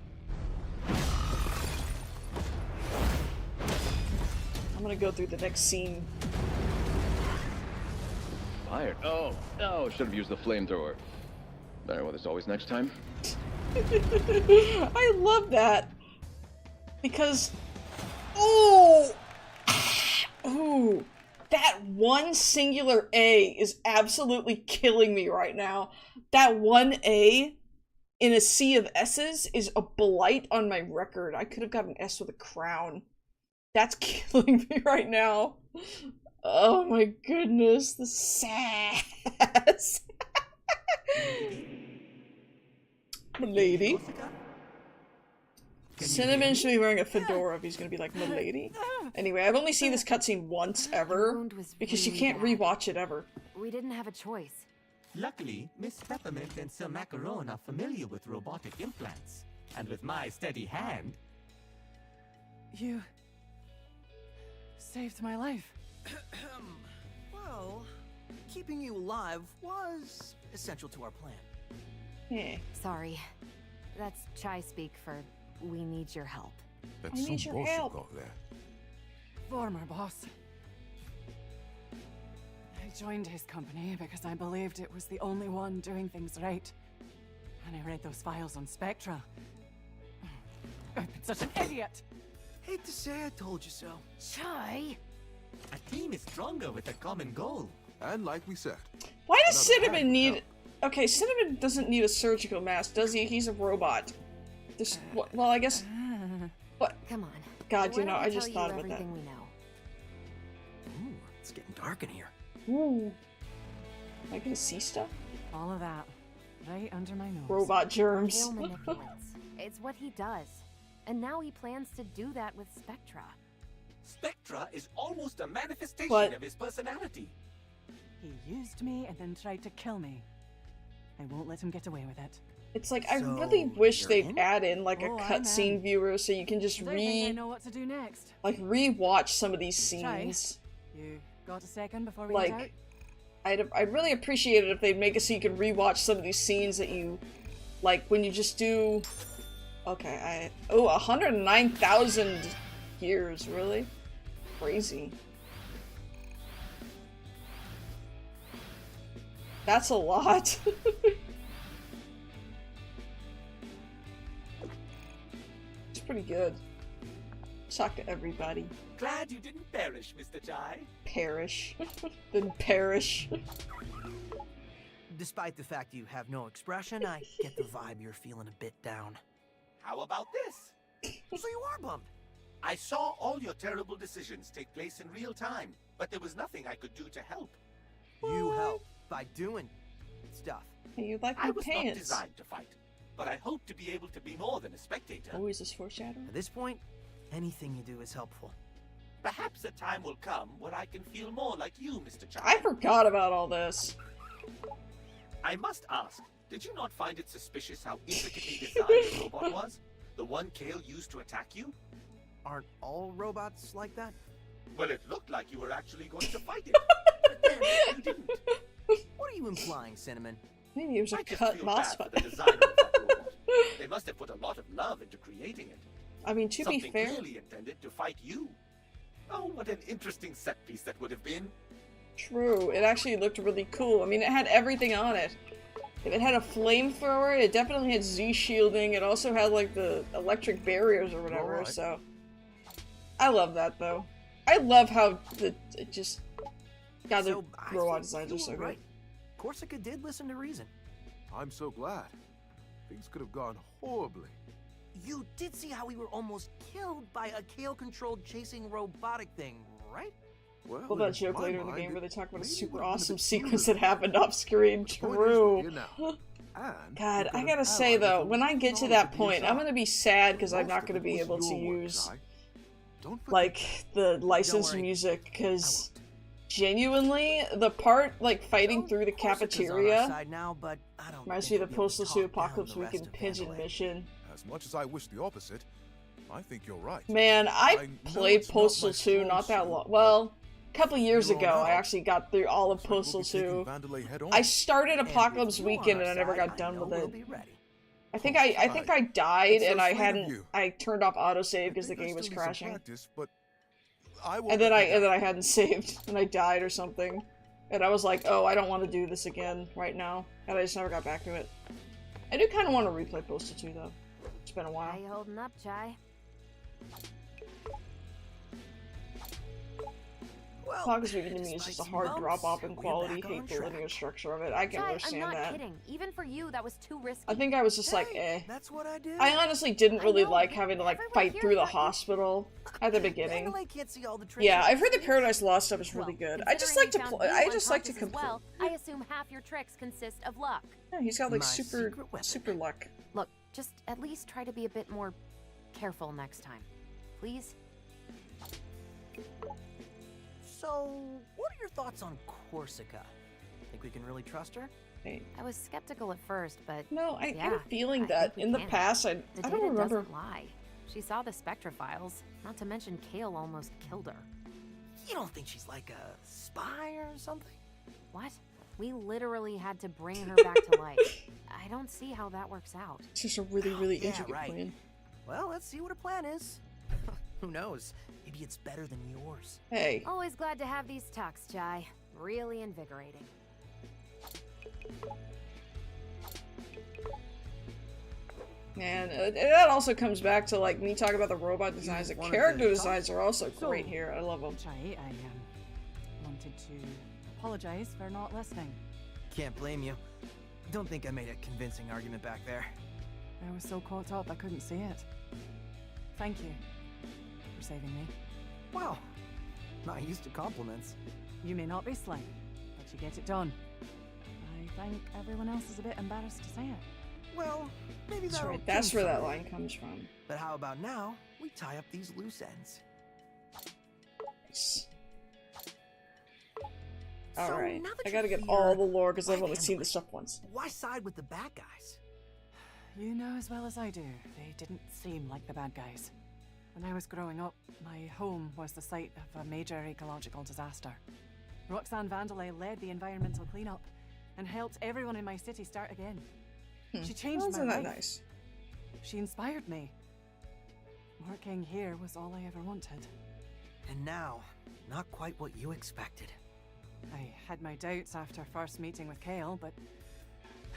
I'm gonna go through the next scene. Fired? Oh, should have used the flamethrower. Alright, well, there's always next time. I love that. Because... Oh! Ooh. That one singular A is absolutely killing me right now. That one A in a sea of S's is a blight on my record. I could have got an S with a crown. That's killing me right now. Oh my goodness, the sass. Milady. Cinnamon should be wearing a fedora if he's gonna be like Milady. Anyway, I've only seen this cutscene once ever because you can't rewatch it ever. We didn't have a choice. Luckily, Miss Peppermint and Sir Macaron are familiar with robotic implants. And with my steady hand... You... saved my life. Well, keeping you alive was essential to our plan. Yeah. Sorry. That's Chai speak for we need your help. That's some bullshit got there. Former boss. I joined his company because I believed it was the only one doing things right. And I read those files on Spectra. I've been such an idiot! Hate to say I told you so. Chai! A team is stronger with a common goal. And like we said... Why does Cinnamon need... Okay, Cinnamon doesn't need a surgical mask, does he? He's a robot. This... Well, I guess... What? Come on. God, you know, I just thought about that. We know. Ooh, it's getting dark in here. Ooh. Am I gonna see stuff? All of that. Right under my nose. Robot germs. Kale manipulates. It's what he does. And now he plans to do that with Spectra. Spectra is almost a manifestation But- of his personality. He used me and then tried to kill me. I won't let him get away with it. It's like, I So, really wish you're they'd in? add in like a Oh, I'm cutscene in. viewer so you can just I don't think I know what to do next. rewatch some of these Try. scenes. You got a second before we head out? Like, I'd really appreciate it if they'd make it so you can rewatch some of these scenes that you, like, when you just do... Okay, 109,000 years, really? Crazy. That's a lot. It's pretty good. Talk to everybody. Glad you didn't perish, Mr. Chai. Perish. Then perish. Despite the fact you have no expression, I get the vibe you're feeling a bit down. How about this? So you are bummed. I saw all your terrible decisions take place in real time, but there was nothing I could do to help. You help by doing stuff. Hey, you like I my was not pants. designed to fight, but I hope to be able to be more than a spectator. Oh, is this foreshadowing? At this point, anything you do is helpful. Perhaps a time will come when I can feel more like you, Mr. Chai. I forgot about all this. I must ask, did you not find it suspicious how intricately designed the robot was? The one Kale used to attack you? Aren't all robots like that? Well, it looked like you were actually going to fight it. But then you didn't. What are you implying, Cinnamon? Maybe it was a I just cut feel mouse bad for button. the designer of that robot. They must have put a lot of love into creating it. I mean, to be Something fair, clearly intended to fight you. Oh, what an interesting set piece that would have been. true. It actually looked really cool. I mean, it had everything on it. If it had a flamethrower, it definitely had Z shielding. It also had like the electric barriers or whatever. Alright. So, I love that though. I love how it just. God, the So, I robot think designs you are so were good. right. Corsica did listen to reason. I'm so glad. Things could have gone horribly. You did see how we were almost killed by a Kale-controlled chasing robotic thing, right? Well, that joke later in the game where they talk about a maybe super would've been a awesome bit sequence smoother. that happened off screen. The point is, True. we're here now. And God, we've I got gotta an say ally though, with when I whom get to knowledge that of the point, I'm inside. gonna be sad because I'm Most not of gonna it be was able to your work, use Chai. Don't forget. like the licensed worry. music because genuinely the part like fighting through the Corsica's on our cafeteria side now, but I don't reminds think me of the we'll be able to Postal 2 talk down Apocalypse the rest Weekend of Pigeon Vandalay. mission. As much as I wish the opposite, I think you're right. Man, I know played it's not Postal my 2 strong not that suit, long. but Well, a couple years you all ago, I know. actually got through all of looks like we'll Postal be taking 2. Vandalay head on. I started And with Apocalypse you on Weekend our and I never side, got done know with we'll it. be ready. I think I died It's so and I sweet of hadn't. you. I turned off autosave I because the think I game was still need some crashing. practice, but I won't And then let you down. I hadn't saved and I died or something. And I was like, oh, I don't want to do this again right now. And I just never got back to it. I do kind of want to replay Postal 2 though. It's been a How while. you holding up, Chai? Well, Apocalypse Weekend to me is despite just a some hard bumps, drop off in we're quality, back on hate the track. linear structure of it. I can Chai, I'm understand not that. kidding. Even for you, that was too risky. I think I was just like, Hey, eh. that's what I did. I honestly didn't really know, like but having to like everyone fight here through the thought you- hospital at the beginning. Vandalay can't see all the tricks Yeah, up I've heard the his Paradise Lost stuff is really Well, good. I just considering like to we found play. you I just like to unconscious as complete. well, I assume half your tricks consist of luck. Yeah, he's got like My super secret weapon. super luck. Look, just at least try to be a bit more careful next time. Please? So, what are your thoughts on Corsica? Think we can really trust her? Hey. I was skeptical at first, but No, I yeah, get a feeling I that think we in the can. past the I data don't remember. doesn't lie. She saw the Spectra files, not to mention Kale almost killed her. You don't think she's like a spy or something? What? We literally had to bring her back to life. I don't see how that works out. It's just a really Yeah, intricate right. plan. Well, let's see what her plan is. Who knows? Maybe it's better than yours. Hey, Always glad to have these talks, Chai. Really invigorating. man, that also comes back to like me talking about the robot designs. The wanted character to designs are also So- great here. I love them. Chai, I wanted to apologize for not listening. Can't blame you. Don't think I made a convincing argument back there. I was so caught up I couldn't see it. Thank you for saving me. Wow. Not used to compliments. You may not be slim, but you get it done. I think everyone else is a bit embarrassed to say it. Well, maybe That's that'll right. That's change where that someday. line comes from. But how about now, we tie up these loose ends? Alright. now that I gotta you're get all here, the lore because I've why only the seen the stuff once. Why side with the bad guys? You know as well as I do, they didn't seem like the bad guys. When I was growing up, my home was the site of a major ecological disaster. Roxanne Vandelay led the environmental cleanup and helped everyone in my city start again. She changed my Isn't that life. nice? She inspired me. Working here was all I ever wanted. And now, not quite what you expected. I had my doubts after first meeting with Kale, but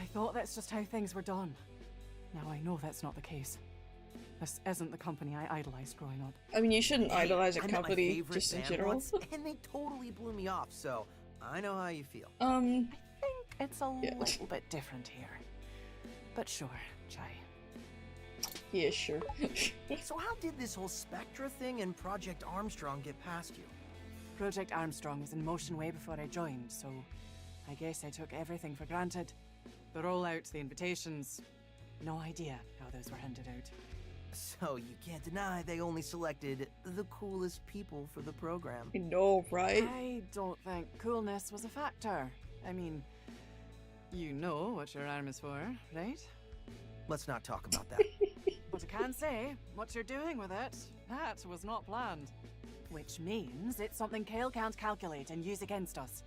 I thought that's just how things were done. Now I know that's not the case. This isn't the company I idolized growing up. I mean, you shouldn't idolize a I met my company favorite just in band general. once, and they totally blew me off, so I know how you feel. I think it's a little bit different here. But sure, Chai. Yeah, sure. So how did this whole Spectra thing and Project Armstrong get past you? Project Armstrong was in motion way before I joined, so I guess I took everything for granted. The rollouts, the invitations, no idea how those were handed out. So you can't deny they only selected the coolest people for the program. I know, right? I don't think coolness was a factor. I mean, you know what your arm is for, right? Let's not talk about that. But I can say, what you're doing with it, that was not planned. Which means it's something Kale can't calculate and use against us.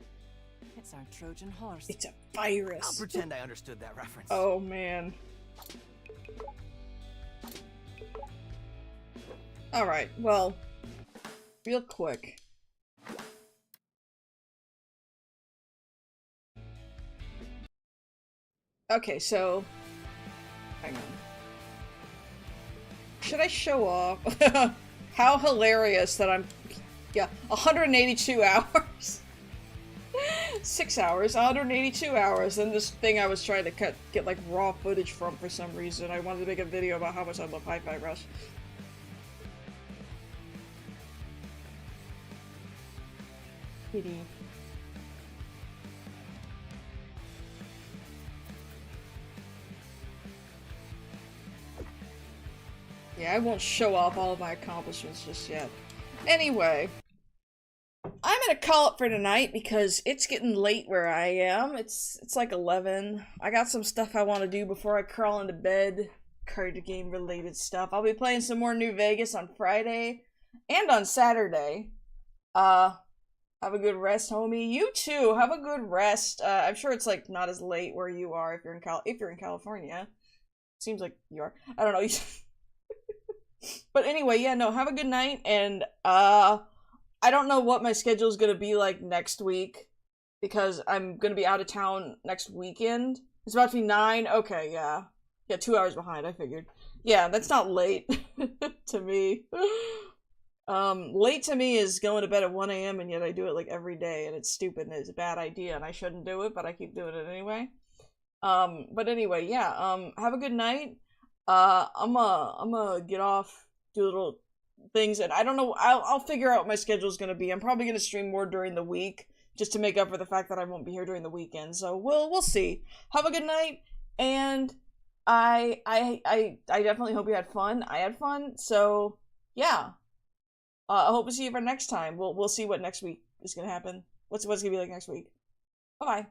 It's our Trojan horse. It's a virus. I'll pretend I understood that reference. Oh, man. Alright, well, real quick. Okay, so, hang on. Should I show off how hilarious that I'm, 182 hours. 6 hours, 182 hours, and this thing I was trying to get like raw footage from for some reason. I wanted to make a video about how much I love Hi-Fi Rush. Kitty. Yeah, I won't show off all of my accomplishments just yet. Anyway, I'm gonna call it for tonight because it's getting late where I am. It's like 11. I got some stuff I want to do before I crawl into bed. Card game related stuff. I'll be playing some more New Vegas on Friday and on Saturday. Have a good rest, homie. You too. Have a good rest. I'm sure it's like not as late where you are if you're in California. Seems like you are. I don't know. But anyway, yeah, no, have a good night, and I don't know what my schedule is gonna be like next week, because I'm gonna be out of town next weekend. It's about to be 9. Okay, yeah. Yeah, 2 hours behind, I figured. Yeah, that's not late to me. Late to me is going to bed at 1 a.m. and yet I do it like every day, and it's stupid and it's a bad idea and I shouldn't do it, but I keep doing it anyway. But anyway, yeah, have a good night. I'm gonna get off, do little things, and I don't know, I'll figure out what my schedule's gonna be. I'm probably gonna stream more during the week, just to make up for the fact that I won't be here during the weekend, so we'll see. Have a good night, and I definitely hope you had fun. I had fun, so yeah. I hope to see you for next time. We'll see what next week is gonna happen. What's gonna be like next week. Bye-bye.